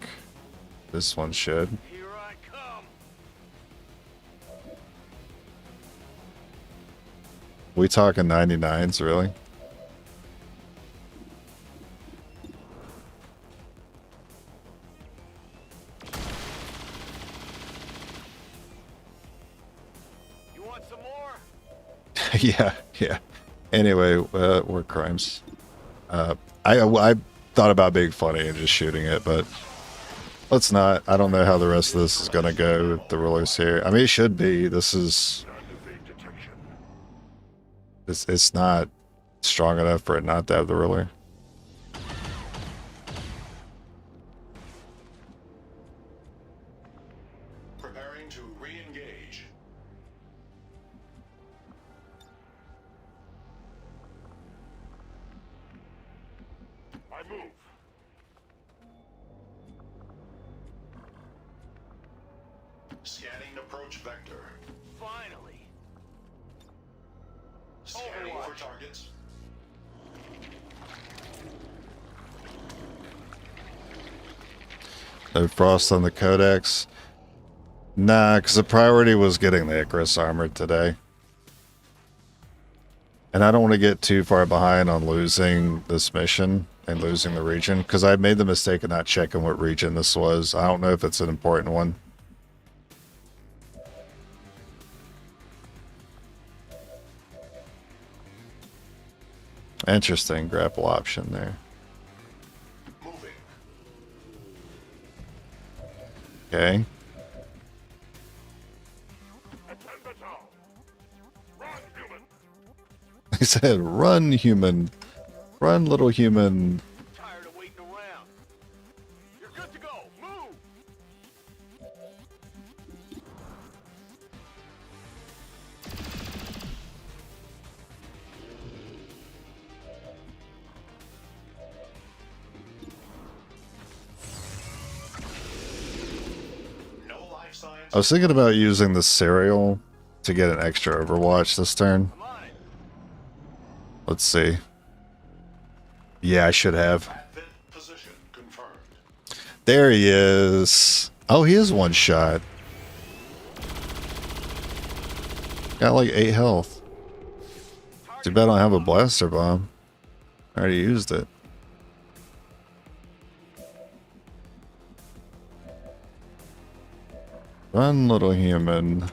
This one should. Here I come. We talking 99s, really? You want some more? Yeah, yeah. Anyway, war crimes. I thought about being funny and just shooting it, but let's not. I don't know how the rest of this is gonna go with the rulers here. I mean, it should be. This is. It's not strong enough for it not to have the ruler. Preparing to re-engage. I move. Scanning approach vector. Finally. Scanning Overwatch. for targets. No frost on the codex. Nah, because the priority was getting the Icarus armor today. And I don't want to get too far behind on losing this mission and losing the region, because I made the mistake of not checking what region this was. I don't know if it's an important one. Interesting grapple option there. Moving. Okay. Attend the town. Run, human. He said, run, human. Run, little human. Tired of waiting around. You're good to go. Move. No life signs. I was thinking about using the cereal to get an extra Overwatch this turn. I'm on it. Let's see. Yeah, I should have. Advent position confirmed. There he is. Oh, he is one shot. Got like 8 health. Too bad I don't have a blaster bomb. I already used it. Run, little human.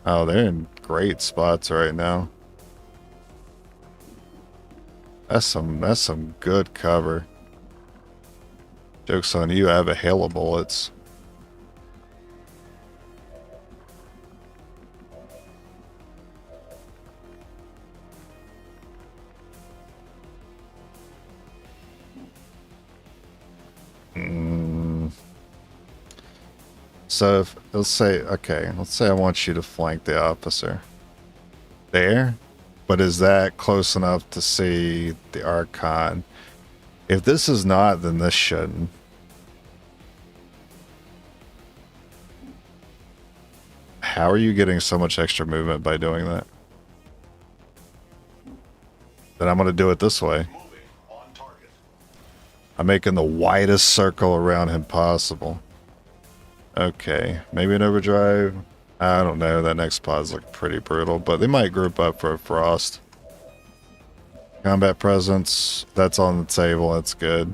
Oh, they're in great spots right now. That's some good cover. Joke's on you, I have a hail of bullets. So if, let's say I want you to flank the officer. There? But is that close enough to see the Archon? If this is not, then this shouldn't. How are you getting so much extra movement by doing that? Then I'm going to do it this way. Moving on target. I'm making the widest circle around him possible. Okay, maybe an overdrive. I don't know. That next pod's look pretty brutal, but they might group up for a frost. Combat presence, that's on the table. That's good.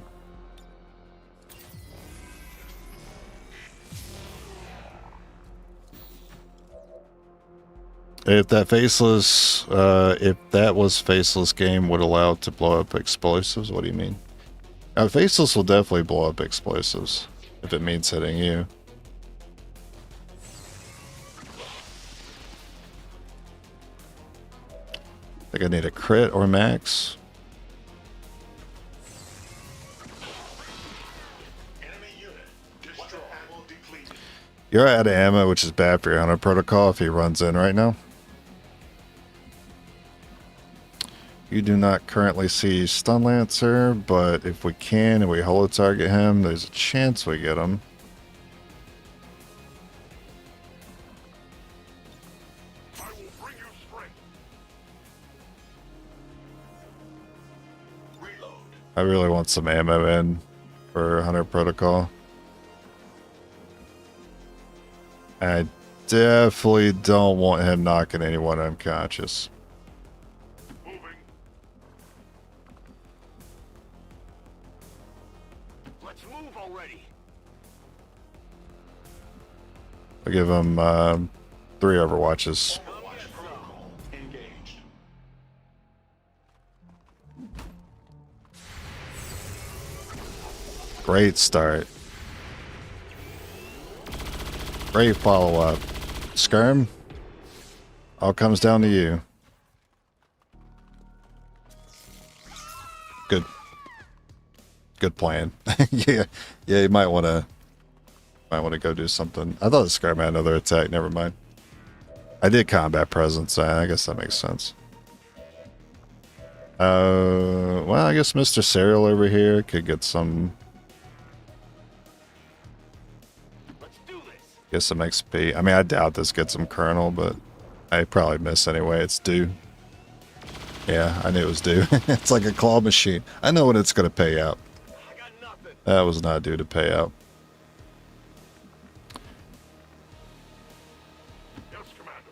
If that faceless, if that was faceless game would allow it to blow up explosives, what do you mean? Faceless will definitely blow up explosives if it means hitting you. I think I need a crit or max. Enemy unit destroyed. Ammo depleted. You're out of ammo, which is bad for your hunter protocol if he runs in right now. You do not currently see Stun Lancer, but if we can and we holo target him, there's a chance we get him. I really want some ammo in for Hunter Protocol. I definitely don't want him knocking anyone unconscious. Moving. Let's move already. I'll give him 3 Overwatches. Overwatch protocol engaged. Great start. Great follow-up. Skirm, all comes down to you. Good. Good plan. Yeah, you might want to go do something. I thought the Skirm had another attack. Never mind. I did combat presence. I guess that makes sense. Well, I guess Mr. Serial over here could get some. Get some XP. I mean, I doubt this gets some Colonel, but I probably miss anyway. It's due. Yeah, I knew it was due. It's like a claw machine. I know when it's going to pay out. That was not due to pay out. Yes, Commander.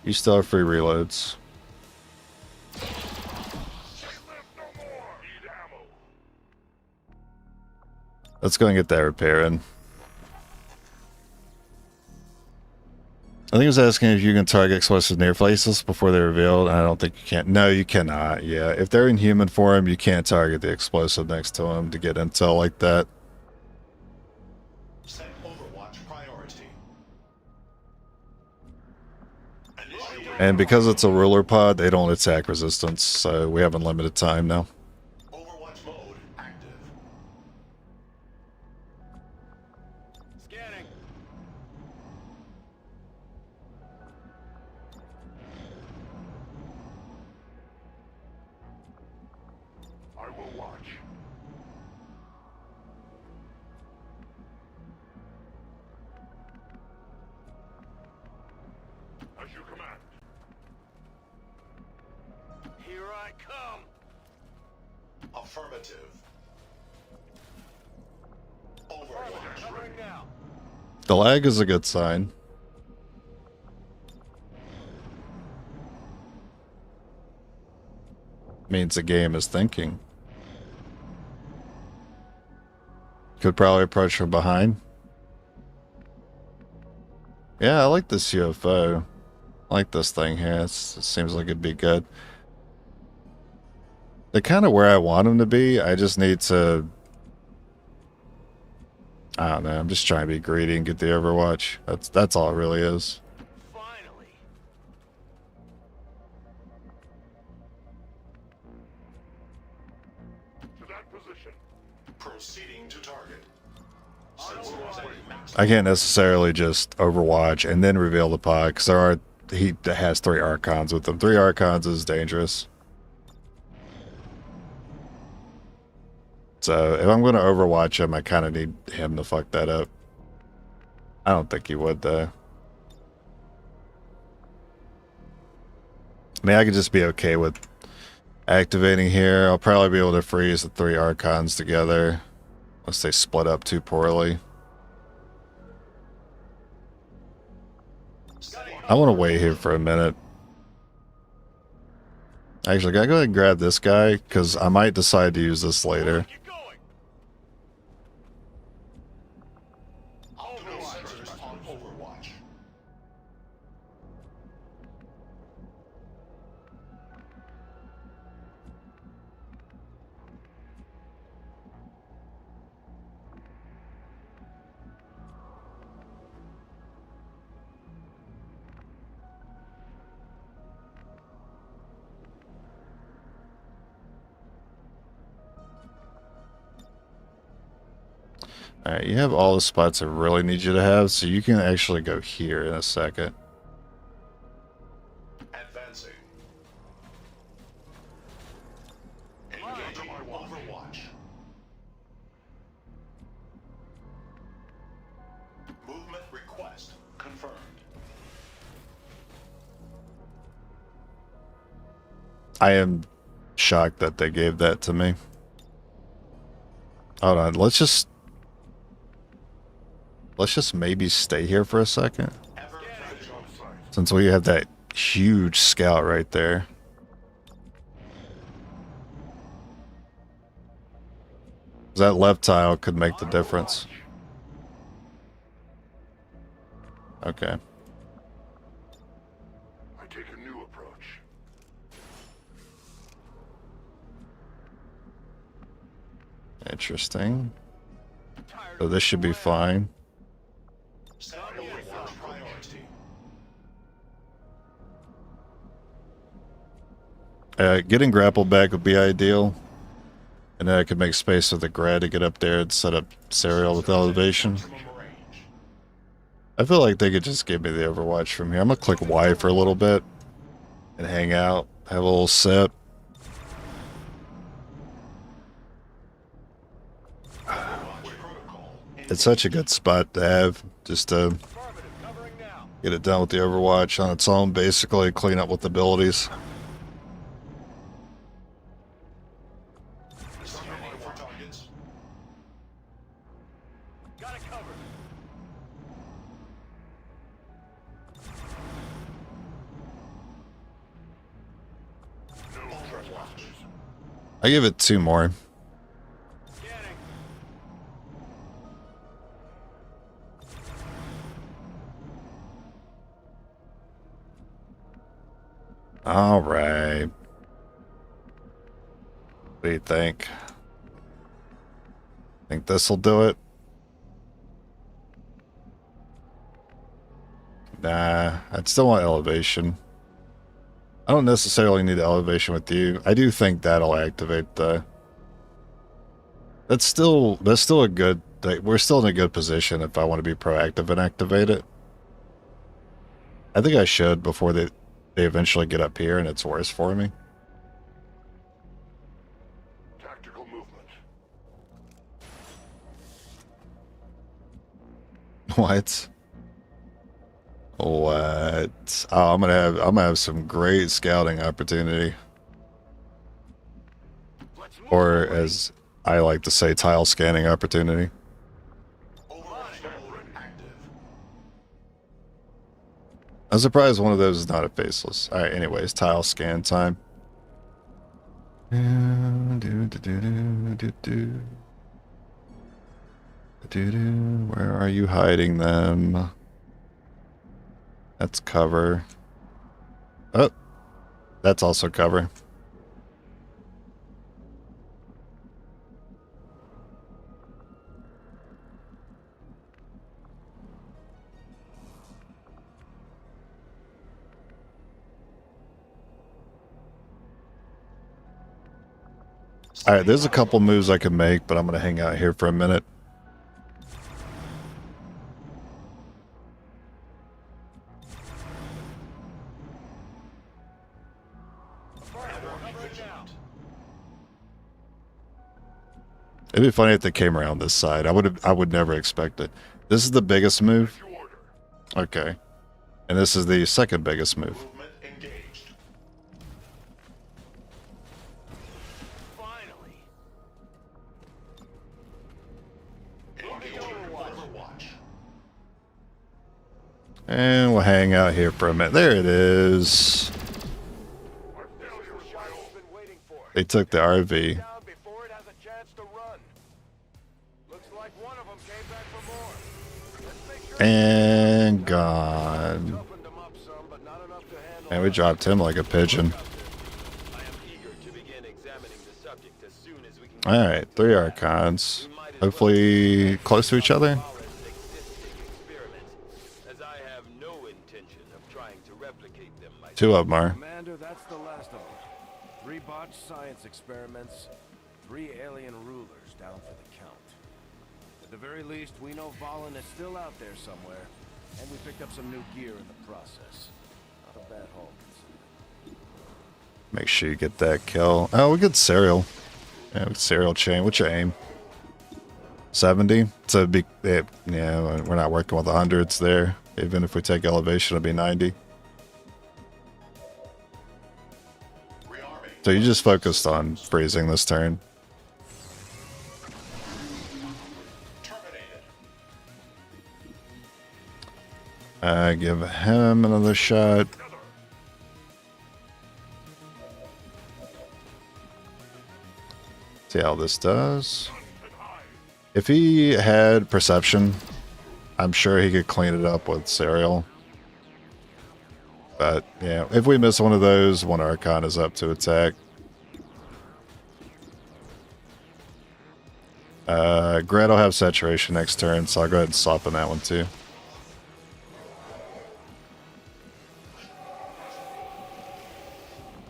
You still have free reloads. I live no more. Need ammo. Let's go and get that repair in. I think it was asking if you can target explosives near places before they're revealed. I don't think you can. No, you cannot. Yeah, if they're in human form, you can't target the explosive next to them to get intel like that. Set Overwatch priority. And because it's a ruler pod, they don't attack resistance, so we have unlimited time now. Overwatch mode active. Scanning. I will watch. As you command. Here I come. Affirmative. Overwatch. Covering now. The lag is a good sign. Means the game is thinking. Could probably approach from behind. Yeah, I like this UFO. I like this thing here. It seems like it'd be good. They're kind of where I want them to be. I just need to... I don't know. I'm just trying to be greedy and get the Overwatch. That's all it really is. Finally. To that position. Proceeding to target. I can't necessarily just Overwatch and then reveal the pod because he has 3 Archons with him. 3 Archons is dangerous. So if I'm going to Overwatch him, I kind of need him to fuck that up. I don't think he would though. I mean, I could just be okay with activating here. I'll probably be able to freeze the 3 Archons together unless they split up too poorly. I want to wait here for a minute. Actually, gotta go ahead and grab this guy because I might decide to use this later. Get going. Optimal sensors on Overwatch. Alright, you have all the spots I really need you to have, so you can actually go here in a second. Advancing. Engaging Overwatch. Movement request confirmed. I am shocked that they gave that to me. Hold on, let's just maybe stay here for a second. Since we have that huge scout right there. That left tile could make the difference. Okay. I take a new approach. Interesting. So this should be fine. Getting grapple back would be ideal. And then I could make space with the grad to get up there and set up Serial with elevation. I feel like they could just give me the Overwatch from here. I'm gonna click Y for a little bit and hang out, have a little sip. It's such a good spot to have, just to get it done with the Overwatch on its own, basically clean up with abilities. I give it 2 more. All right. What do you think? Think this will do it? Nah, I'd still want elevation. I don't necessarily need elevation with you. I do think that'll activate the... That's still a good... We're still in a good position if I want to be proactive and activate it. I think I should before they eventually get up here and it's worse for me. Tactical movement. What? What? Oh, I'm gonna have some great scouting opportunity. Or as I like to say, tile scanning opportunity. I'm surprised one of those is not a faceless. Alright, anyways, tile scan time. Where are you hiding them? That's cover. Oh, that's also cover. All right, there's a couple moves I can make, but I'm going to hang out here for a minute. It'd be funny if they came around this side. I would never expect it. This is the biggest move. Okay. And this is the second biggest move. And we'll hang out here for a minute. There it is. They took the RV. And gone. And we dropped him like a pigeon. Alright, 3 Archons. Hopefully close to each other. Two of them are. Commander, that's the last of them. 3 botched science experiments, 3 alien rulers down for the count. At the very least, we know Valen is still out there somewhere, and we picked up some new gear in the process. Not a bad haul. Make sure you get that kill. Oh, we get Serial. Yeah, with Serial chain. What's your aim? 70? So it'd be, yeah, we're not working with the hundreds there. Even if we take elevation, it'll be 90. Rearming. So you just focused on freezing this turn. Give him another shot. See how this does. If he had perception, I'm sure he could clean it up with cereal. But yeah, if we miss one of those, one Archon is up to attack. Gret will have saturation next turn, so I'll go ahead and swap in that one too.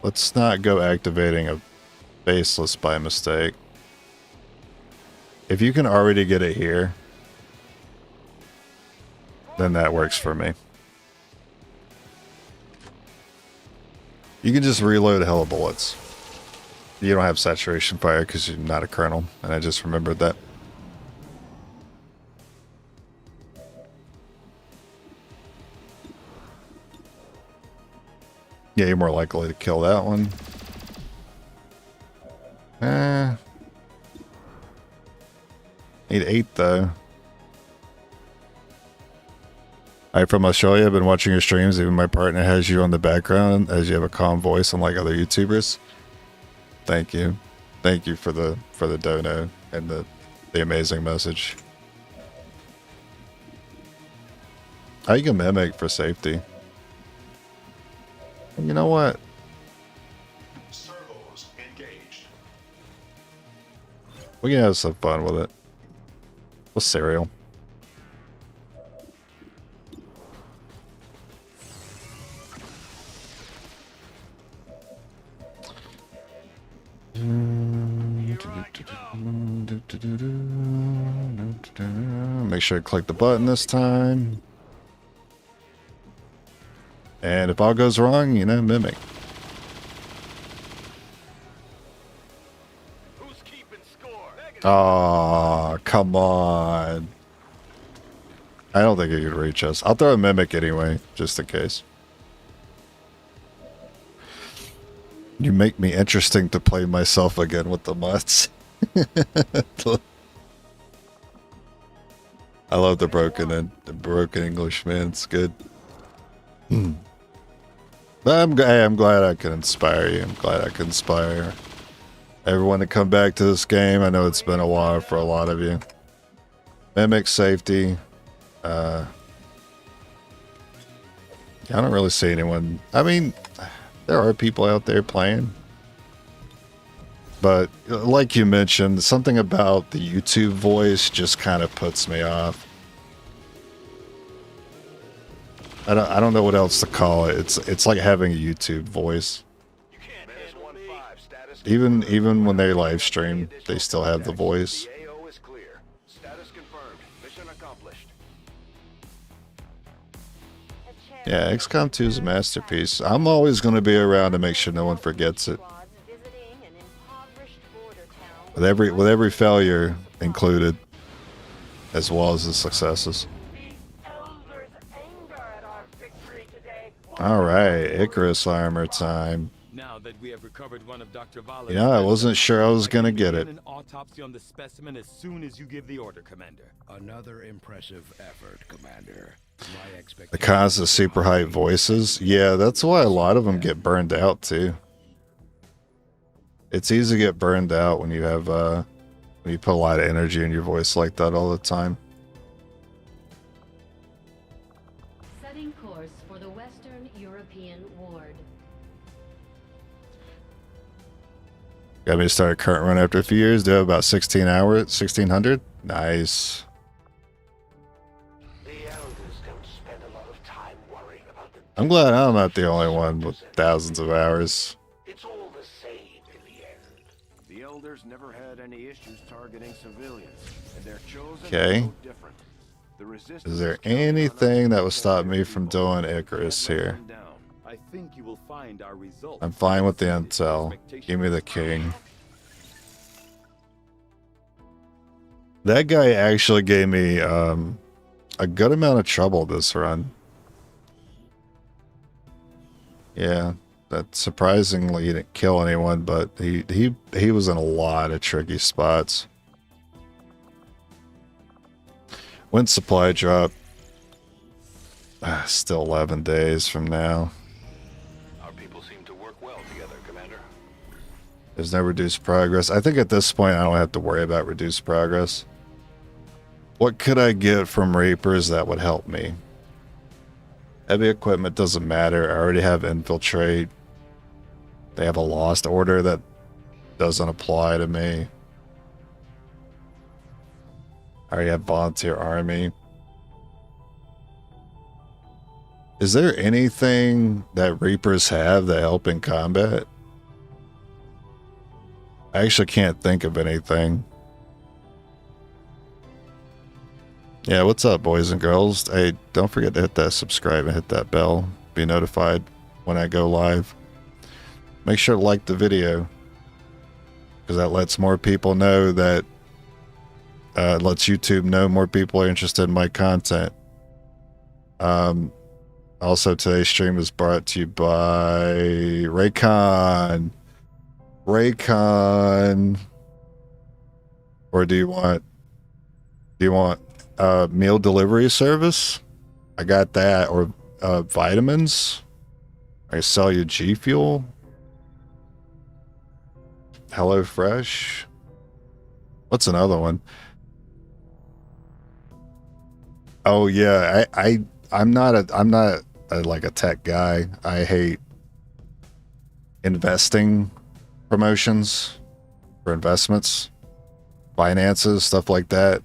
Let's not go activating a baseless by mistake. If you can already get it here, then that works for me. You can just reload hella bullets. You don't have saturation fire because you're not a colonel, and I just remembered that. Yeah, you're more likely to kill that one. Need 8 though. Hi from Australia. I've been watching your streams. Even my partner has you on the background as you have a calm voice, unlike other YouTubers. Thank you. Thank you for the dono and the amazing message. You can mimic for safety. And you know what? Servos engaged. We can have some fun with it. With cereal. Make sure to click the button this time. And if all goes wrong, you know, mimic. Who's keeping score? Aw, come on. I don't think he could reach us. I'll throw a mimic anyway, just in case. You make me interesting to play myself again with the mutts. I love the broken English, man. It's good. But I'm glad I can inspire you. I'm glad I can inspire everyone to come back to this game. I know it's been a while for a lot of you. Mimic safety. I don't really see anyone. I mean, there are people out there playing. But like you mentioned, something about the YouTube voice just kind of puts me off. I don't know what else to call it. It's like having a YouTube voice. Even when they live stream, they still have the voice. The AO is clear. Status confirmed. Mission accomplished. Yeah, XCOM 2 is a masterpiece. I'm always going to be around to make sure no one forgets it. With every failure included, as well as the successes. All right, Icarus armor time. Now that we have recovered one of Dr. Vala's Yeah, I wasn't sure I was gonna get it. An autopsy on the specimen as soon as you give the order, Commander. Another impressive effort, Commander. My The cause of super high voices. Yeah, that's why a lot of them get burned out too. It's easy to get burned out when you have when you put a lot of energy in your voice like that all the time. Setting course for the Western European Ward. Got me to start a current run after a few years. Do have about 16 hours, 1600. Nice. The elders don't spend a lot of time worrying about the I'm glad I'm not the only one with thousands of hours. It's all the same in the end. The elders never had any issues targeting civilians, and their chosen Okay. no different. The resistance Is there counting on anything us that to would stop me get from people doing Icarus Let here? them down. I think you will find our results. I'm fine with the exceeded intel. expectations. Give me the king. That guy actually gave me a good amount of trouble this run. Yeah, That surprisingly he didn't kill anyone, but he was in a lot of tricky spots. When supply drop? Still 11 days from now. Our people seem to work well together, Commander. There's no reduced progress. I think at this point I don't have to worry about reduced progress. What could I get from Reapers that would help me? Heavy equipment doesn't matter. I already have infiltrate. They have a lost order that doesn't apply to me. I already have volunteer army. Is there anything that Reapers have that help in combat? I actually can't think of anything. Yeah, what's up, boys and girls? Hey, don't forget to hit that subscribe and hit that bell. Be notified when I go live. Make sure to like the video, because that lets more people know that lets YouTube know more people are interested in my content. Also, today's stream is brought to you by Raycon. Raycon. Or do you want meal delivery service? I got that. Or vitamins. I sell you G Fuel. HelloFresh. What's another one? Oh yeah, I'm not like a tech guy. I hate investing promotions for investments, finances, stuff like that.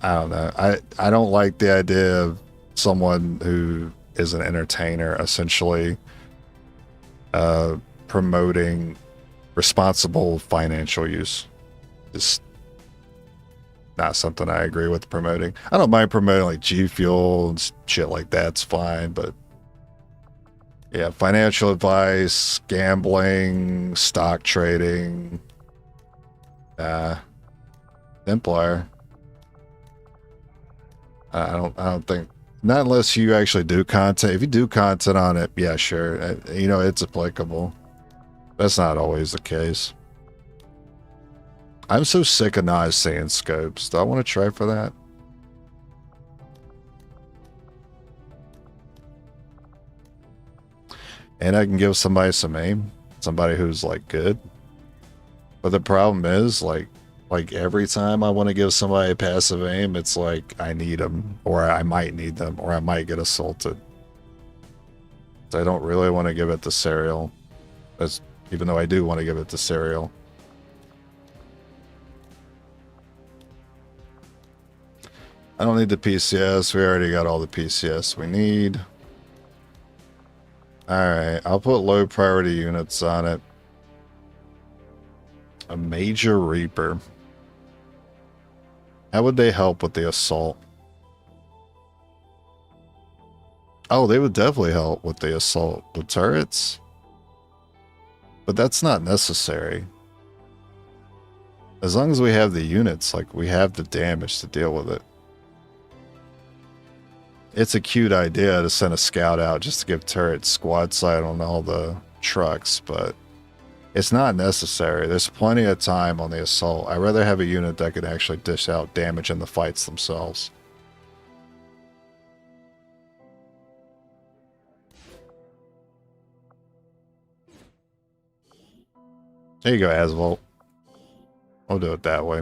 I don't know. I don't like the idea of someone who is an entertainer essentially promoting responsible financial use. Just not something I agree with promoting. I don't mind promoting like G Fuel and shit like that's fine, but yeah, financial advice, gambling, stock trading, Empire. I don't think, not unless you actually do content. If you do content on it, yeah, sure. You know, it's applicable. That's not always the case. I'm so sick of not seeing scopes. Do I want to try for that? And I can give somebody some aim. Somebody who's like good. But the problem is like every time I want to give somebody a passive aim, it's like I need them, or I might need them, or I might get assaulted. So I don't really want to give it to Serial. Even though I do want to give it to Serial. I don't need the PCS. We already got all the PCS we need. Alright, I'll put low priority units on it. A major Reaper. How would they help with the assault? Oh, they would definitely help with the assault. The turrets? But that's not necessary. As long as we have the units, like we have the damage to deal with it. It's a cute idea to send a scout out just to give turrets squad sight on all the trucks, but it's not necessary. There's plenty of time on the assault. I'd rather have a unit that can actually dish out damage in the fights themselves. There you go, Asvolt. We'll do it that way.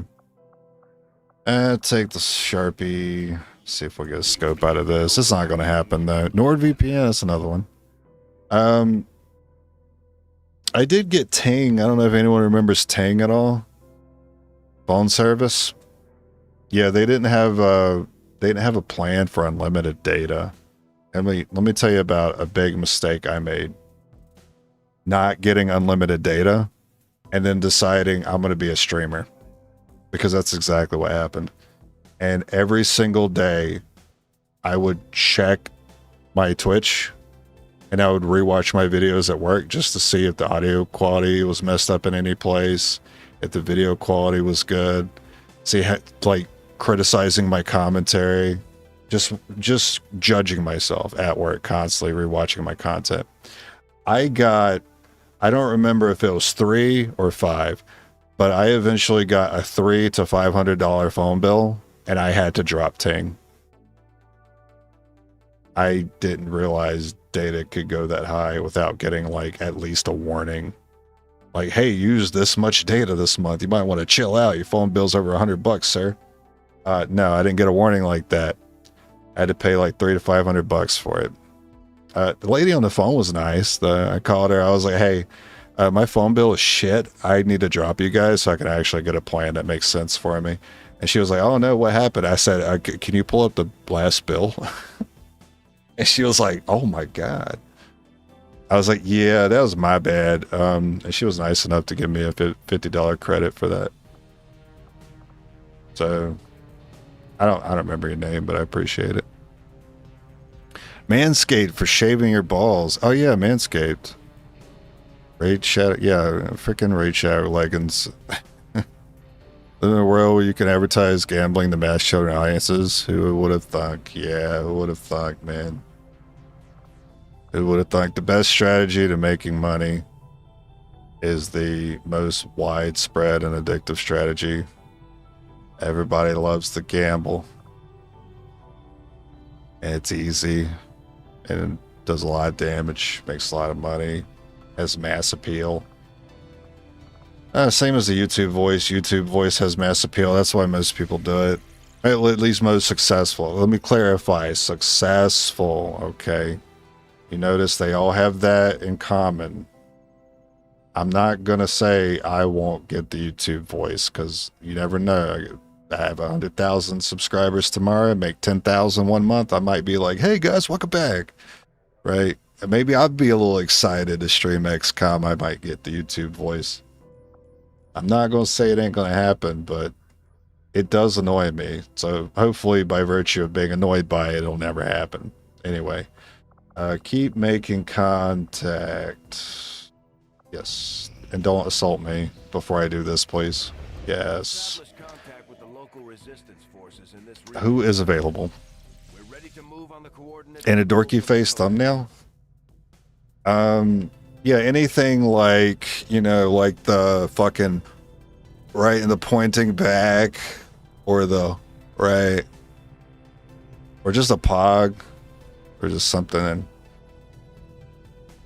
Take the Sharpie. See if we get a scope out of this. It's not going to happen though. NordVPN, that's another one. I did get Ting. I don't know if anyone remembers Ting at all. Phone service. Yeah, they didn't have a plan for unlimited data. And let me tell you about a big mistake I made. Not getting unlimited data and then deciding I'm going to be a streamer, because that's exactly what happened. And every single day I would check my Twitch and I would rewatch my videos at work just to see if the audio quality was messed up in any place, if the video quality was good, see, like criticizing my commentary, just judging myself at work, constantly rewatching my content. I don't remember if it was 3 or 5, but I eventually got a $300 to $500 phone bill, and I had to drop Ting. I didn't realize data could go that high without getting like at least a warning. Like, hey, use this much data this month. You might want to chill out. Your phone bill's over $100, sir. No, I didn't get a warning like that. I had to pay like $300 to $500 for it. The lady on the phone was nice. I called her. I was like, hey, my phone bill is shit. I need to drop you guys so I can actually get a plan that makes sense for me. And she was like, oh no, what happened? I said, can you pull up the last bill? And she was like, oh my God. I was like, yeah, that was my bad. And she was nice enough to give me a $50 credit for that. So I don't remember your name, but I appreciate it. Manscaped for shaving your balls. Oh yeah, Manscaped. Raid Shadow, yeah, freaking Raid Shadow leggings. In a world where you can advertise gambling to mass children audiences, who would have thunk? Yeah, who would have thunk, man? Who would have thunk? The best strategy to making money is the most widespread and addictive strategy. Everybody loves to gamble. And it's easy. And it does a lot of damage, makes a lot of money, has mass appeal. Same as the YouTube voice. YouTube voice has mass appeal. That's why most people do it. At least most successful. Let me clarify. Successful, okay? You notice they all have that in common. I'm not going to say I won't get the YouTube voice because you never know. I have 100,000 subscribers tomorrow, make 10,000 one month. I might be like, hey guys, welcome back. Right? And maybe I'd be a little excited to stream XCOM. I might get the YouTube voice. I'm not going to say it ain't going to happen, but it does annoy me. So hopefully by virtue of being annoyed by it, it'll never happen. Anyway, keep making contact. Yes. And don't assault me before I do this, please. Yes. Who is available? And a dorky face thumbnail? Yeah, anything like, you know, like the fucking right in the pointing back or the right or just a pog or just something.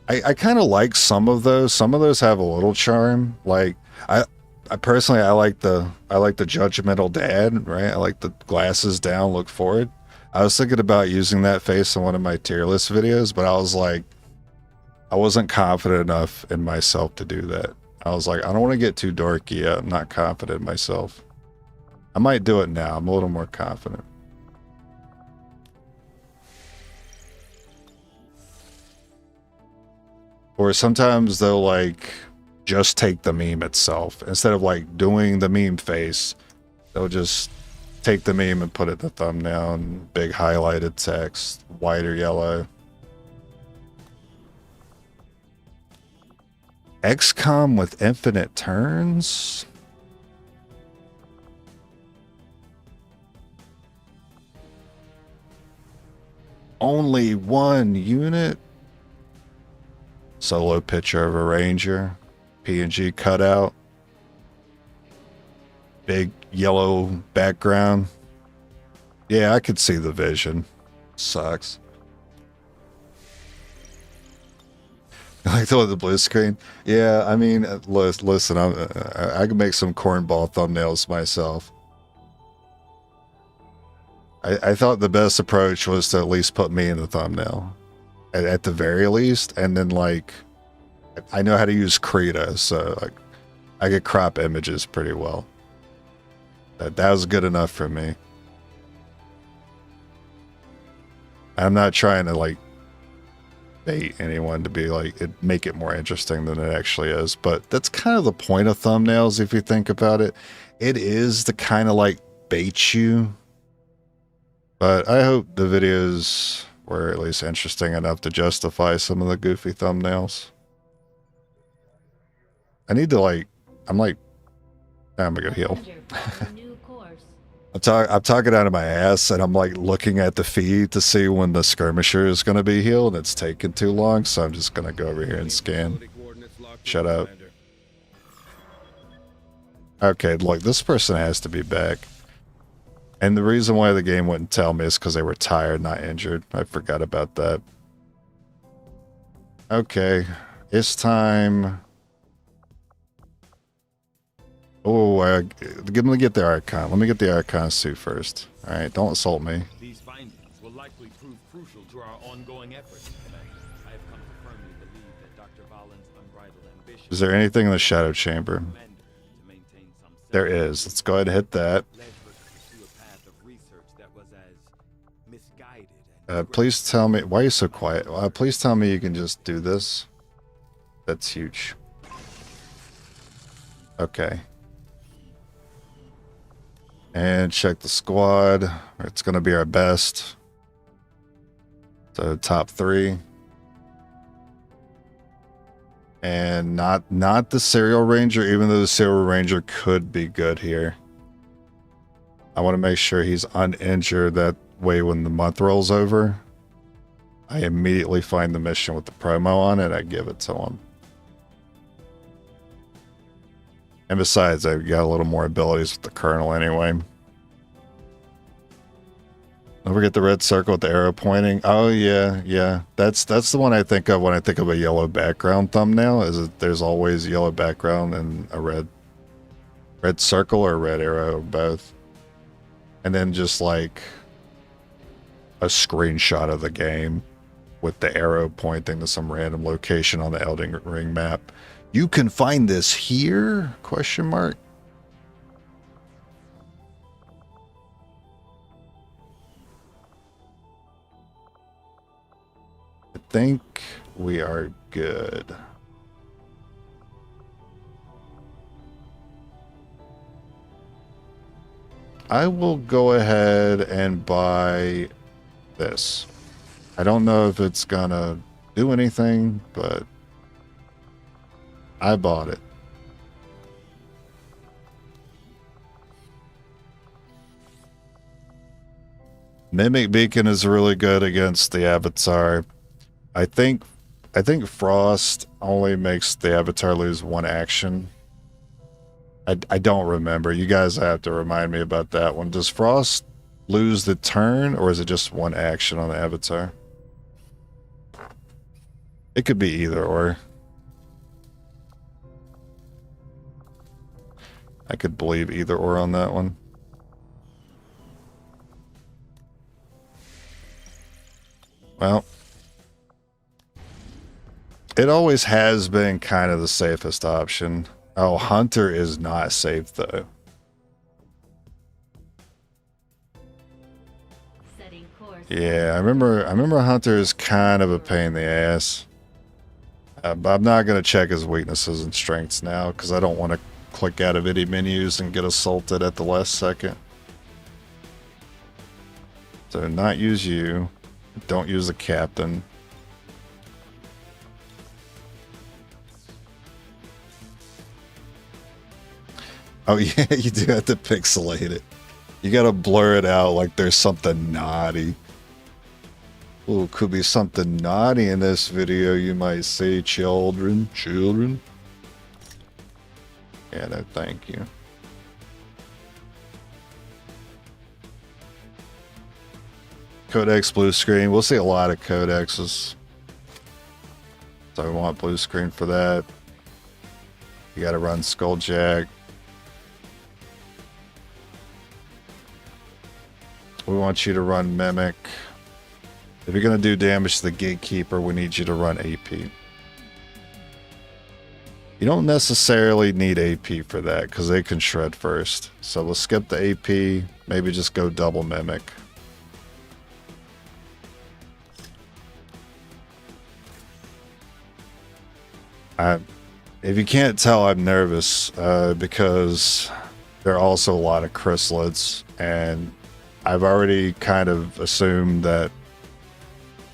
I kind of like some of those. Some of those have a little charm. Like I personally like the judgmental dad, right? I like the glasses down, look forward. I was thinking about using that face in one of my tier list videos, but I was like, I wasn't confident enough in myself to do that. I was like, I don't want to get too dorky yet. I'm not confident in myself. I might do it now. I'm a little more confident. Or sometimes they'll like just take the meme itself. Instead of like doing the meme face, they'll just take the meme and put it in the thumbnail and big highlighted text, white or yellow. XCOM with infinite turns? Only one unit? Solo picture of a ranger. PNG cutout. Big yellow background. Yeah, I could see the vision. Sucks. Like the blue screen? Yeah, I mean, listen, I can make some cornball thumbnails myself. I thought the best approach was to at least put me in the thumbnail. At the very least. And then, like, I know how to use Krita, so like, I could crop images pretty well. That was good enough for me. I'm not trying to, like, bait anyone to be like make it more interesting than it actually is, but that's kind of the point of thumbnails if you think about it. It is to kind of like bait you, but I hope the videos were at least interesting enough to justify some of the goofy thumbnails. I need to like I'm gonna go heal. New course. I'm talking out of my ass, and I'm like looking at the feed to see when the skirmisher is going to be healed. It's taking too long, so I'm just going to go over here and scan. Shut up. Okay, look, this person has to be back. And the reason why the game wouldn't tell me is because they were tired, not injured. I forgot about that. Okay, it's time. Oh, let me get the Archon. Let me get the Archon suit first. Alright, don't assault me. These findings will likely prove crucial to our ongoing efforts. I have come to firmly believe that Dr. Valen's unbridled ambition... Is there anything in the Shadow Chamber? There is. Let's go ahead and hit that. Please tell me... Why are you so quiet? Please tell me you can just do this. That's huge. Okay. And check the squad. It's going to be our best. So top 3. And not the Serial Ranger, even though the Serial Ranger could be good here. I want to make sure he's uninjured. That way when the month rolls over, I immediately find the mission with the promo on it. I give it to him. And besides, I've got a little more abilities with the Colonel anyway. Don't forget the red circle with the arrow pointing. Oh yeah, yeah. That's the one I think of when I think of a yellow background thumbnail. Is that there's always a yellow background and a red circle or a red arrow, or both. And then just like a screenshot of the game with the arrow pointing to some random location on the Elden Ring map. You can find this here? Question mark. I think we are good. I will go ahead and buy this. I don't know if it's gonna do anything, but I bought it. Mimic Beacon is really good against the Avatar. I think Frost only makes the Avatar lose 1 action. I don't remember. You guys have to remind me about that one. Does Frost lose the turn, or is it just 1 action on the Avatar? It could be either or. I could believe either or on that one. Well, it always has been kind of the safest option. Oh, Hunter is not safe though. Yeah, I remember Hunter is kind of a pain in the ass. But I'm not going to check his weaknesses and strengths now because I don't want to click out of any menus and get assaulted at the last second. So not use you. Don't use the captain. Oh yeah, you do have to pixelate it. You gotta blur it out like there's something naughty. Ooh, could be something naughty in this video, you might say, children. Yeah, no, thank you. Codex blue screen. We'll see a lot of codexes. So we want blue screen for that. You gotta run Skulljack. We want you to run Mimic. If you're going to do damage to the Gatekeeper, we need you to run AP. You don't necessarily need AP for that, because they can shred first. So let's skip the AP, maybe just go double Mimic. If you can't tell, I'm nervous, because there are also a lot of chrysalids, and I've already kind of assumed that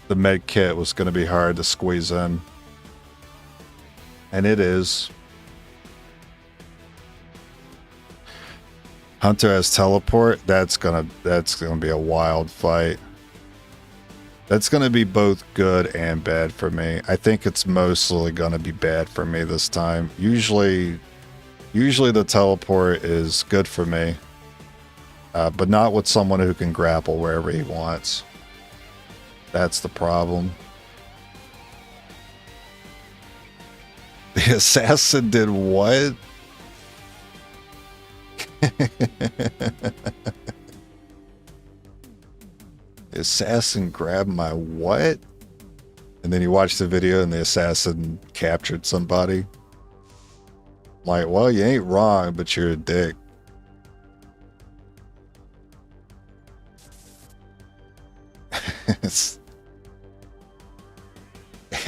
the med kit was going to be hard to squeeze in. And it is. Hunter has teleport. That's gonna be a wild fight. That's gonna be both good and bad for me. I think it's mostly gonna be bad for me this time. Usually the teleport is good for me, but not with someone who can grapple wherever he wants. That's the problem. The assassin did what? The assassin grabbed my what? And then you watch the video and the assassin captured somebody. Like, well, you ain't wrong, but you're a dick.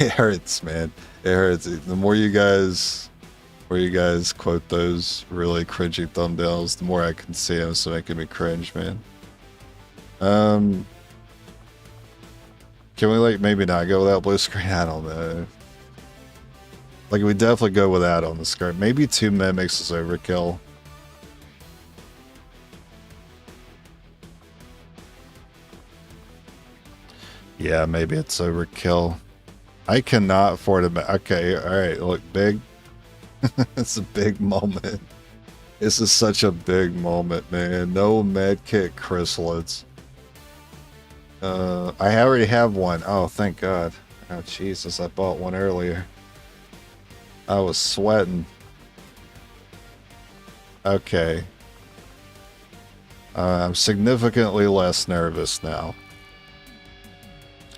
It hurts, man. It hurts. The more you guys quote those really cringy thumbnails, the more I can see them, so making me cringe, man. Can we like maybe not go without blue screen? I don't know. Like we definitely go without on the screen. Maybe 2 mimics is overkill. Yeah, maybe it's overkill. I cannot afford a... Okay, alright, look, big. It's a big moment. This is such a big moment, man. No medkit chrysalids. I already have one. Oh, thank God. Oh, Jesus, I bought one earlier. I was sweating. Okay. I'm significantly less nervous now.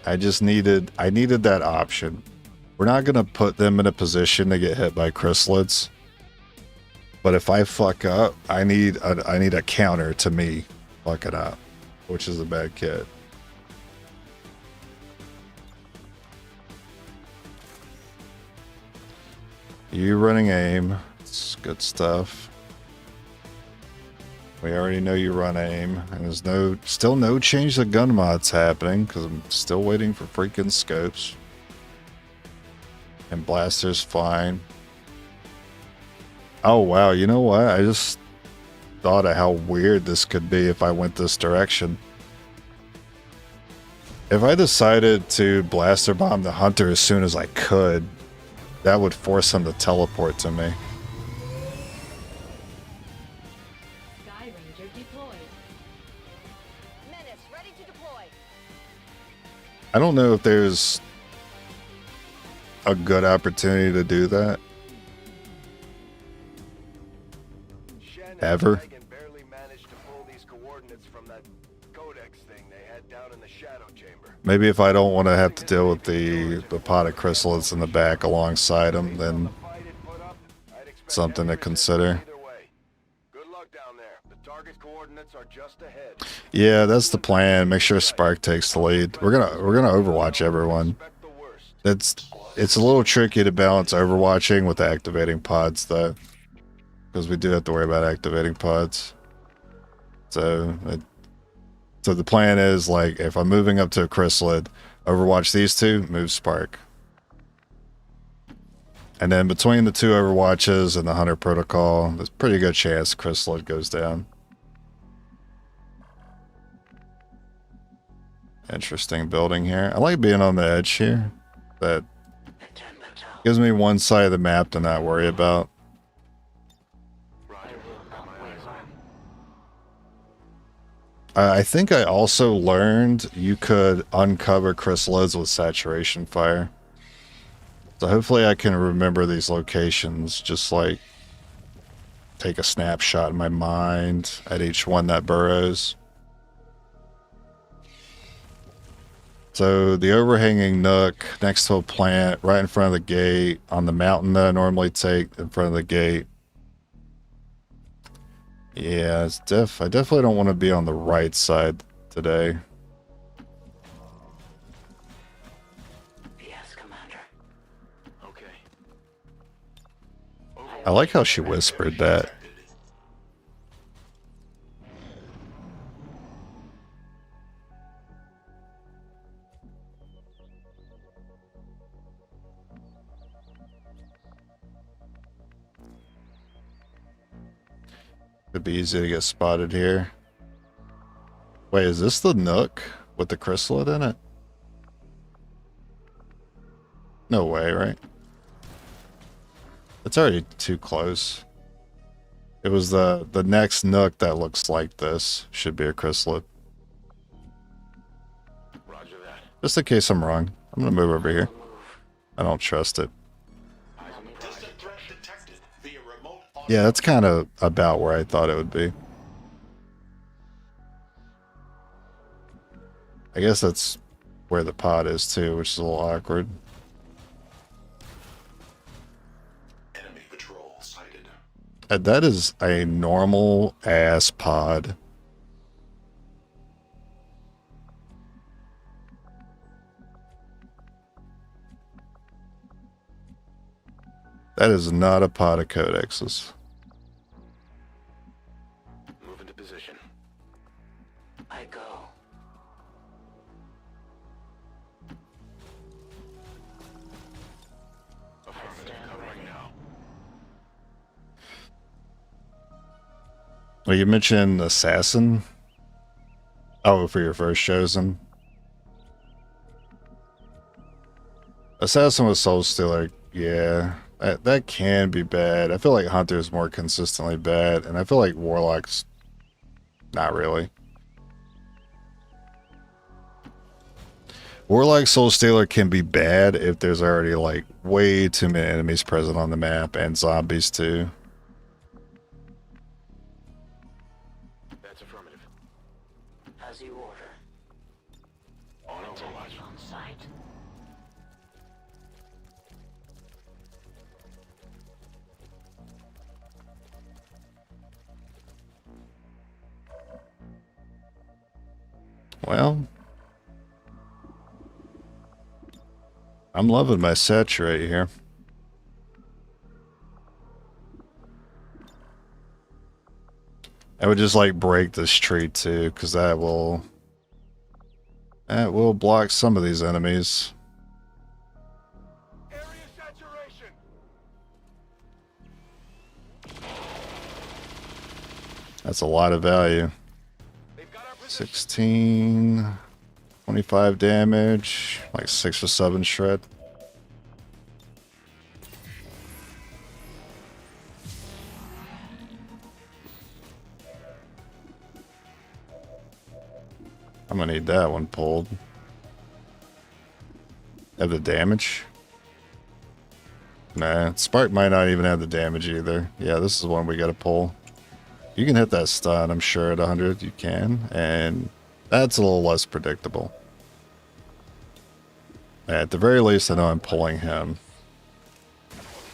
I needed that option. We're not gonna put them in a position to get hit by chrysalids. But if I fuck up, I need a counter to me fucking up, which is a bad kid. You running aim. It's good stuff. We already know you run aim, and there's still no change to gun mods happening because I'm still waiting for freaking scopes. And blaster's fine. Oh wow, you know what? I just thought of how weird this could be if I went this direction. If I decided to blaster bomb the hunter as soon as I could, that would force him to teleport to me. Sky Ranger deployed. Menace ready to deploy. I don't know if there's a good opportunity to do that. Shen and Ever? Megan barely managed to pull these coordinates from that codex thing they had down in the shadow chamber. Maybe if I don't want to have to deal with the pot of chrysalids in the back alongside them, then Fight it put up, I'd expect something to heavy consider. resistance either way. Good luck down there. The target coordinates are just ahead. Yeah, that's the plan. Make sure Spark takes the lead. We're gonna Overwatch everyone. Expect the worst. It's a little tricky to balance Overwatching with activating pods though, because we do have to worry about activating pods. So the plan is like if I'm moving up to a chrysalid, Overwatch these two, move Spark. And then between the 2 Overwatches and the Hunter Protocol, there's a pretty good chance chrysalid goes down. Interesting building here. I like being on the edge here. That gives me one side of the map to not worry about. I think I also learned you could uncover chrysalids with saturation fire. So hopefully I can remember these locations, just like take a snapshot in my mind at each one that burrows. So the overhanging nook next to a plant right in front of the gate on the mountain that I normally take in front of the gate. Yeah, I definitely don't want to be on the right side today. Yes, Commander. Okay. I like how she whispered that. Could be easy to get spotted here. Wait, is this the Nook with the chrysalid in it? No way, right? It's already too close. It was the next Nook that looks like this. Should be a chrysalid. Roger that. Just in case I'm wrong. I'm gonna move over here. I don't trust it. Distant threat detected via remote Yeah, that's kind of about where I thought it would be. I guess that's where the pod is too, which is a little awkward. enemy patrol sighted. That is a normal ass pod. That is not a pod of codexes. Move into position. I go. Affirmative, covering now. Well, you mentioned Assassin. Oh, for your first chosen. Assassin with Soul Stealer, yeah. That can be bad. I feel like Hunter's more consistently bad, and I feel like Warlock's not really. Warlock Soul Stealer can be bad if there's already like way too many enemies present on the map, and zombies too. That's affirmative. As you order. On Overwatch. On site. Well, I'm loving my saturate here. I would just like break this tree too, because that will block some of these enemies. Area saturation. That's a lot of value. They've got our position. 16, 25 damage, like 6 or 7 shred. I'm gonna need that one pulled. Have the damage? Nah, Spark might not even have the damage either. Yeah, this is one we gotta pull. You can hit that stun, I'm sure at 100 you can, and that's a little less predictable. At the very least, I know I'm pulling him.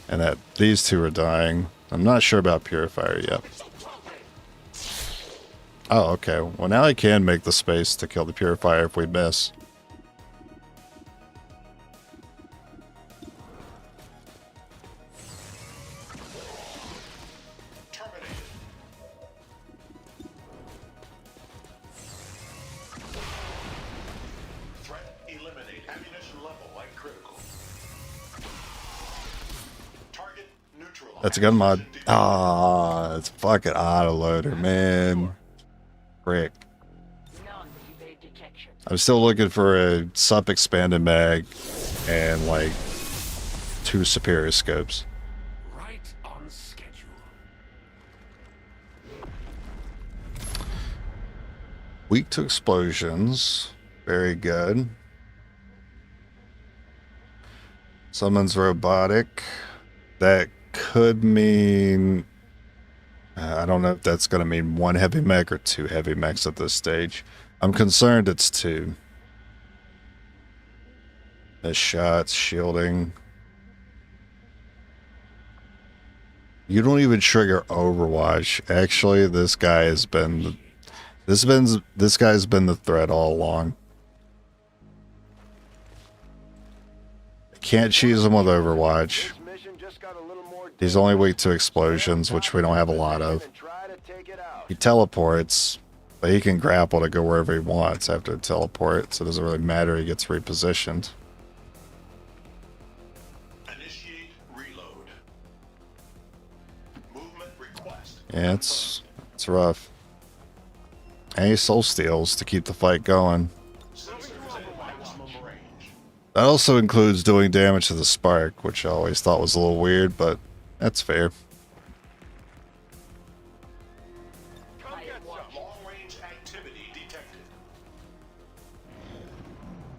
And that these two are dying. I'm not sure about Purifier yet. Oh, okay. Well, now I can make the space to kill the Purifier if we miss. Terminated. Threat eliminated. Ammunition level like critical. Target neutralized. That's a gun mod. Ah, it's fucking autoloader, man. Frick. I'm still looking for a sup expanded mag and like 2 superior scopes. Right on schedule. Weak to explosions. Very good. Summons robotic. That could mean... I don't know if that's going to mean 1 heavy mech or 2 heavy mechs at this stage. I'm concerned it's 2. Missed shots, shielding. You don't even trigger Overwatch. Actually, this guy has been... This guy's been the threat all along. Can't cheese him with Overwatch. This mission just got a little more. He's only weak to explosions, which we don't have a lot of. And try to take it out. He teleports, but he can grapple to go wherever he wants after a teleport, so it doesn't really matter. He gets repositioned. Initiate reload. Movement request. Yeah, it's It's rough. Any soul steals to keep the fight going. That also includes doing damage to the spark, which I always thought was a little weird, but that's fair. Long-range activity detected.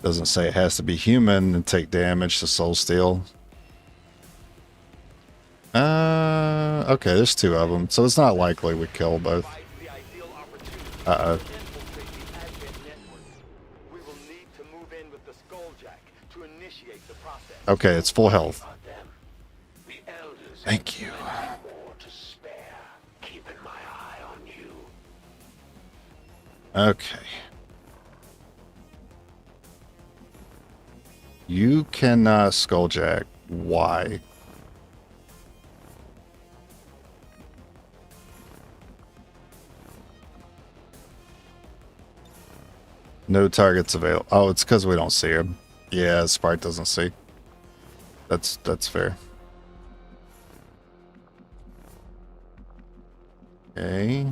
Doesn't say it has to be human and take damage to soul steal. Okay, there's two of them, so it's not likely we kill both. Uh-oh. We will need to move in with the Skulljack to initiate the process. Okay, it's full health. The elders Thank you. have more to spare. Keeping my eye on you. Okay. You cannot skulljack. Why? No targets available. Oh, it's because we don't see him. Yeah, Spark doesn't see. That's fair. Okay.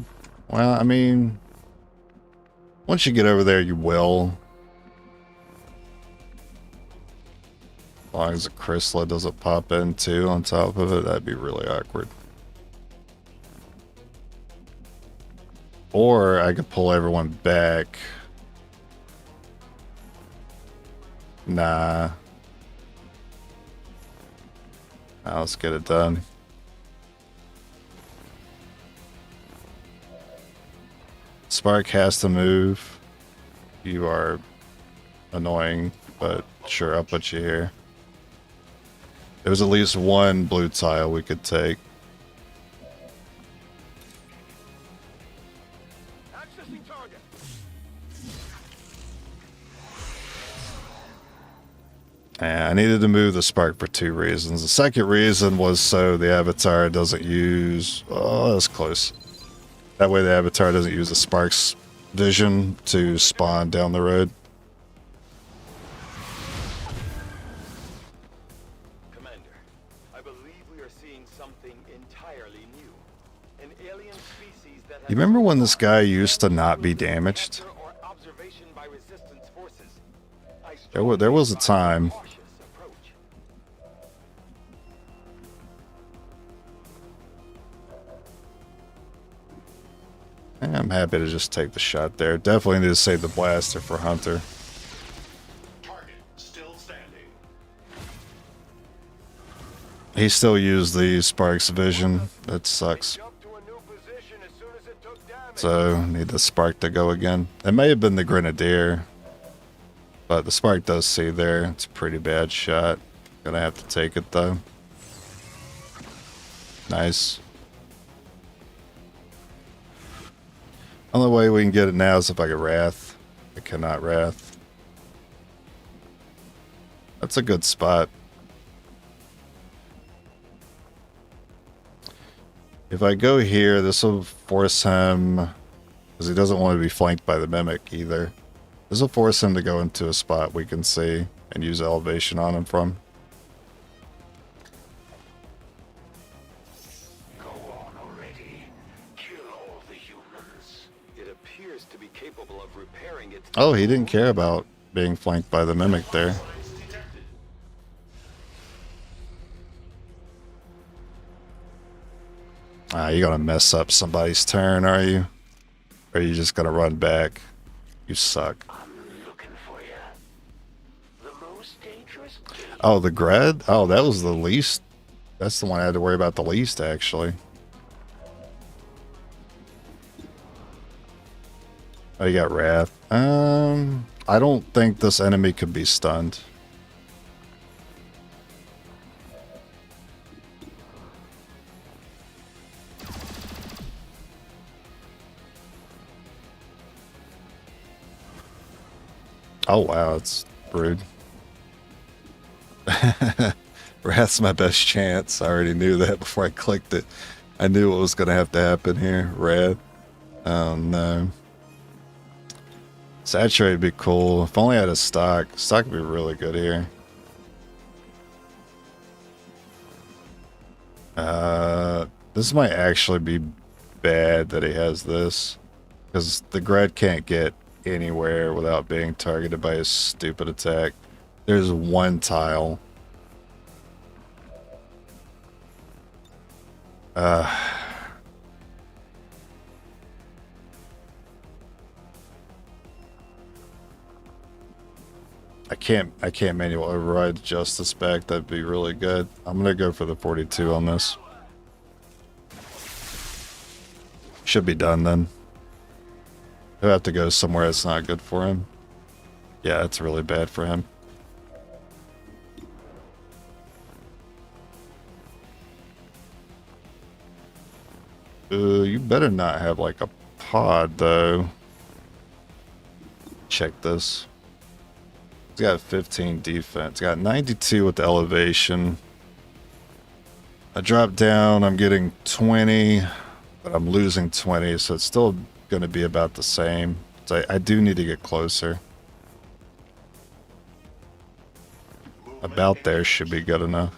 Well, I mean, once you get over there, you will. As long as the Chrysler doesn't pop in too on top of it, that'd be really awkward. Or I could pull everyone back. Nah. Now let's get it done. Spark has to move. You are annoying, but sure, I'll put you here. There's at least one blue tile we could take. Accessing target. And I needed to move the spark for two reasons. The second reason was so the avatar doesn't use... Oh, that's close. That way the avatar doesn't use the spark's vision to spawn down the road. Commander, I believe we are seeing something entirely new. An alien species that has You remember when this guy used to not be damaged? or observation by resistance forces. I There was a time. cautious approach. I'm happy to just take the shot there. Definitely need to save the blaster for Hunter. Target still standing. He still used the Spark's vision. That sucks. Jump to a new position as soon as it took damage. So, need the Spark to go again. It may have been the Grenadier. But the Spark does see there. It's a pretty bad shot. Gonna have to take it though. Nice. Only way we can get it now is if I get Wrath. I cannot Wrath. That's a good spot. If I go here, this will force him, because he doesn't want to be flanked by the Mimic either. This will force him to go into a spot we can see and use elevation on him from. Go on already. Kill all the humans. It appears to be capable of repairing its... Oh, he didn't care about being flanked by the Mimic there. Signs detected. Ah, you're gonna mess up somebody's turn, are you? Or are you just gonna run back? You suck. I'm looking for you. The most dangerous. Oh, the Gred? Oh, that was the least. That's the one I had to worry about the least, actually. Oh, you got Wrath. I don't think this enemy could be stunned. Oh, wow, it's rude. Wrath's my best chance. I already knew that before I clicked it. I knew what was going to have to happen here. Wrath. Oh, no. Saturate would be cool. If only I had a stock. Stock would be really good here. This might actually be bad that he has this. Because the Gred can't get anywhere without being targeted by his stupid attack. There's one tile. I can't manual override Justice back. That'd be really good. I'm gonna go for the 42 on this. Should be done then. He'll have to go somewhere that's not good for him. Yeah, it's really bad for him. You better not have like a pod though. Check this. He's got 15 defense. Got 92 with the elevation. I drop down, I'm getting 20, but I'm losing 20, so it's still going to be about the same. So I do need to get closer. About there should be good enough.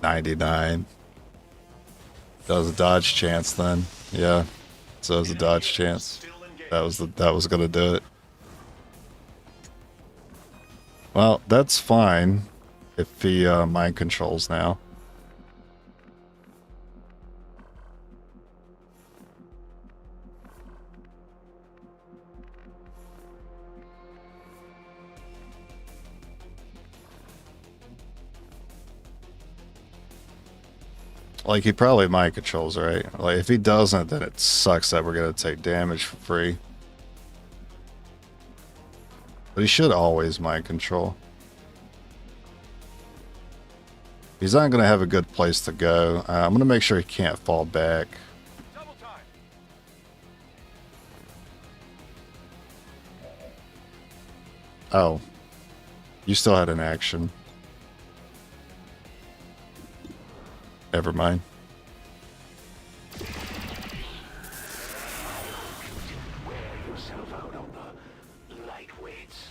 99. That was a dodge chance then. Yeah. So it was a dodge chance. That was gonna do it. Well, that's fine if he mind controls now. Like, he probably mind controls, right? Like, if he doesn't, then it sucks that we're gonna take damage for free. But he should always mind control. He's not gonna have a good place to go. I'm gonna make sure he can't fall back. Oh. You still had an action. Never mind. Wear yourself out on the lightweights.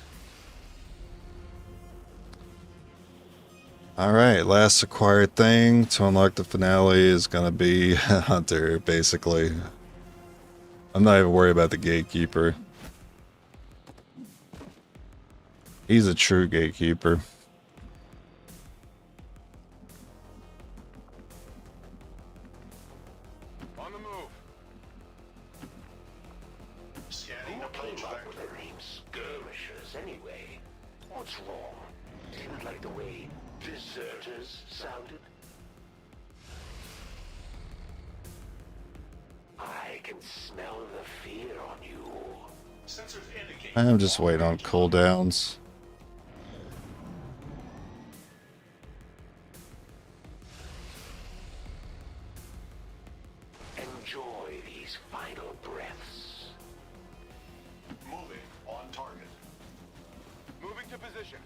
Alright, last acquired thing to unlock the finale is gonna be Hunter, basically. I'm not even worried about the gatekeeper. He's a true gatekeeper. On the move. Scanning the plane with the name skirmishers anyway. What's wrong? Didn't like the way deserters sounded? I can smell the fear on you. Sensors indicate. I'm just waiting on cooldowns. Enjoy these final breaths. Moving on target. Moving to position.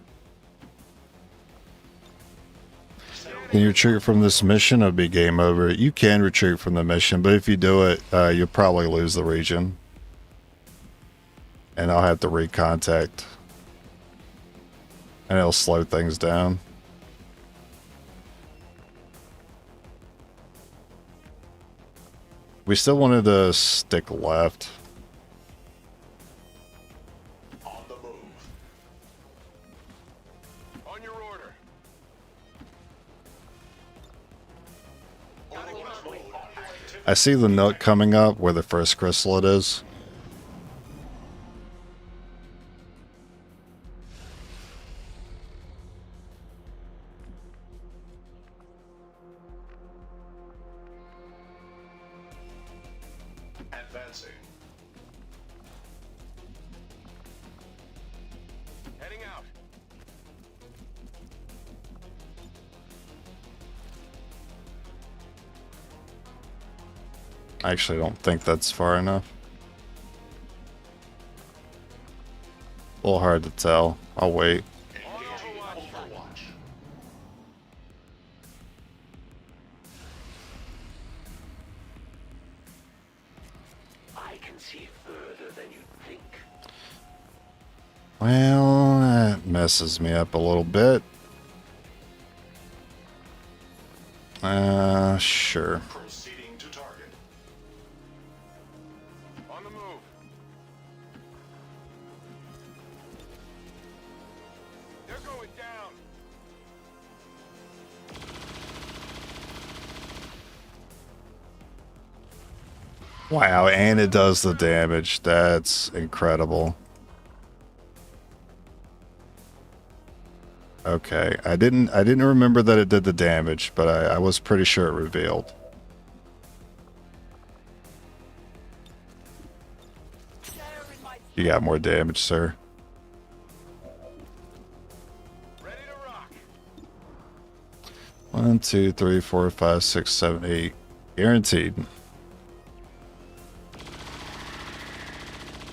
Can you retreat from this mission? It'll be game over. You can retreat from the mission, but if you do it, you'll probably lose the region. And I'll have to recontact. And it'll slow things down. We still wanted to stick left. On the move. On your order. Overwatch mode active. I see the note coming up where the first chrysalid is. Advancing. Heading out. I actually don't think that's far enough. A little hard to tell. I'll wait. Engaging Overwatch. I can see further than you think. Well, that messes me up a little bit. Sure. Proceed Wow, and it does the damage. That's incredible. Okay, I didn't remember that it did the damage, but I was pretty sure it revealed. You got more damage, sir. Ready to rock. 1, 2, 3, 4, 5, 6, 7, 8. Guaranteed.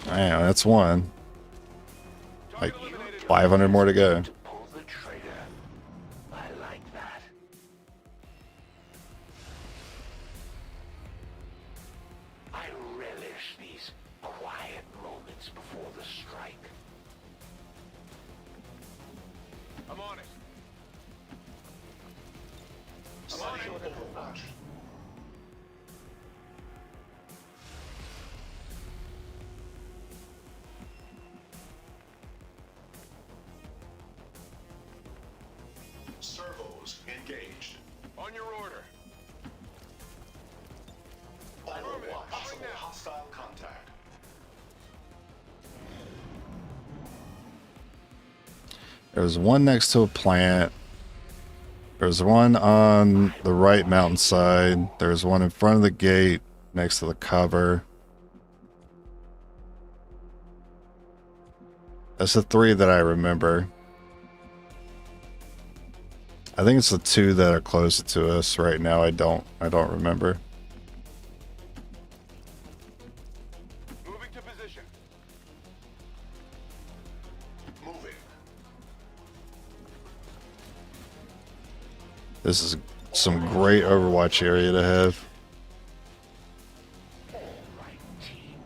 Man, that's one. Like 500 more to go. Pull the trigger. I like that. I relish these quiet moments before the strike. I'm on it. Starting Overwatch. Servos engaged. On your order. Overwatch. Possible hostile contact. There's one next to a plant. There's one on the right mountainside. There's one in front of the gate next to the cover. That's the 3 that I remember. I think it's the 2 that are closer to us right now. I don't remember. Moving to position. Moving. This is some great Overwatch area to have. All right, team.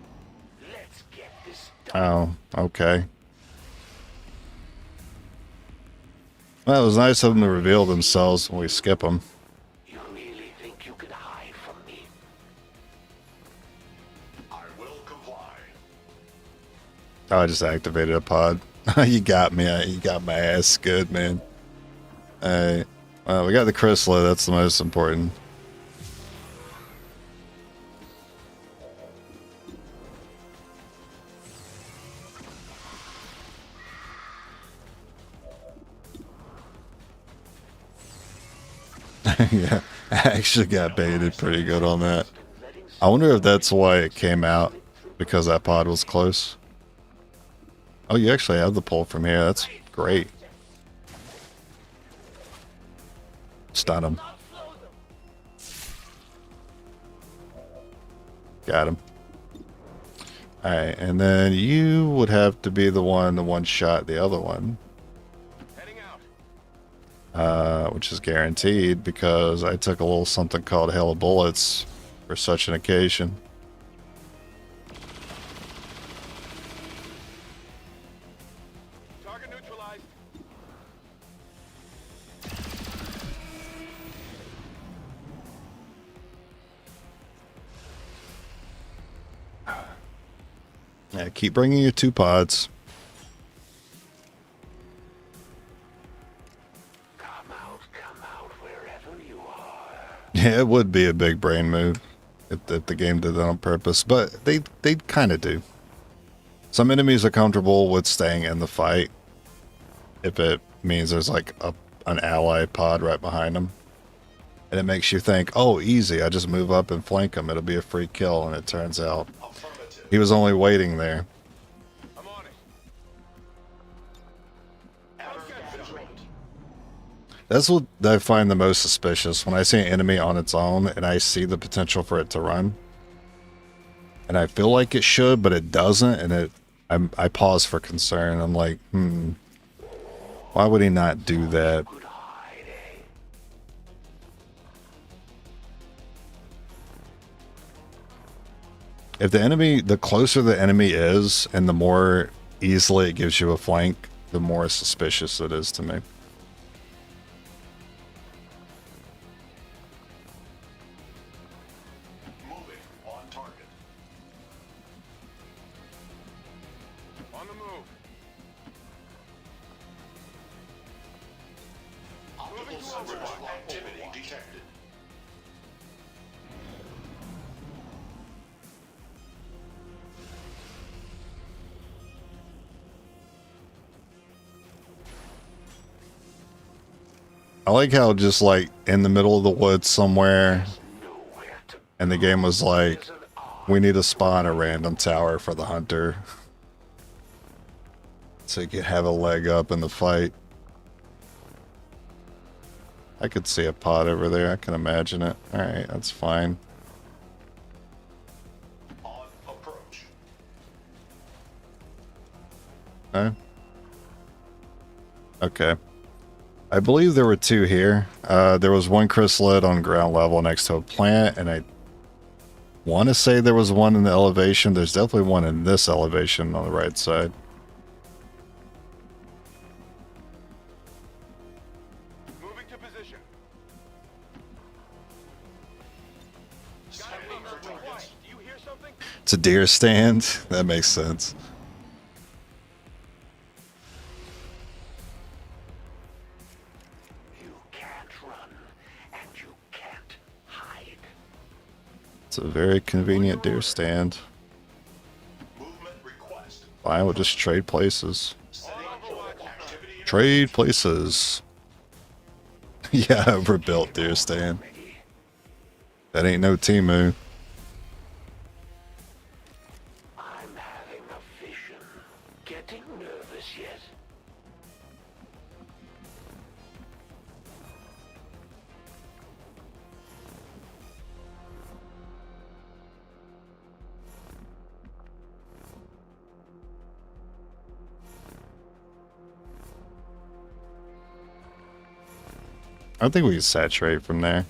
Let's get this done. Oh, okay. Well, it was nice of them to reveal themselves when we skip them. You really think you could hide from me? I will comply. Oh, I just activated a pod. You got me. You got my ass good, man. Alright. Well, we got the chrysalis. That's the most important. Yeah, I actually got baited pretty good on that. I wonder if that's why it came out, because that pod was close. Oh, you actually have the pull from here. That's great. Stun him. Got him. Alright, and then you would have to be the one shot the other one. Heading out. Which is guaranteed because I took a little something called Hell of Bullets for such an occasion. Target neutralized. Yeah, keep bringing your 2 pods. Come out wherever you are. Yeah, it would be a big brain move if the game did that on purpose, but they kind of do. Some enemies are comfortable with staying in the fight if it means there's like an ally pod right behind them. And it makes you think, oh, easy, I just move up and flank him. It'll be a free kill, and it turns out Affirmative. he was only waiting there. I'm on it. Affirmative. That's what I find the most suspicious, when I see an enemy on its own and I see the potential for it to run. And I feel like it should, but it doesn't, and I pause for concern. I'm like, why would he not do that? Good hide, eh? If the closer the enemy is, and the more easily it gives you a flank, the more suspicious it is to me. Moving on target. On the move. Optical sensors activity detected. I like how just like in the middle of the woods somewhere, and the game was like, we need to spawn a random tower for the hunter. So you could have a leg up in the fight. I could see a pod over there. I can imagine it. Alright, that's fine. On approach. Okay. Okay. I believe there were two here. There was one chrysalid on ground level next to a plant, and I want to say there was one in the elevation. There's definitely one in this elevation on the right side. Moving to position. Quiet. Do you hear something? It's a deer stand. That makes sense. You can't run, and you can't hide. It's a very convenient deer stand. Movement request. Fine, we'll just trade places. Setting activity. Trade places. Yeah, overbuilt deer stand. That ain't no Timu. I'm having a vision. Getting nervous yet? I think we can saturate from there.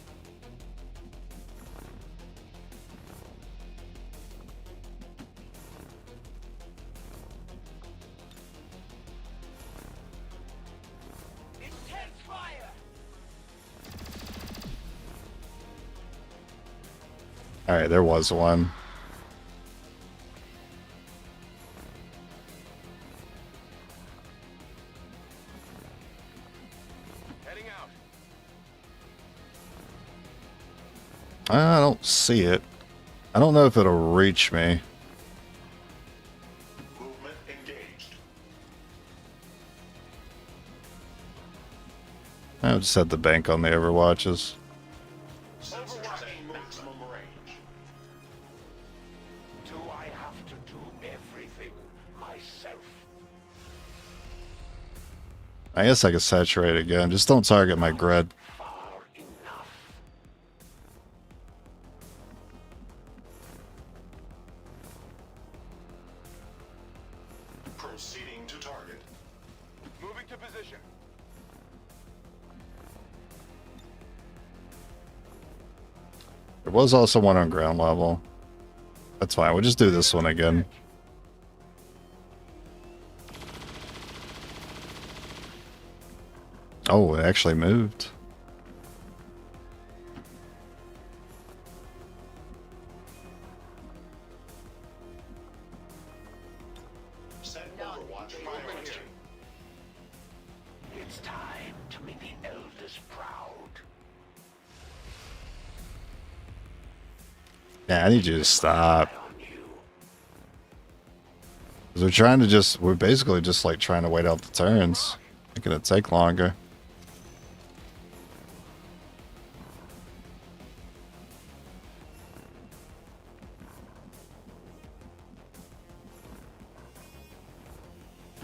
Alright, there was one. Heading out. I don't see it. I don't know if it'll reach me. Movement engaged. I just had the bank on the Overwatches. Sensor setting maximum range. Do I have to do everything myself? I guess I could saturate again. Just don't target my grid. Far enough. Proceeding to target. Moving to position. There was also one on ground level. That's fine. We'll just do this one again. Oh, it actually moved. Set Overwatch priority. It's time to make the elders proud. Yeah, I need you to stop. On you. 'Cause we're trying to just, we're basically just like trying to wait out the turns. Making it take longer.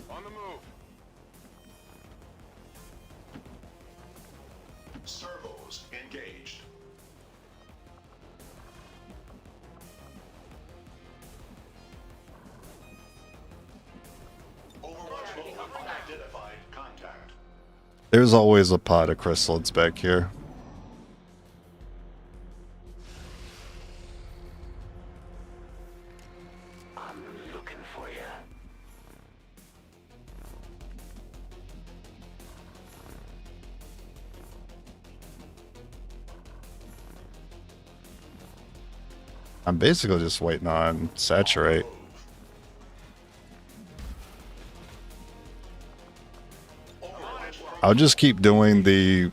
On the move. Servos engaged. Overwatch mode identified. Contact. There's always a pot of chrysalids back here. I'm looking for you. I'm basically just waiting on saturate. I'll just keep doing the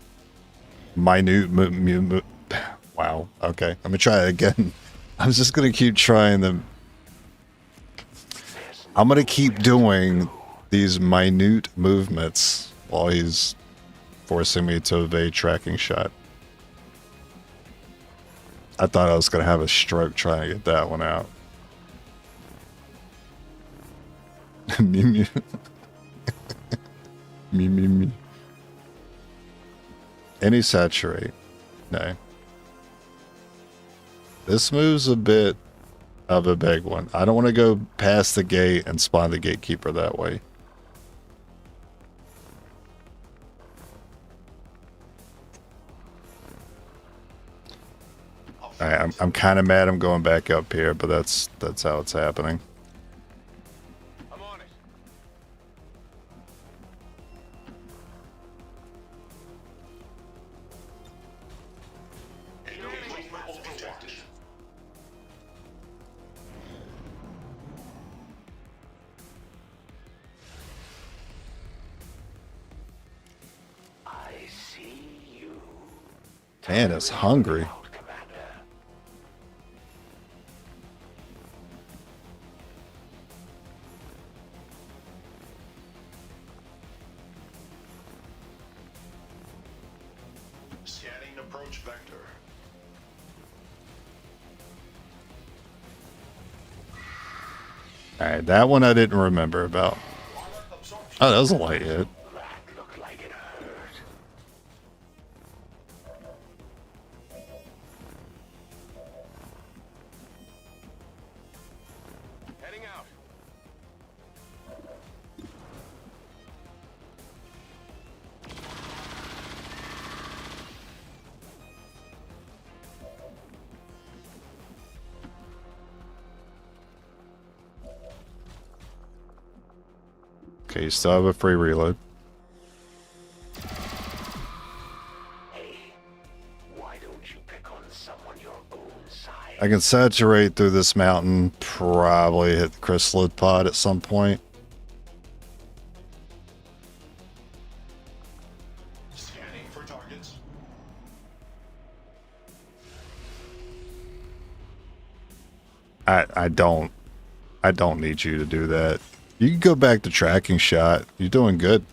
minute wow. Okay, let me try it again. I'm just gonna keep trying them. I'm gonna keep doing these minute movements while he's forcing me to evade tracking shot. I thought I was going to have a stroke trying to get that one out. Me, me. Me. Any saturate? No. This move's a bit of a big one. I don't want to go past the gate and spawn the gatekeeper that way. Alright, I'm kind of mad I'm going back up here, but that's how it's happening. I'm on it. Enemy movement detected. I see you. Man, it's hungry. Out, Commander. Scanning approach vector. Alright, that one I didn't remember about. Oh, that was a light hit. That looked like it hurt. Heading out. Okay, you still have a free reload. Hey, why don't you pick on someone your own size? I can saturate through this mountain, probably hit the chrysalid pod at some point. Scanning for targets. I don't need you to do that. You can go back to tracking shot. You're doing good.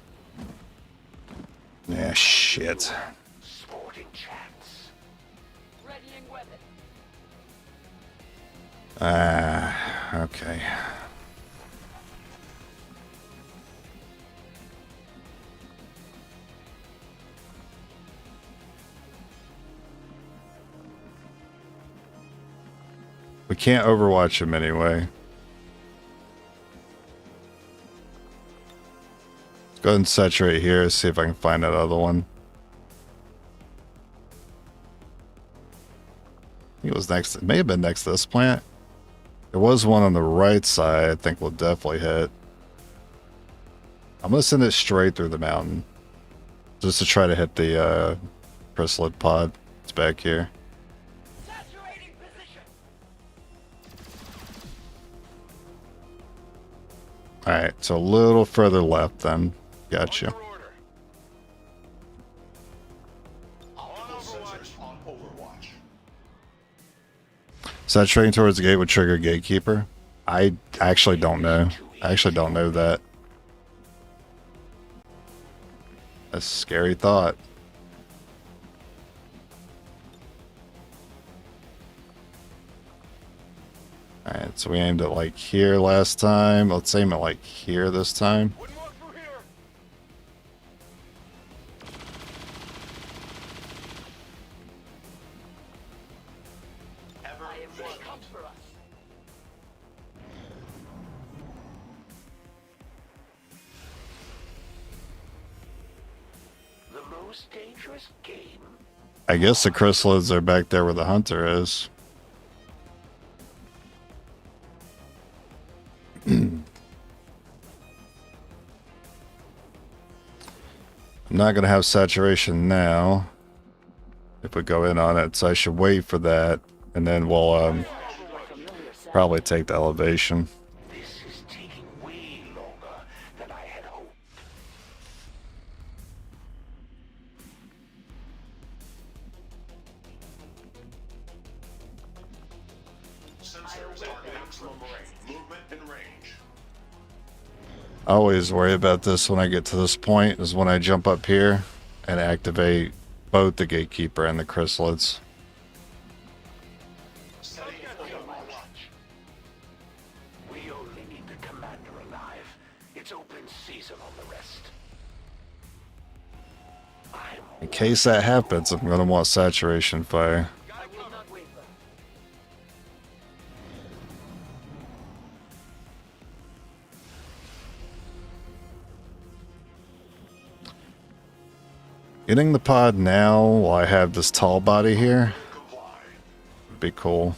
Yeah, shit. Sporting chance. Readying weapon. Okay. We can't overwatch him anyway. Let's go ahead and saturate here, see if I can find that other one. I think it was next, it may have been next to this plant. There was one on the right side I think we'll definitely hit. I'm gonna send it straight through the mountain. Just to try to hit the chrysalid pod. It's back here. Saturating position. Alright, so a little further left then. Gotcha. Under order. Optical sensors on Overwatch. Saturating towards the gate would trigger gatekeeper. I actually don't know. I actually don't know that. That's a scary thought. Alright, so we aimed at like here last time. Let's aim at like here this time. Wouldn't walk through here. Ever vacant. The most dangerous game. I guess the chrysalids are back there where the hunter is. I'm not going to have saturation now if we go in on it, so I should wait for that, and then we'll probably take the elevation. This is taking way longer than I had hoped. Sensors are maximum range. Movement in range. I always worry about this when I get to this point, is when I jump up here and activate both the Gatekeeper and the Chrysalids. Setting Overwatch. We only need the commander alive. It's open season on the rest. In case that happens, I'm going to want Saturation Fire. I will not waver. Getting the pod now while I have this tall body here would be cool.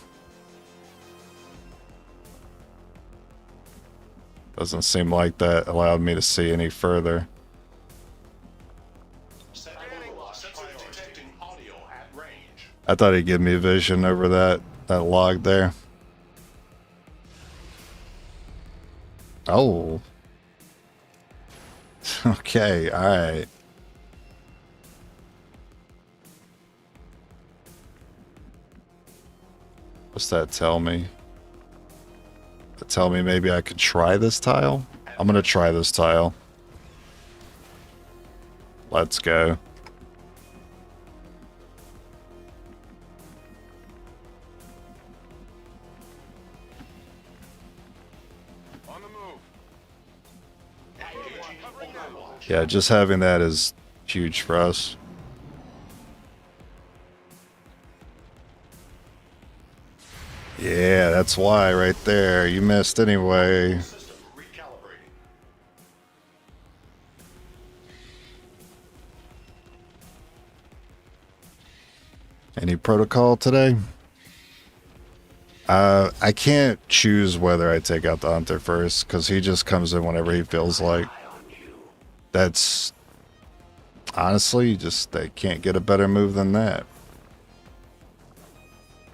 Doesn't seem like that allowed me to see any further. Sensor detecting audio at range. I thought he'd give me vision over that log there. Oh. Okay, alright. What's that tell me? That tell me maybe I could try this tile? I'm gonna try this tile. Let's go. On the move. Yeah, just having that is huge for us. Yeah, that's why right there. You missed anyway. System recalibrating. Any protocol today? I can't choose whether I take out the Hunter first, because he just comes in whenever he feels like. That's... Honestly, just they can't get a better move than that.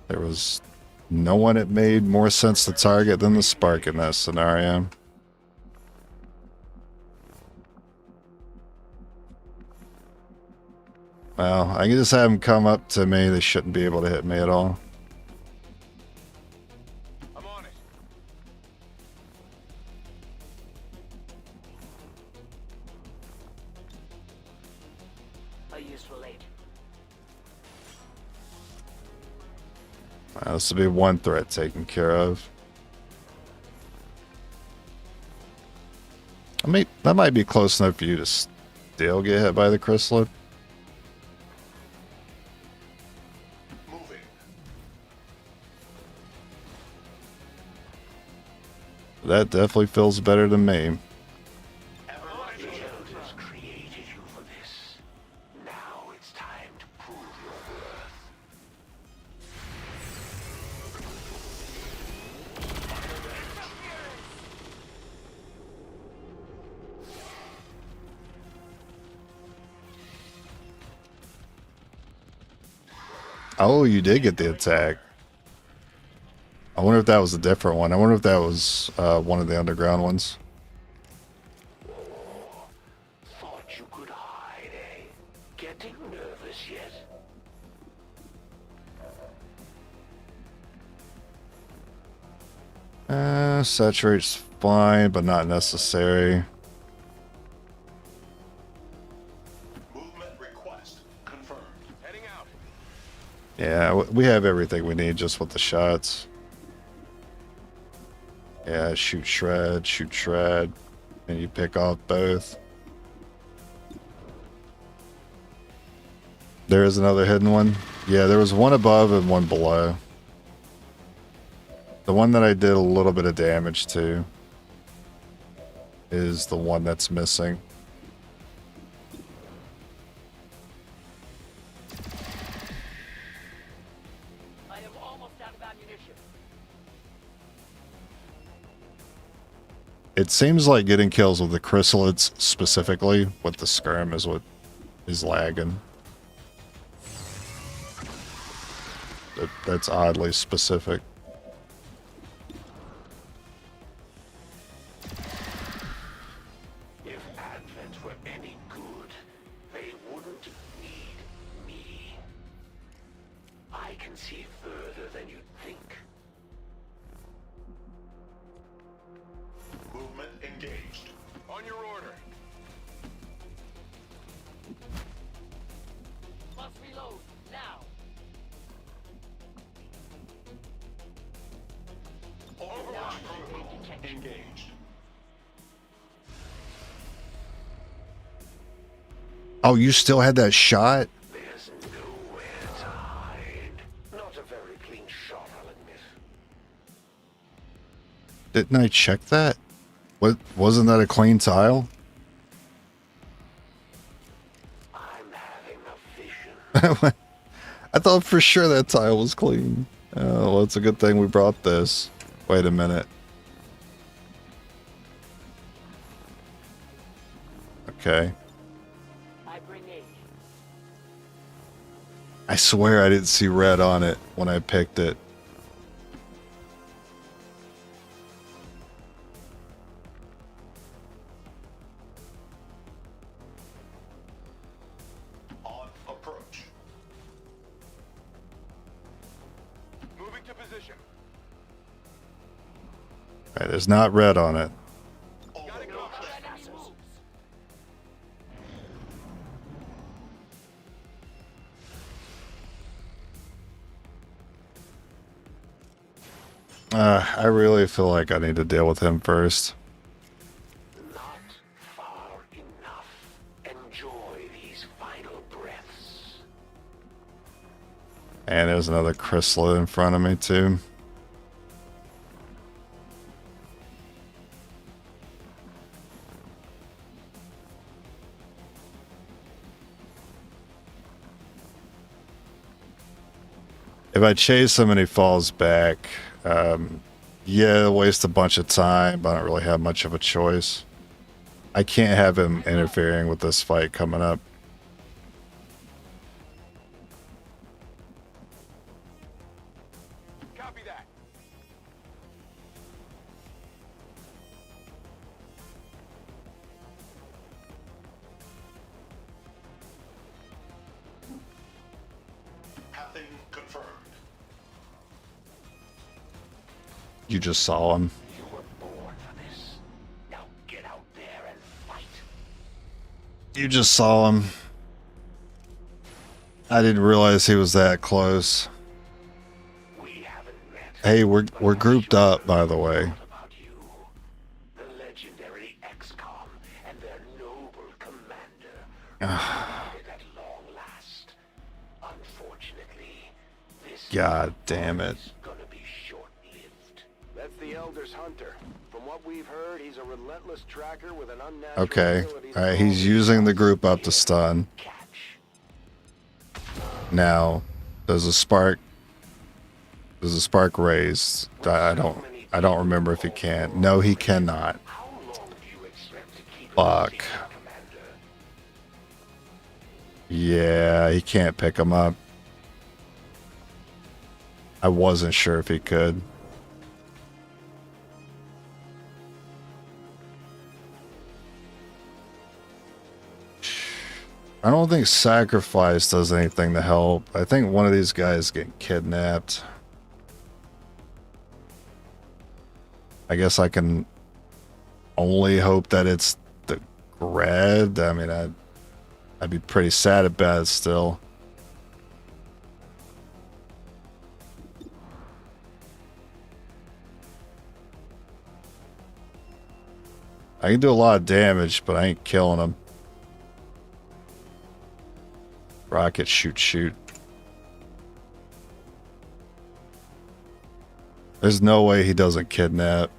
There was no one it made more sense to target than the Spark in that scenario. Well, I can just have them come up to me. They shouldn't be able to hit me at all. I'm on it. A useful aid. This will be one threat taken care of. I mean, that might be close enough for you to still get hit by the chrysalid. Moving. That definitely feels better than me. The elders created you for this. Now it's time to prove your worth. Oh, you did get the attack. I wonder if that was a different one. I wonder if that was one of the underground ones. Thought you could hide, eh? Getting nervous yet? Saturate's fine, but not necessary. Movement request confirmed. Heading out. Yeah, we have everything we need just with the shots. Yeah, shoot shred, and you pick off both. There is another hidden one. Yeah, there was one above and one below. The one that I did a little bit of damage to is the one that's missing. I am almost out of ammunition. It seems like getting kills with the chrysalids specifically with the skirm is what is lagging. That's oddly specific. If Advent were any good, they wouldn't need me. I can see further than you'd think. Movement engaged. On your order. Must reload now. Overwatch protocol engaged. Oh, you still had that shot? There's nowhere to hide. Not a very clean shot, I'll admit. Didn't I check that? What, wasn't that a clean tile? I'm having a vision. I thought for sure that tile was clean. Oh, well, it's a good thing we brought this. Wait a minute. Okay. I bring aid. I swear I didn't see red on it when I picked it. On approach. Moving to position. Right, there's not red on it. Gotta go. Enemy moves. I really feel like I need to deal with him first. Not far enough. Enjoy these final breaths. And there's another chrysalid in front of me too. If I chase him and he falls back, yeah, waste a bunch of time, but I don't really have much of a choice. I can't have him interfering with this fight coming up. Copy that. Pathing confirmed. You just saw him. You were born for this. Now get out there and fight. You just saw him. I didn't realize he was that close. We haven't met. Hey, we're grouped up, by the way. What about you? The legendary XCOM and their noble commander. At long last. Unfortunately, this God damn it. is gonna be short-lived. That's the Elder's hunter. From what we've heard, he's a relentless tracker with an unnatural Okay. ability to Alright, he's follow using the shots group up and to stun. catch. Now, does a spark raise? I don't remember if he can. No, he cannot. How long do you expect to keep him Fuck. secret, Commander? Yeah, he can't pick him up. I wasn't sure if he could. I don't think sacrifice does anything to help. I think one of these guys getting kidnapped. I guess I can only hope that it's the red. I mean, I'd be pretty sad about it still. I can do a lot of damage, but I ain't killing him. Rocket, shoot, shoot. There's no way he doesn't kidnap.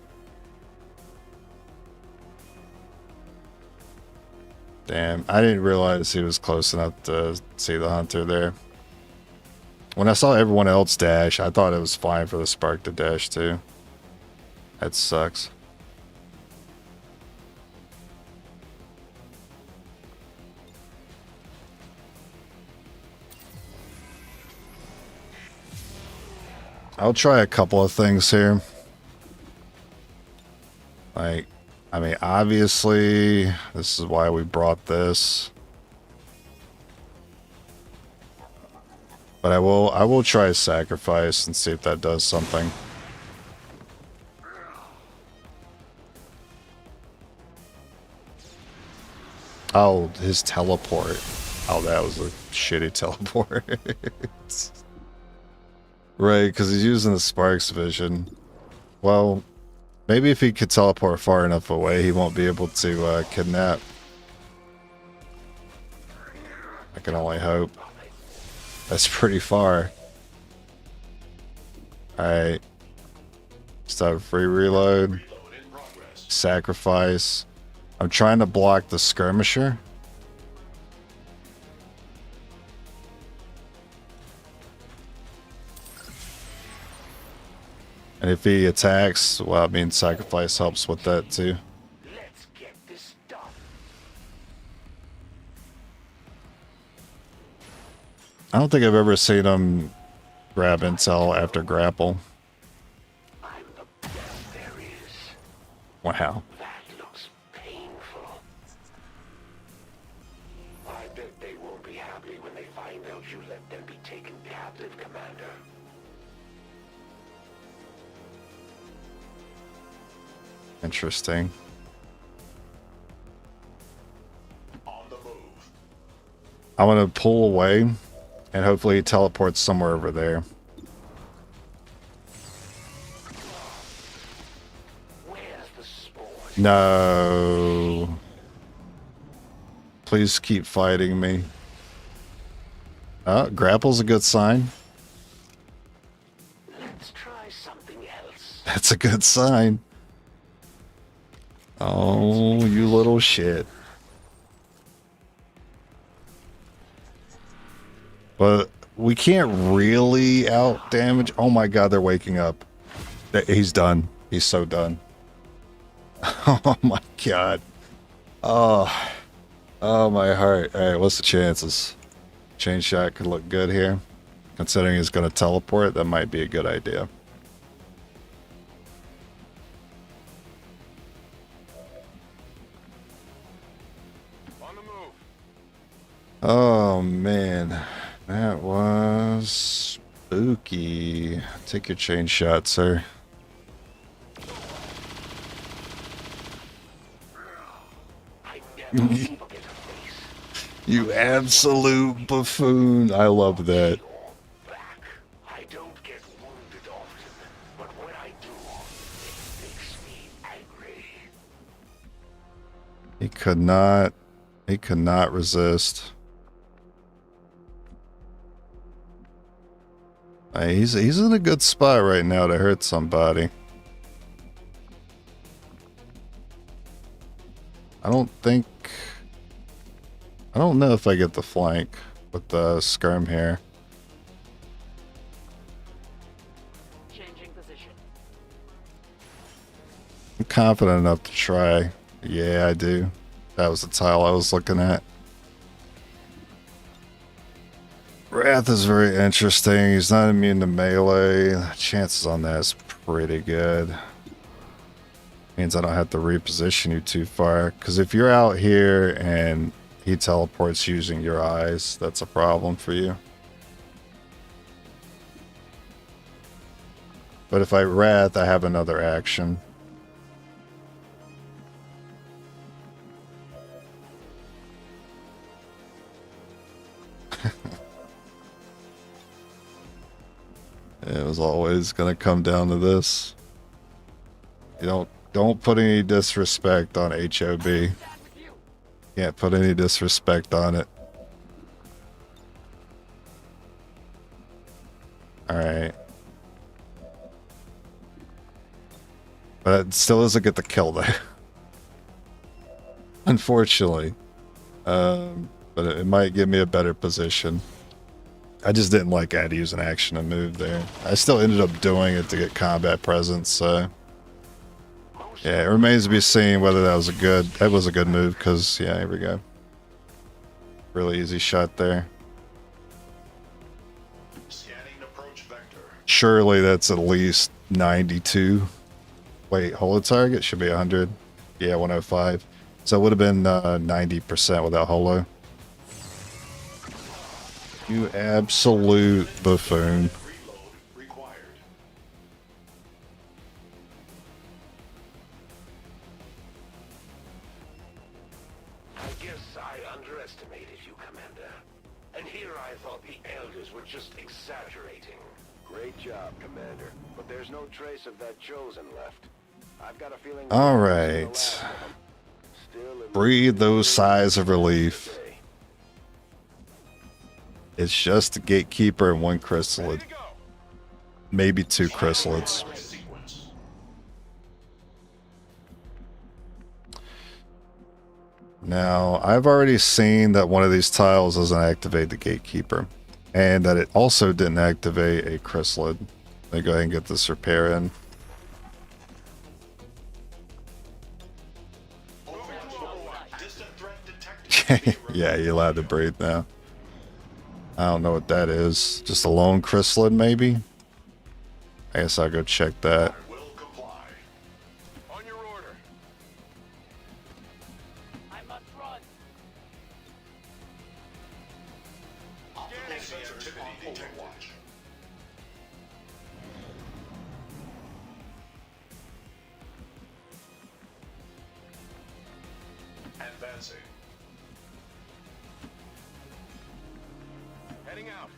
Damn, I didn't realize he was close enough to see the hunter there. When I saw everyone else dash, I thought it was fine for the spark to dash too. That sucks. I'll try a couple of things here. Like, I mean, obviously, this is why we brought this. But I will try a sacrifice and see if that does something. Oh, his teleport. Oh, that was a shitty teleport. Right, because he's using the Sparks vision. Well, maybe if he could teleport far enough away, he won't be able to kidnap. I can only hope. That's pretty far. Alright. Start free reload. Sacrifice. I'm trying to block the skirmisher. And if he attacks, well, I mean, sacrifice helps with that too. Let's get this done. I don't think I've ever seen him grab intel after grapple. I'm the best there is. Wow. That looks painful. I bet they won't be happy when they find out you let them be taken captive, Commander. Interesting. On the move. I'm gonna pull away and hopefully he teleports somewhere over there. Where's the sport? No. Please keep fighting me. Grapple's a good sign. Let's try something else. That's a good sign. Oh, you little shit. But we can't really out damage. Oh my god, they're waking up. He's done. He's so done. Oh my god. Oh. Oh my heart. Alright, what's the chances? Chain shot could look good here. Considering he's going to teleport, that might be a good idea. On the move. Oh man, that was spooky. Take your chain shot, sir. You absolute buffoon. I love that. I don't get wounded often, but when I do, it makes me angry. He could not resist. He's in a good spot right now to hurt somebody. I don't know if I get the flank with the skirm here. Changing position. I'm confident enough to try. Yeah, I do. That was the tile I was looking at. Wrath is very interesting. He's not immune to melee. Chances on that is pretty good. Means I don't have to reposition you too far. Because if you're out here and he teleports using your eyes, that's a problem for you. But if I Wrath, I have another action. It was always gonna come down to this. You don't put any disrespect on HOB. Can't put any disrespect on it. Alright. But it still doesn't get the kill there. Unfortunately. But it might give me a better position. I just didn't like how to use an action to move there. I still ended up doing it to get combat presence, so... Yeah, it remains to be seen whether that was a good move, because, yeah, here we go. Really easy shot there. Scanning approach vector. Surely that's at least 92. Wait, holo target should be 100. Yeah, 105. So it would have been 90% without holo. You absolute buffoon. Reload required. I guess I underestimated you, Commander. And here I thought the Elders were just exaggerating. Great job, Commander. But there's no trace of that Chosen left. I've got a feeling... All we've seen the right. last of them. Still, it Breathe looks those pretty sighs of good relief. today. It's just a gatekeeper and one chrysalid. Maybe 2 chrysalids. Sequence. Now, I've already seen that one of these tiles doesn't activate the gatekeeper. And that it also didn't activate a chrysalid. Let me go ahead and get this repair in. Overwatch. Distant threat detected. Yeah, you're allowed to breathe now. I don't know what that is. Just a lone chrysalid, maybe? I guess I'll go check that. Will comply. On your order. I must run. Optical sensitivity detected. Overwatch. Advancing. Heading out.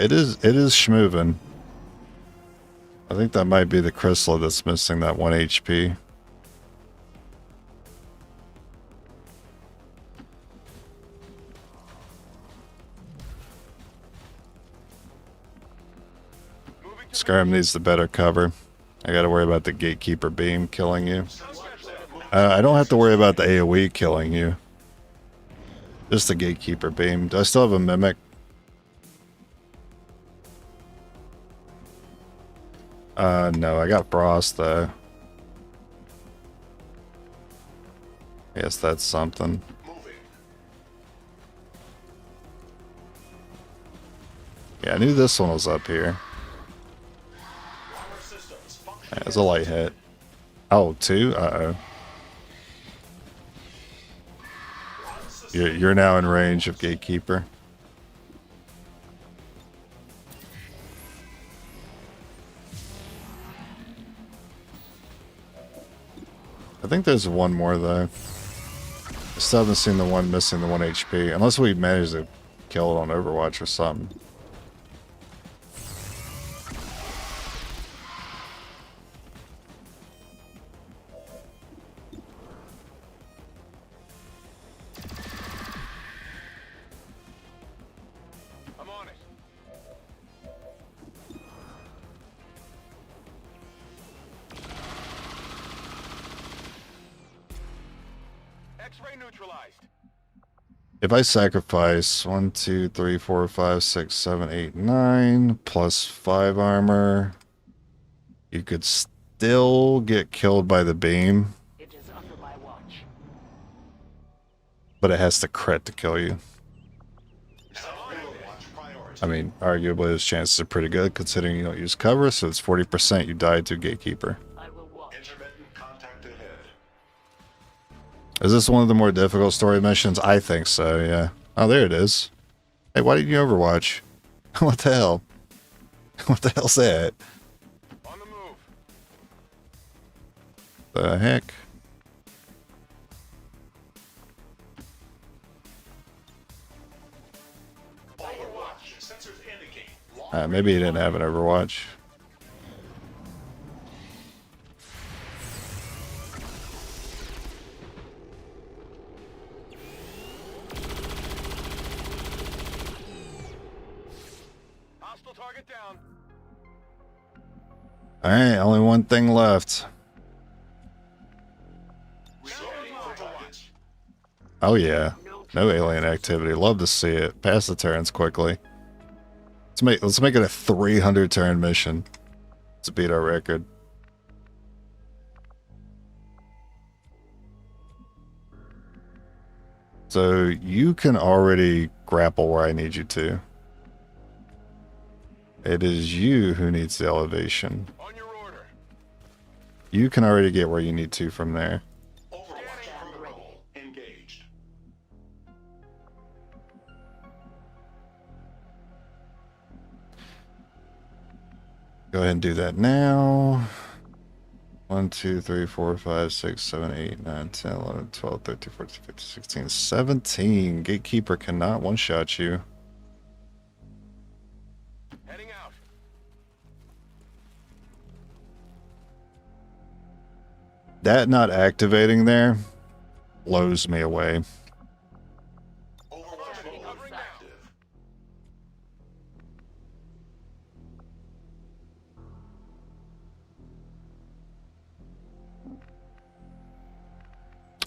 It is schmovin'. I think that might be the chrysalid that's missing that 1 HP. Skyrim needs the better cover. I gotta worry about the gatekeeper beam killing you. I don't have to worry about the AoE killing you. Just the gatekeeper beam. Do I still have a mimic? No, I got frost though. I guess that's something. Moving. Yeah, I knew this one was up here. Power systems function. Yeah, it's a light hit. Oh, 2? Uh-oh. You're now in range of gatekeeper. I think there's one more though. I still haven't seen the one missing the 1 HP. Unless we manage to kill it on Overwatch or something. I'm on it. X-ray neutralized. If I sacrifice 1, 2, 3, 4, 5, 6, 7, 8, 9 plus 5 armor, you could still get killed by the beam. It is under my watch. But it has to crit to kill you. Overwatch priority. I mean, arguably those chances are pretty good considering you don't use cover, so it's 40% you die to gatekeeper. I will watch. Intermittent contact ahead. Is this one of the more difficult story missions? I think so, yeah. Oh, there it is. Hey, why didn't you Overwatch? What the hell? What the hell's that? On the move. The heck? Overwatch. Sensors indicate. Maybe he didn't have an Overwatch. Hostile target down. Alright, only one thing left. Reloading for targets. Oh yeah. No alien activity. Love to see it. Pass the turns quickly. Let's make it a 300 turn mission to beat our record. So you can already grapple where I need you to. It is you who needs the elevation. On your order. You can already get where you need to from there. Overwatch protocol engaged. Go ahead and do that now. 1, 2, 3, 4, 5, 6, 7, 8, 9, 10, 11, 12, 13, 14, 15, 16, 17. Gatekeeper cannot one-shot you. Heading out. That not activating there blows me away. Overwatch mode active.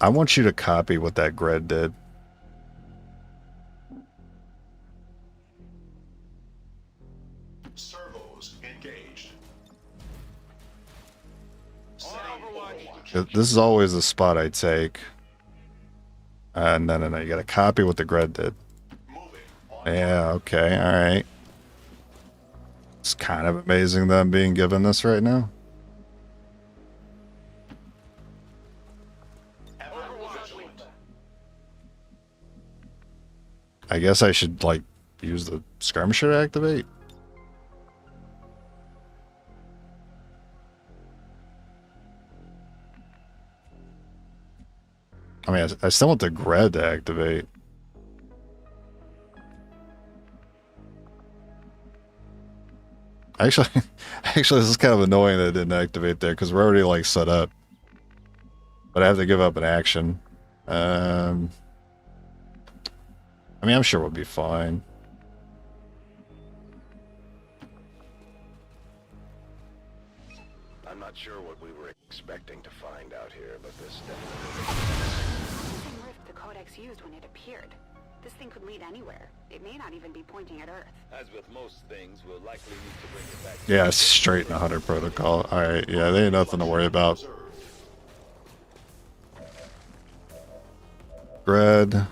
I want you to copy what that grid did. Servos engaged. Setting Overwatch. Overwatch. This is always the spot I take. No. You gotta copy what the grid did. Moving. On Yeah, okay, alright. It's kind of amazing that I'm being given this right now. vigilant. I guess I should, like, use the skirmisher to activate. I mean, I still want the grid to activate. Actually, this is kind of annoying that it didn't activate there because we're already, like, set up. But I have to give up an action. I mean, I'm sure we'll be fine. I'm not sure what we were expecting to find out here, but this Same rift the Codex used when it appeared. This thing could lead anywhere. It may not even be pointing at Earth. As with most things, we'll likely need to bring it back. Yeah, it's straight in the Hunter Protocol. Alright, yeah, there ain't nothing to worry about. Observed. Grid,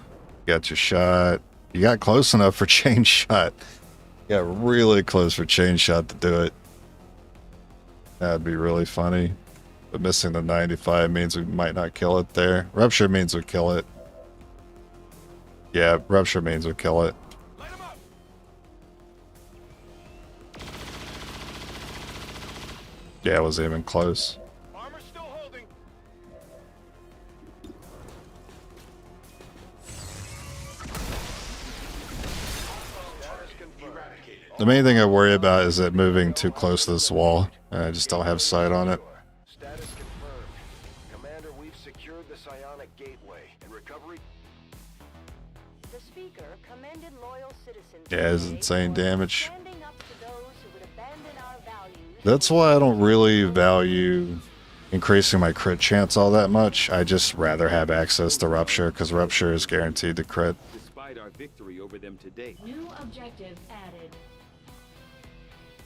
got your shot. You got close enough for chain shot. You got really close for chain shot to do it. That'd be really funny. But missing the 95 means we might not kill it there. Rupture means we kill it. Yeah, rupture means we kill it. Light 'em up. Yeah, it wasn't even close. Armor's still holding. Status confirmed. Eradicated. The main thing I worry about is it moving too close to this wall. I just don't have sight on it. Status confirmed. Commander, we've secured the psionic gateway. And recovery... The speaker commended loyal citizens. Yeah, it's today insane for damage. standing up to those who would abandon our values. That's why I don't really value increasing my crit chance all that much. I just rather have access to Rupture, because Rupture is guaranteed to crit. Despite our victory over them today. New objective added.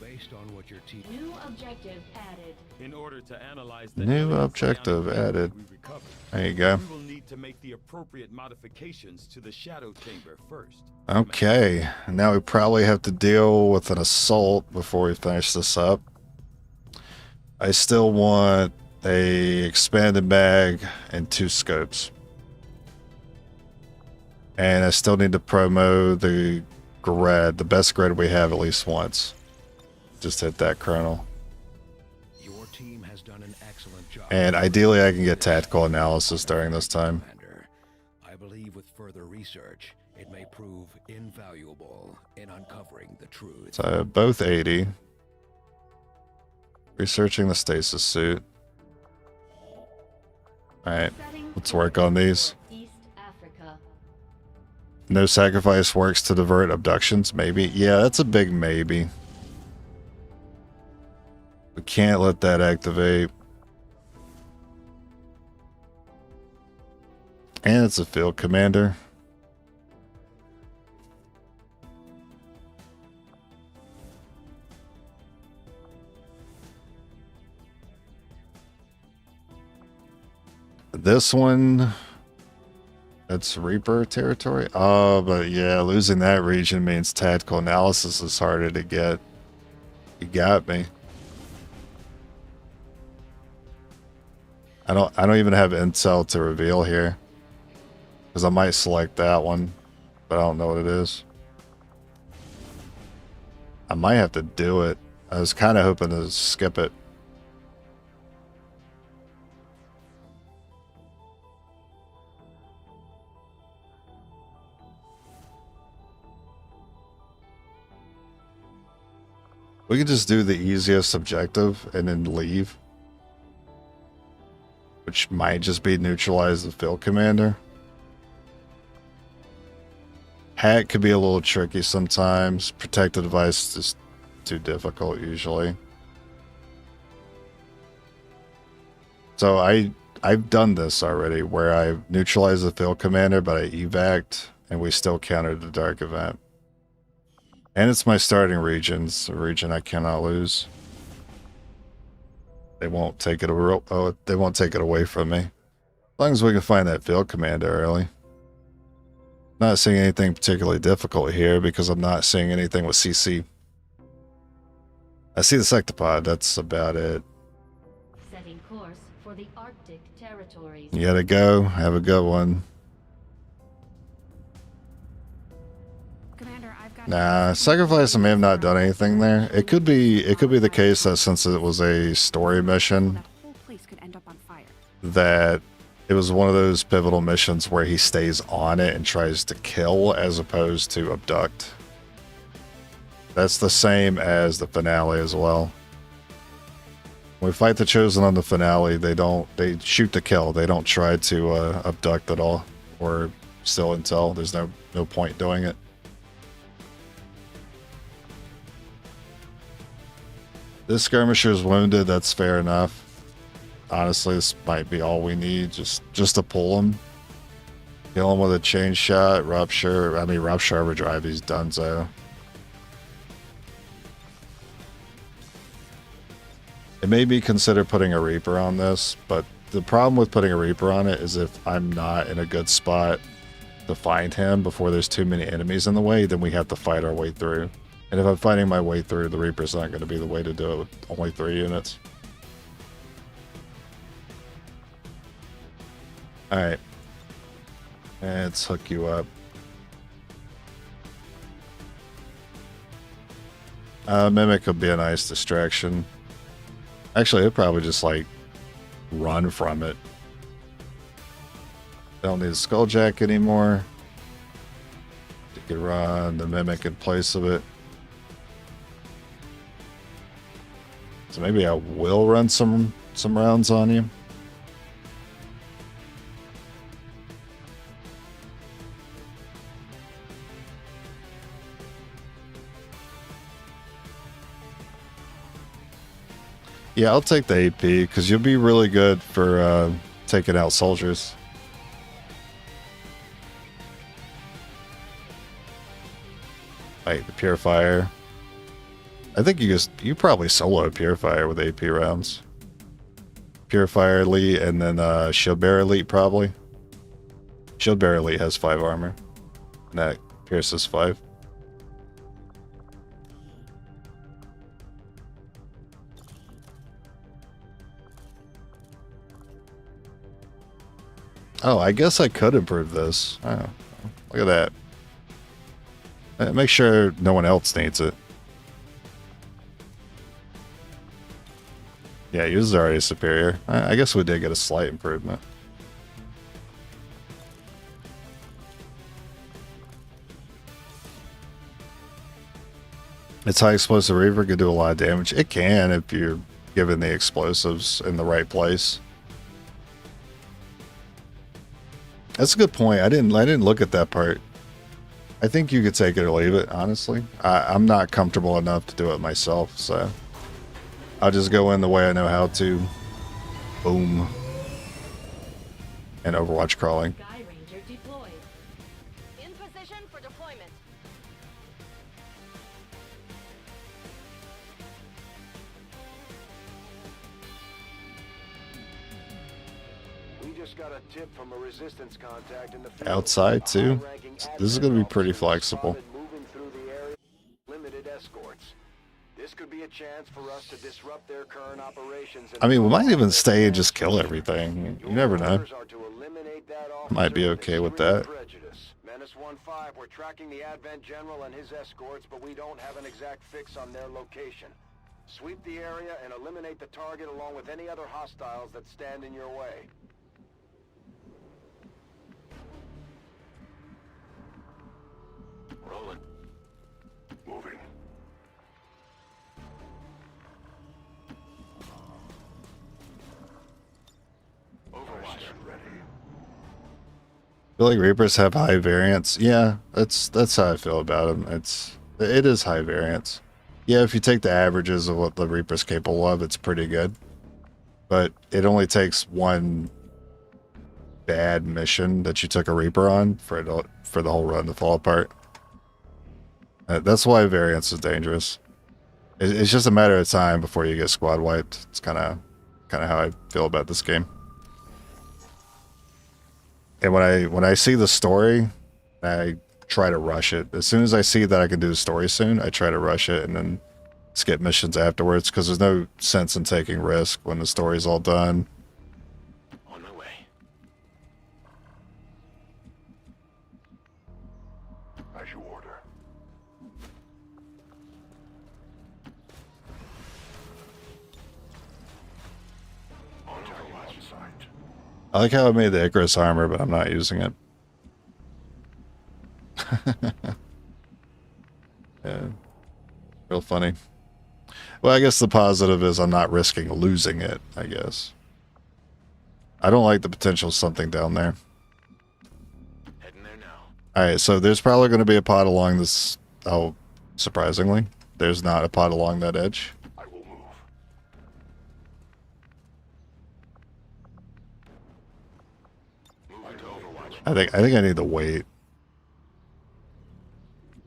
Based on what your team... New objective added. In order to analyze the New alien objective psionic added. we recovered, There you go. we will need to make the appropriate modifications to the shadow chamber first. Okay, now we probably have to deal with an assault before we finish this up. I still want a expanded mag and 2 scopes. And I still need to promo the grid, the best grid we have at least once. Just hit that Colonel. Your team has done an excellent job. And ideally I can get tactical analysis during this time. Commander, I believe with further research, it may prove invaluable in uncovering the truth. So both 80. Researching the stasis suit. Alright, Setting let's work on these. East Africa. No sacrifice works to divert abductions, maybe? Yeah, that's a big maybe. We can't let that activate. And it's a field commander. This one, that's Reaper territory. Oh, but yeah, losing that region means tactical analysis is harder to get. You got me. I don't even have intel to reveal here, because I might select that one, but I don't know what it is. I might have to do it. I was kind of hoping to skip it. We could just do the easiest objective and then leave. Which might just be neutralize the field commander. Hack could be a little tricky sometimes. Protect the device is too difficult usually. So I've done this already where I neutralized the field commander, but I evac'd and we still countered the dark event. And it's my starting region. It's a region I cannot lose. They won't take it they won't take it away from me. As long as we can find that field commander early. Not seeing anything particularly difficult here because I'm not seeing anything with CC. I see the sectopod, that's about it. Setting course for the Arctic territories. You gotta go. Have a good one. Commander, I've got Nah, sacrifice may have not done anything there. It could be the case that since it was a story mission, that whole place could end up on fire. that it was one of those pivotal missions where he stays on it and tries to kill as opposed to abduct. That's the same as the finale as well. When we fight the Chosen on the finale, they shoot to kill. They don't try to abduct at all or steal intel. There's no point doing it. This skirmisher's wounded, that's fair enough. Honestly, this might be all we need, just to pull him. Kill him with a chain shot, rupture overdrive, he's donezo. It made me consider putting a Reaper on this, but the problem with putting a Reaper on it is if I'm not in a good spot to find him before there's too many enemies in the way, then we have to fight our way through. And if I'm fighting my way through, the Reaper's not going to be the way to do it with only 3 units. Alright. Let's hook you up. Mimic would be a nice distraction. Actually, it'd probably just, like, run from it. Don't need a Skulljack anymore. You can run the Mimic in place of it. So maybe I will run some rounds on you. Yeah, I'll take the AP because you'll be really good for taking out soldiers. Like the Purifier. I think you probably solo Purifier with AP rounds. Purifier Elite and then Shield Bearer Elite probably. Shield Bearer Elite has 5 armor. And that pierces 5. Oh, I guess I could improve this. Oh, look at that. Make sure no one else needs it. Yeah, yours is already superior. I guess we did get a slight improvement. Its high explosive Reaver could do a lot of damage. It can if you're given the explosives in the right place. That's a good point. I didn't look at that part. I think you could take it or leave it, honestly. I'm not comfortable enough to do it myself, so I'll just go in the way I know how to. Boom. And Overwatch crawling. Sky Ranger deployed. In position for deployment. We just got a tip from a resistance contact in the field. Outside, too. This is going to be pretty flexible. Moving through the area, limited escorts. This could be a chance for us to disrupt their current operations. I mean, we might even stay and just kill everything. You never know. Might be okay with that. Menace 1-5, we're tracking the Advent General and his escorts, but we don't have an exact fix on their location. Sweep the area and eliminate the target along with any other hostiles that stand in your way. Rolling. Moving. feel like Reapers have high variance. Yeah, that's how I feel about them. It is high variance. Yeah, if you take the averages of what the Reaper's capable of, it's pretty good. But it only takes one bad mission that you took a Reaper on for the whole run to fall apart. That's why variance is dangerous. It's just a matter of time before you get squad wiped. It's kind of how I feel about this game. And when I see the story, I try to rush it. As soon as I see that I can do the story soon, I try to rush it and then skip missions afterwards, because there's no sense in taking risk when the story's all done. On my way. As you order. On site. I like how I made the Icarus armor, but I'm not using it. Yeah, real funny. Well, I guess the positive is I'm not risking losing it, I guess. I don't like the potential of something down there. Heading there now. Alright, so there's probably going to be a pod along this... Oh, surprisingly, there's not a pod along that edge. I will move. Moving to Overwatch. I think I need to wait.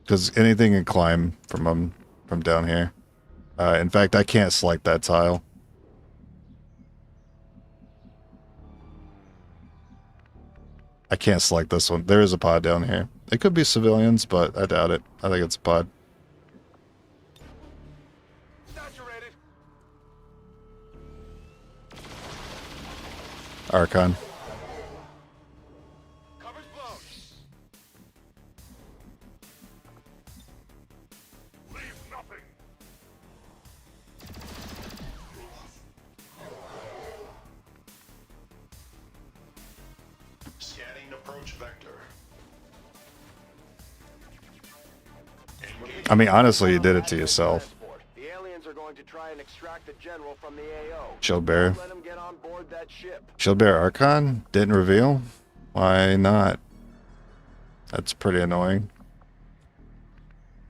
Because anything can climb from down here. In fact, I can't select that tile. I can't select this one. There is a pod down here. It could be civilians, but I doubt it. I think it's a pod. Saturated. Archon. Cover's blown. Leave nothing. Scanning approach vector. I mean, honestly, you did it to yourself. The aliens are going to try and extract the general from the AO. Shield bearer. Let him get on board that ship. Shield bearer Archon? Didn't reveal? Why not? That's pretty annoying.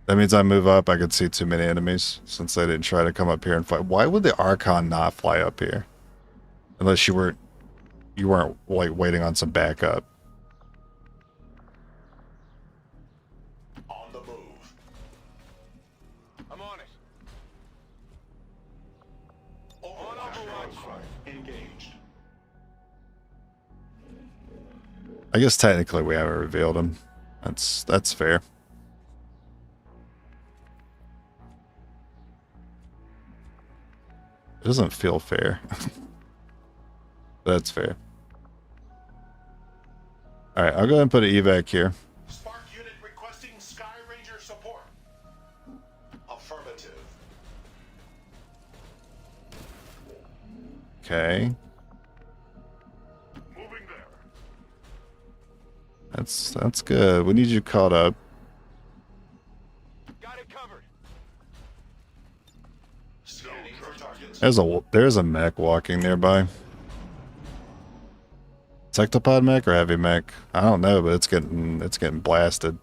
That means I move up, I could see too many enemies, since they didn't try to come up here and fight. Why would the Archon not fly up here? Unless you weren't like waiting on some backup. On the move. I'm on it. Overwatch. Engaged. I guess technically we haven't revealed him. That's fair. It doesn't feel fair. That's fair. Alright, I'll go ahead and put an evac here. Spark unit requesting Sky Ranger support. Affirmative. Okay. Moving there. That's good. We need you caught up. Got it covered. Scanning for targets. There's a mech walking nearby. Sectopod mech or heavy mech? I don't know, but it's getting blasted.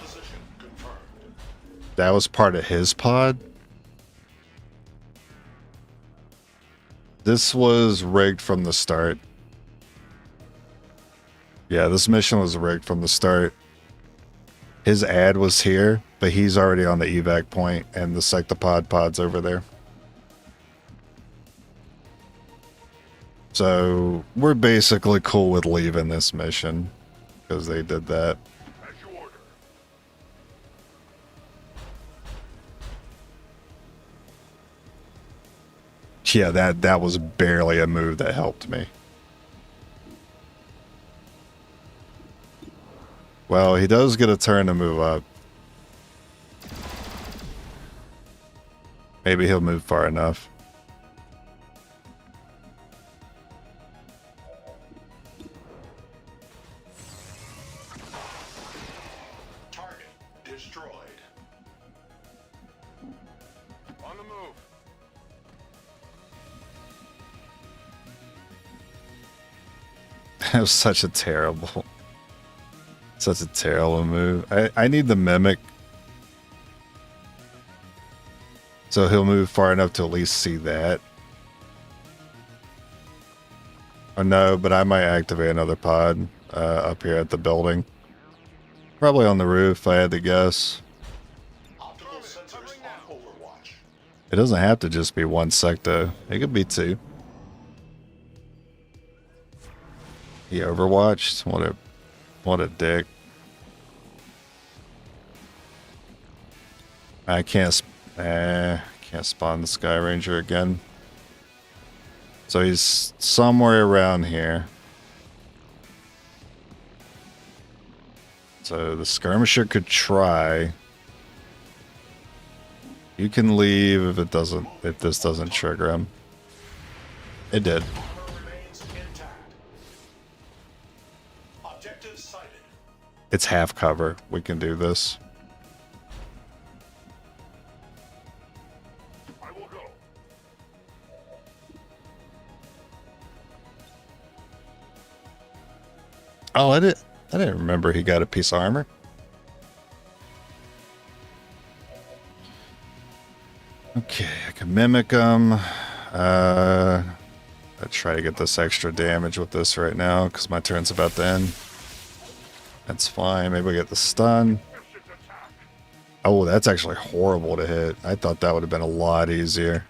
Position confirmed. That was part of his pod? This was rigged from the start. Yeah, this mission was rigged from the start. His ad was here, but he's already on the evac point, and the sectopod pod's over there. So we're basically cool with leaving this mission because they did that. As you order. Yeah, that was barely a move that helped me. Well, he does get a turn to move up. Maybe he'll move far enough. destroyed. On the move. That was such a terrible move. I need the mimic. So he'll move far enough to at least see that. Oh no, but I might activate another pod up here at the building. Probably on the roof, if I had to guess. Optical sensors on Overwatch. It doesn't have to just be one sector. It could be two. He overwatched? What a dick. I can't spawn the Sky Ranger again. So he's somewhere around here. So the skirmisher could try. You can leave if this doesn't trigger him. It did. Armor remains intact. Objective sighted. It's half cover. We can do this. I will go. Oh, I didn't remember he got a piece of armor. Okay, I can mimic him. I try to get this extra damage with this right now because my turn's about to end. That's fine. Maybe I get the stun. Oh, that's actually horrible to hit. I thought that would have been a lot easier.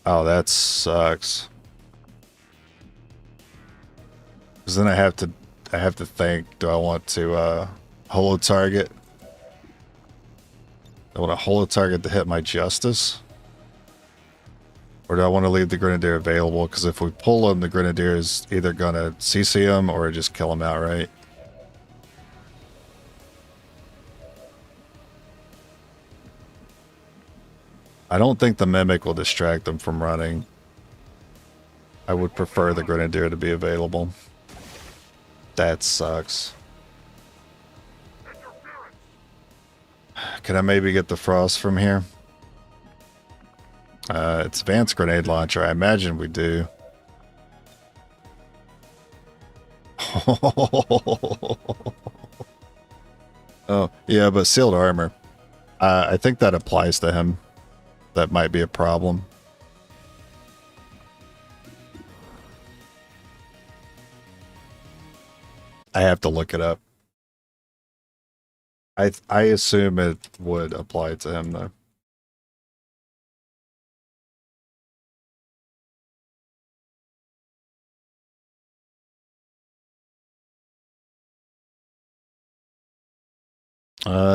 Oh, that sucks. Because then I have to think, do I want to holo target? I want to holo target to hit my justice? Or do I want to leave the Grenadier available? Because if we pull him, the Grenadier is either going to CC him or just kill him outright. I don't think the Mimic will distract them from running. I would prefer the Grenadier to be available. That sucks. Can I maybe get the Frost from here? It's Advanced Grenade Launcher. I imagine we do. Oh, yeah, but Sealed Armor. I think that applies to him. That might be a problem. I have to look it up. I assume it would apply to him, though.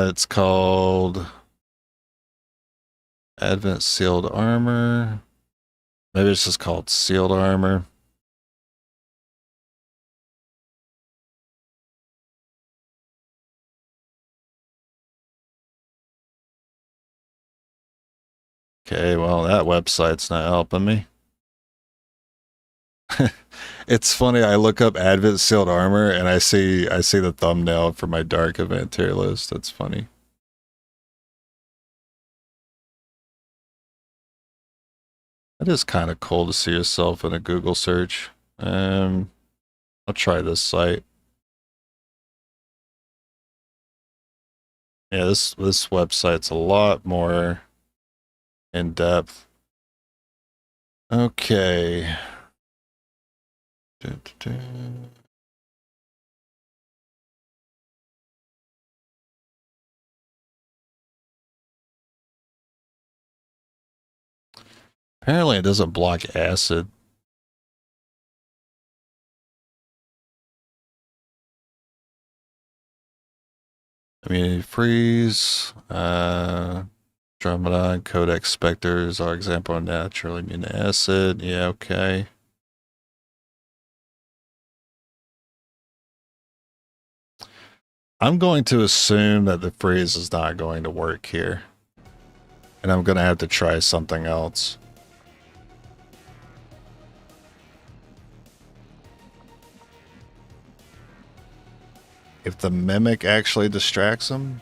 It's called Advent Sealed Armor. Maybe it's just called Sealed Armor. Okay, well, that website's not helping me. It's funny, I look up Advent Sealed Armor and I see the thumbnail for my Dark Event tier list. That's funny. It is kind of cool to see yourself in a Google search. I'll try this site. Yeah, this website's a lot more in depth. Okay. Apparently it doesn't block acid. Immunity freeze, Dromedon, Codex Spectres are example of natural immune to acid. Yeah, okay. I'm going to assume that the freeze is not going to work here. And I'm going to have to try something else. If the mimic actually distracts him,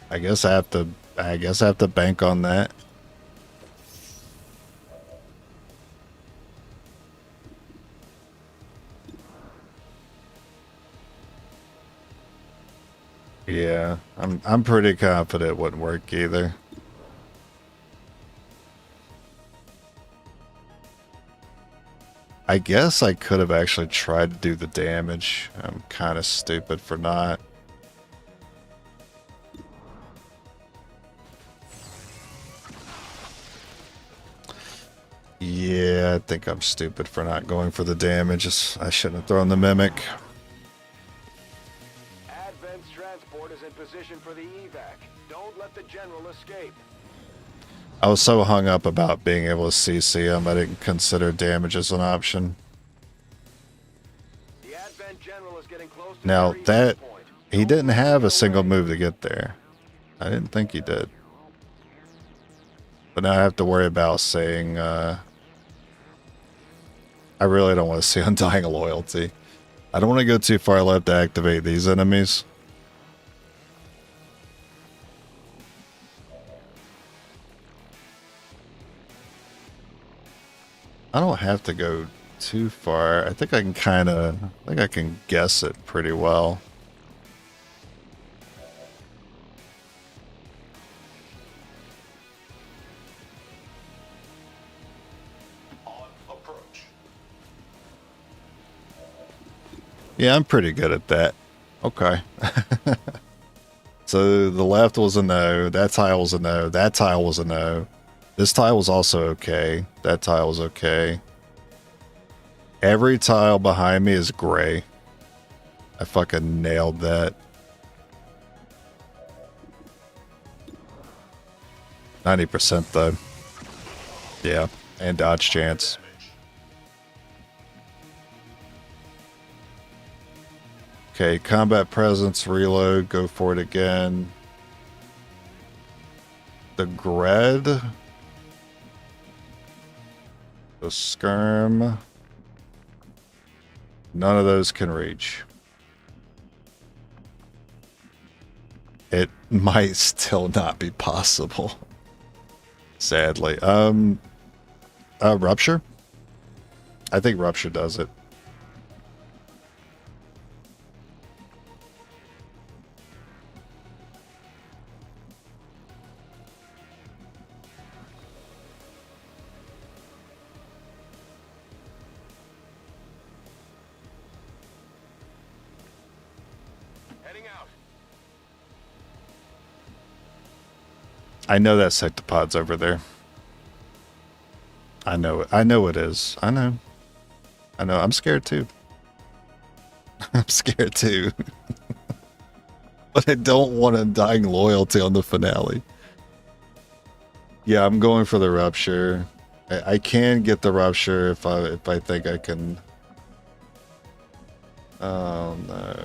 I guess I have to bank on that. Yeah, I'm pretty confident it wouldn't work either. I guess I could have actually tried to do the damage. I'm kind of stupid for not. Yeah, I think I'm stupid for not going for the damage. I shouldn't have thrown the mimic. Advent's transport is in position for the evac. Don't let the general escape. I was so hung up about being able to CC him, I didn't consider damage as an option. The Advent general is getting close to Now the that point. he didn't have a single move to get there. I didn't think he did. But now I have to worry about saying, I really don't want to see Undying Loyalty. I don't want to go too far left to activate these enemies. I don't have to go too far. I think I can guess it pretty well. Yeah, I'm pretty good at that. Okay. So the left was a no, that tile was a no, that tile was a no. This tile was also okay. That tile was okay. Every tile behind me is gray. I fucking nailed that. 90% though. Yeah, and dodge chance. Okay, combat presence, reload, go for it again. The Gred. The Skirm. None of those can reach. It might still not be possible. Sadly. Rupture? I think Rupture does it. I know that sectopod's over there. I know it. I know it is. I know. I'm scared too. I'm scared too. But I don't want Undying Loyalty on the finale. Yeah, I'm going for the Rupture. I can get the Rupture if I think I can. Oh no.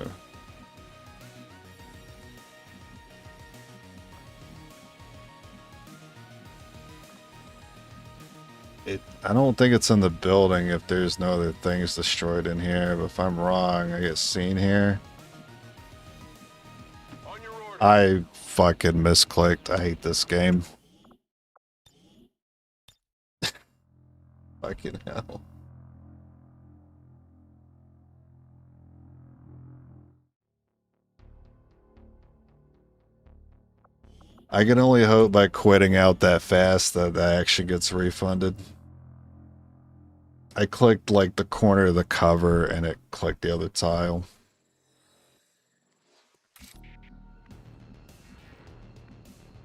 I don't think it's in the building if there's no other things destroyed in here, but if I'm wrong, I get seen here. I fucking misclicked. I hate this game. Fucking hell. I can only hope by quitting out that fast that actually gets refunded. I clicked like the corner of the cover and it clicked the other tile.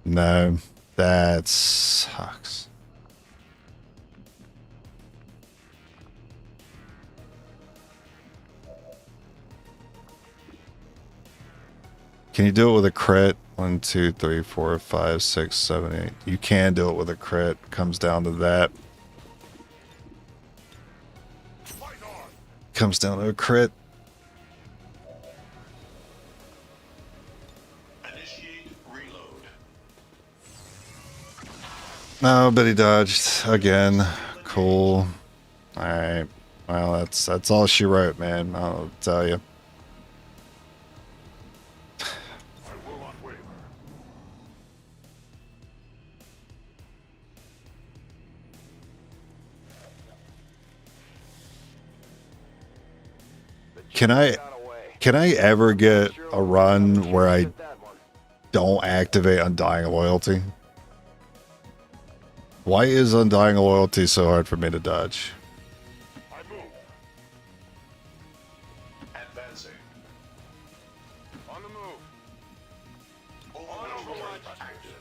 No, that sucks. Can you do it with a crit? 1, 2, 3, 4, 5, 6, 7, 8. You can do it with a crit. Comes down to that. Comes down to a crit. Initiate reload. No, but he dodged again. Cool. All right. Well, that's all she wrote, man. I'll tell you. Can I ever get a run where I don't activate Undying Loyalty? Why is Undying Loyalty so hard for me to dodge? I move. Advancing. On the move. Overwatch active.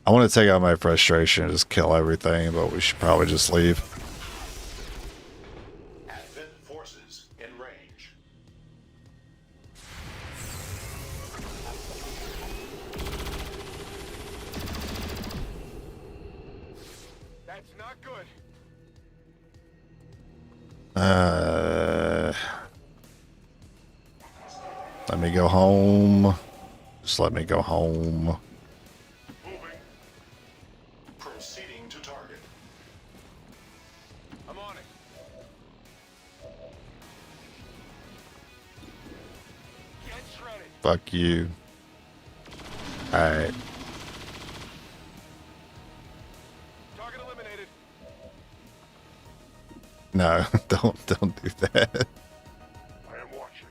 I want to take out my frustration and just kill everything, but we should probably just leave. Advent forces in range. That's not good. Let me go home. Just let me go home. Moving. Proceeding to target. I'm on it. Get shredded. Fuck you. Alright. Target eliminated. No, don't do that. I am watching.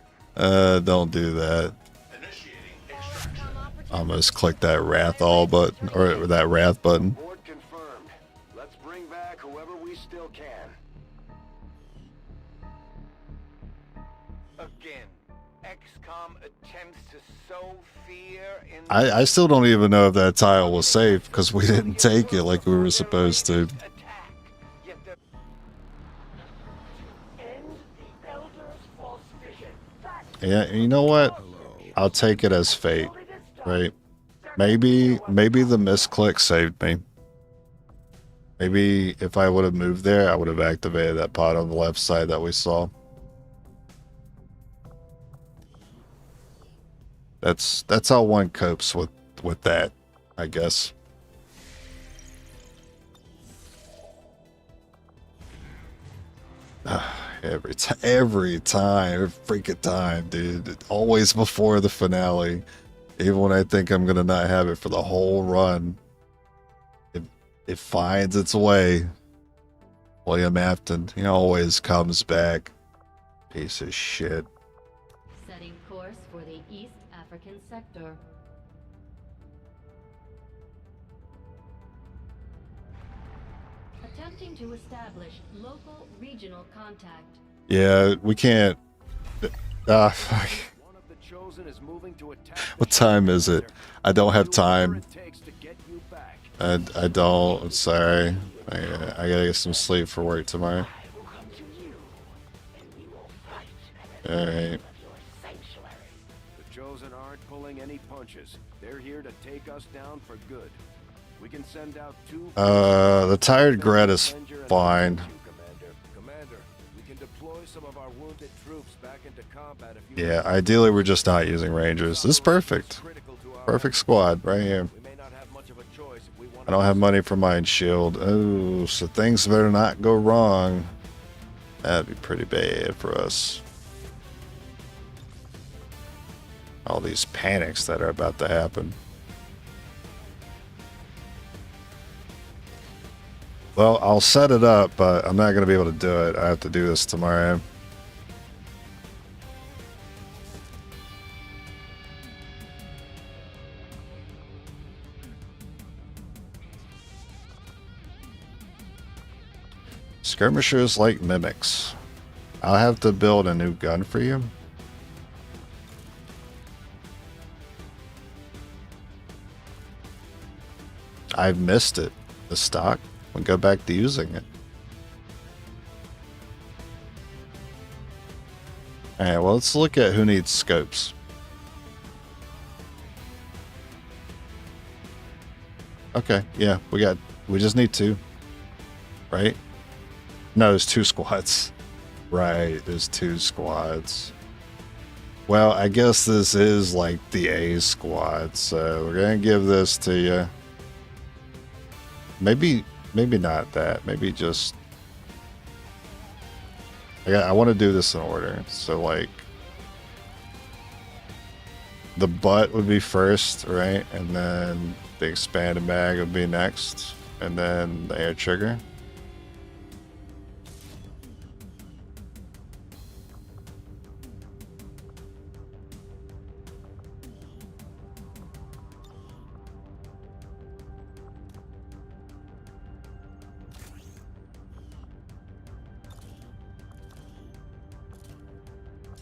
Don't do that. Initiating extraction. Almost click that Wrath All button, or that Wrath button. Board confirmed. Let's bring back whoever we still can. Again, XCOM attempts to sow fear in... I still don't even know if that tile was safe, because we didn't take it like we were supposed to. Attack. Yet the... Yeah, you know what? I'll take it as fate, right? Maybe the misclick saved me. Maybe if I would have moved there, I would have activated that pod on the left side that we saw. That's how one copes with that, I guess. Every freaking time, dude. Always before the finale. Even when I think I'm gonna not have it for the whole run, it finds its way. William Afton, he always comes back. Piece of shit. Setting course for the East African sector. Attempting to establish local regional contact. Yeah, we can't. Fuck. One of the chosen is moving to attack. What time is it? I don't have time. It takes to get you back. I don't. I'm sorry. I gotta get some sleep for work tomorrow. Alright. The chosen aren't pulling any punches. They're here to take us down for good. We can send out two. The tired Gret is fine. Commander, we can deploy some of our wounded troops back into combat if you Yeah, ideally we're just not using Rangers. This is perfect. Perfect squad right here. We may not have much of a choice if we want I don't have money for Mind Shield. Oh, so things better not go wrong. That'd be pretty bad for us. All these panics that are about to happen. Well, I'll set it up, but I'm not going to be able to do it. I have to do this tomorrow. Skirmishers like mimics. I'll have to build a new gun for you. I've missed it. The stock. We'll go back to using it. Alright, well, let's look at who needs scopes. Okay, yeah, we just need two. Right? No, there's two squads. Right, there's two squads. Well, I guess this is like the A squad, so we're gonna give this to you. Maybe not that. Maybe just... I want to do this in order. So, like... The butt would be first, right? And then the expanded mag would be next. And then the air trigger.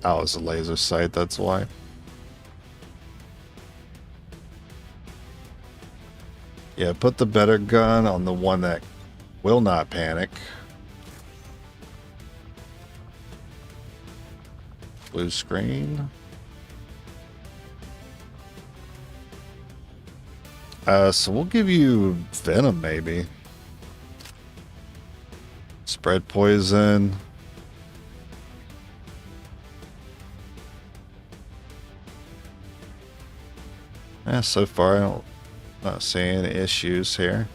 Oh, it's a laser sight, that's why. Yeah, put the better gun on the one that will not panic. Blue screen. So we'll give you Venom, maybe. Spread poison. Yeah, so far I don't not seeing any issues here.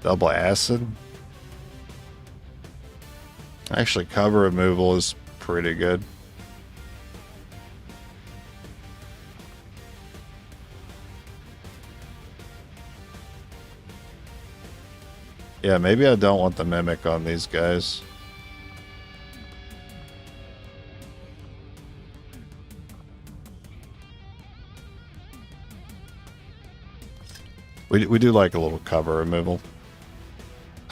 Double acid. Actually, cover removal is pretty good. Yeah, maybe I don't want the mimic on these guys. We do like a little cover removal.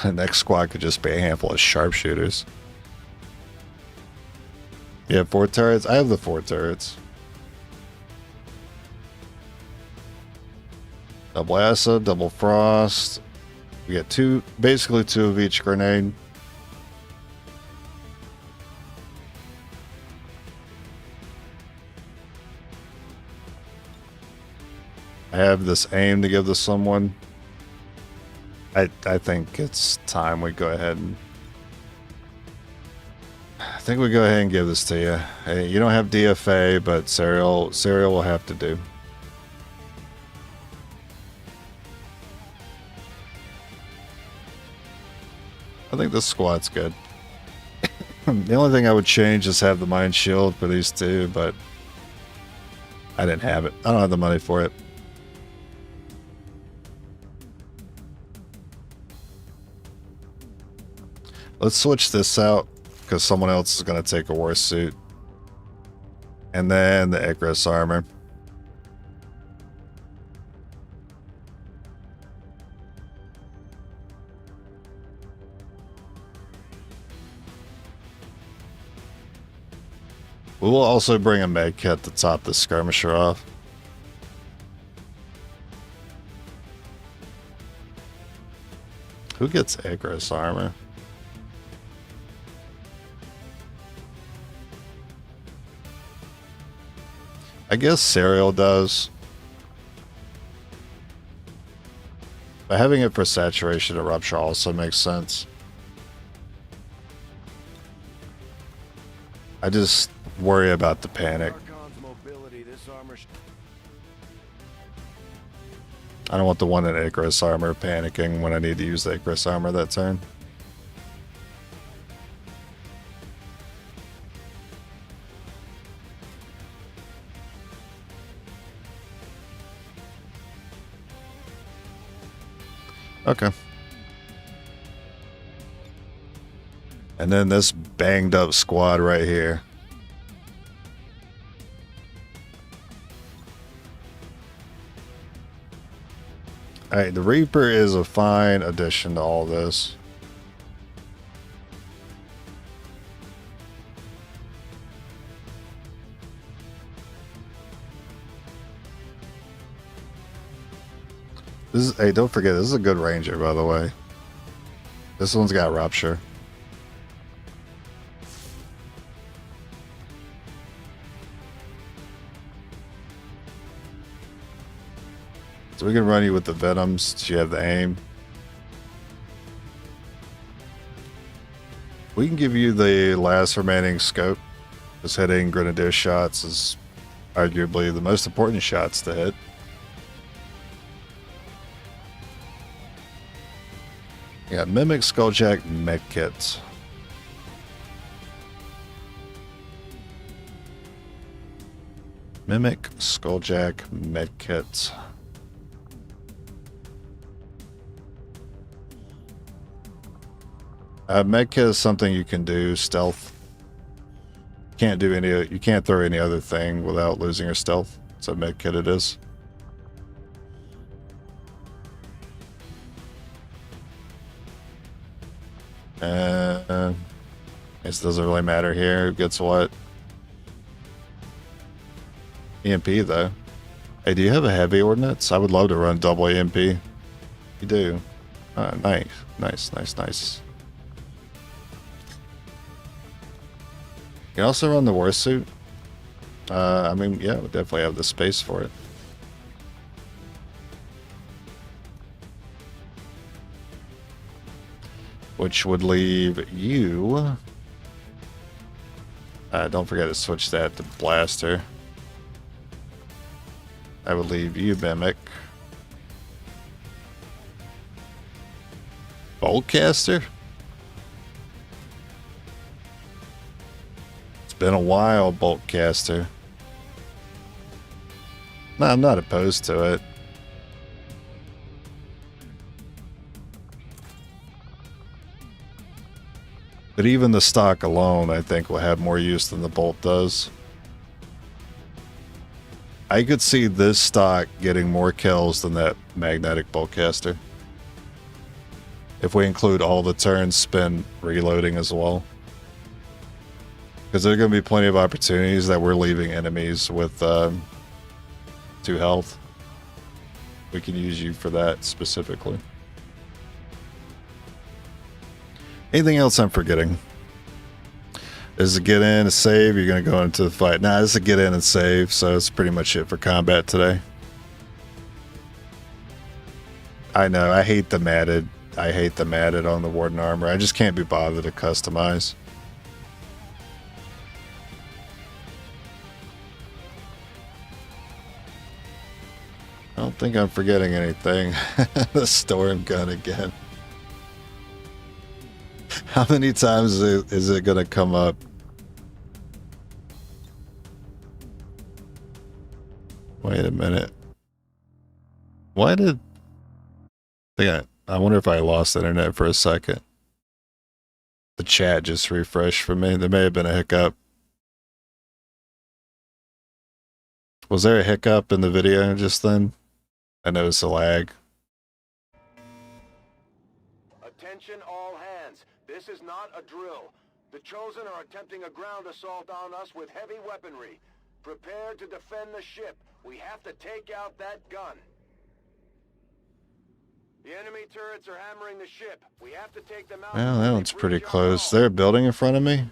The next squad could just be a handful of sharpshooters. You have 4 turrets? I have the 4 turrets. Double acid, double frost. We get 2, basically 2 of each grenade. I have this aim to give to someone. I think it's time we go ahead and... I think we go ahead and give this to you. Hey, you don't have DFA, but Serial will have to do. I think this squad's good. The only thing I would change is have the Mind Shield for these 2, but I didn't have it. I don't have the money for it. Let's switch this out because someone else is going to take a war suit. And then the Icarus armor. We will also bring a med kit to top the skirmisher off. Who gets Icarus armor? I guess Serial does. But having it for saturation and rupture also makes sense. I just worry about the panic. I don't want the one in Icarus armor panicking when I need to use the Icarus armor that turn. Okay. And then this banged up squad right here. Alright, the Reaper is a fine addition to all this. This is, hey, don't forget, this is a good ranger, by the way. This one's got rupture. So we can run you with the Venoms. Do you have the aim? We can give you the last remaining scope. Because hitting Grenadier shots is arguably the most important shots to hit. Yeah, Mimic, Skulljack, Medkit. Mimic, Skulljack, Medkit. Medkit is something you can do stealth. Can't do any. You can't throw any other thing without losing your stealth. So Medkit it is. It doesn't really matter here who gets what. EMP though. Hey, do you have a heavy ordnance? I would love to run double EMP. You do. Nice. Nice. You can also run the war suit. I mean, yeah, we definitely have the space for it. Which would leave you... don't forget to switch that to blaster. I would leave you Mimic. Boltcaster? It's been a while, Boltcaster. No, I'm not opposed to it. But even the stock alone, I think, will have more use than the bolt does. I could see this stock getting more kills than that magnetic boltcaster. If we include all the turns spent reloading as well. Because there are going to be plenty of opportunities that we're leaving enemies with 2 health. We can use you for that specifically. Anything else I'm forgetting? This is a get in, a save, you're going to go into the fight. Nah, this is a get in and save, so that's pretty much it for combat today. I know, I hate the matted on the Warden armor. I just can't be bothered to customize. I don't think I'm forgetting anything. The storm gun again. How many times is it going to come up? Wait a minute. Why did... I wonder if I lost internet for a second. The chat just refreshed for me. There may have been a hiccup. Was there a hiccup in the video just then? I noticed a lag. Attention all hands. This is not a drill. The Chosen are attempting a ground assault on us with heavy weaponry. Prepare to defend the ship. We have to take out that gun. The enemy turrets are hammering the ship. We have to take them out. Well, that one's pretty close. Is there a building in front of me?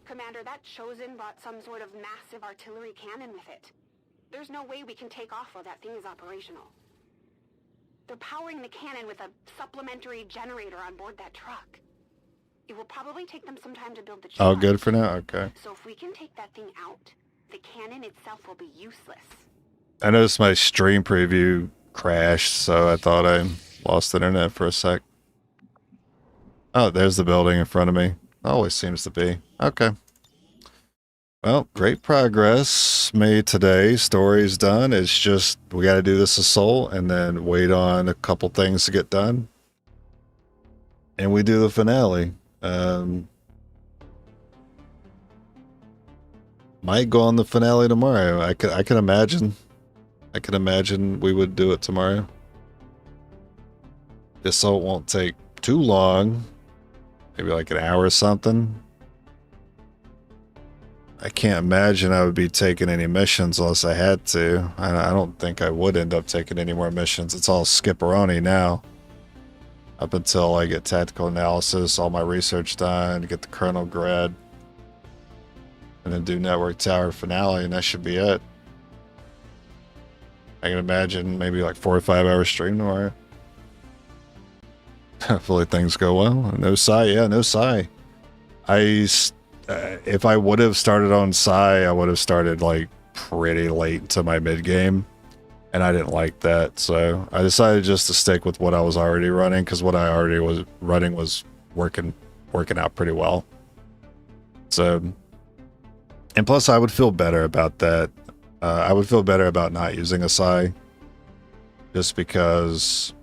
Commander, that Chosen brought some sort of massive artillery cannon with it. There's no way we can take off while that thing is operational. They're powering the cannon with a supplementary generator on board that truck. It will probably take them some time to build the charge. Oh, good for now? Okay. So if we can take that thing out, the cannon itself will be useless. I noticed my stream preview crashed, so I thought I lost internet for a sec. Oh, there's the building in front of me. Always seems to be. Okay. Well, great progress made today. Story's done. It's just, we got to do this assault and then wait on a couple things to get done. And we do the finale. Might go on the finale tomorrow. I can imagine. I can imagine we would do it tomorrow. The assault won't take too long. Maybe like an hour or something. I can't imagine I would be taking any missions unless I had to. I don't think I would end up taking any more missions. It's all skipperoni now. Up until I get tactical analysis, all my research done, get the Colonel grad, and then do Network Tower finale, and that should be it. I can imagine maybe like 4 or 5 hour stream tomorrow. Hopefully things go well. No Psy, yeah, no Psy. If I would have started on Psy, I would have started like pretty late into my mid game, and I didn't like that, so I decided just to stick with what I was already running, because what I already was running was working out pretty well. So, and plus I would feel better about that. I would feel better about not using a Psy, just because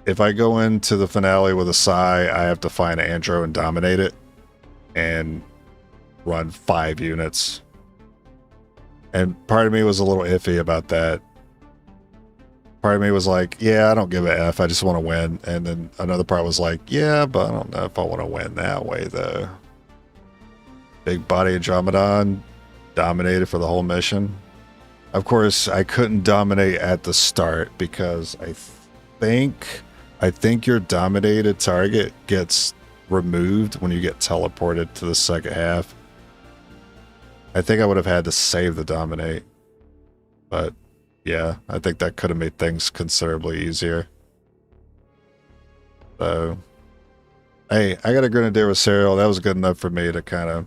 if I go into the finale with a Psy, I have to find Andro and dominate it, and run 5 units. And part of me was a little iffy about that. Part of me was like, yeah, I don't give a F, I just want to win. And then another part was like, yeah, but I don't know if I want to win that way though. Big body Andromedon dominated for the whole mission. Of course, I couldn't dominate at the start because I think your dominated target gets removed when you get teleported to the second half. I think I would have had to save the dominate. But yeah, I think that could have made things considerably easier. So, hey, I got a Grenadier with cereal. That was good enough for me to kind of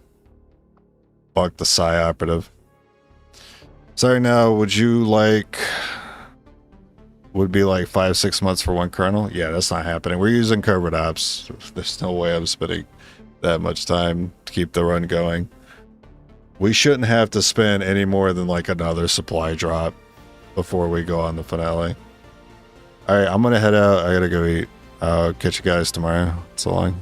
buck the Psi operative. Sorry, now, would you like... Would be like 5-6 months for one kernel? Yeah, that's not happening. We're using covert ops. There's no way I'm spending that much time to keep the run going. We shouldn't have to spend any more than like another supply drop before we go on the finale. Alright, I'm gonna head out. I gotta go eat. I'll catch you guys tomorrow. So long.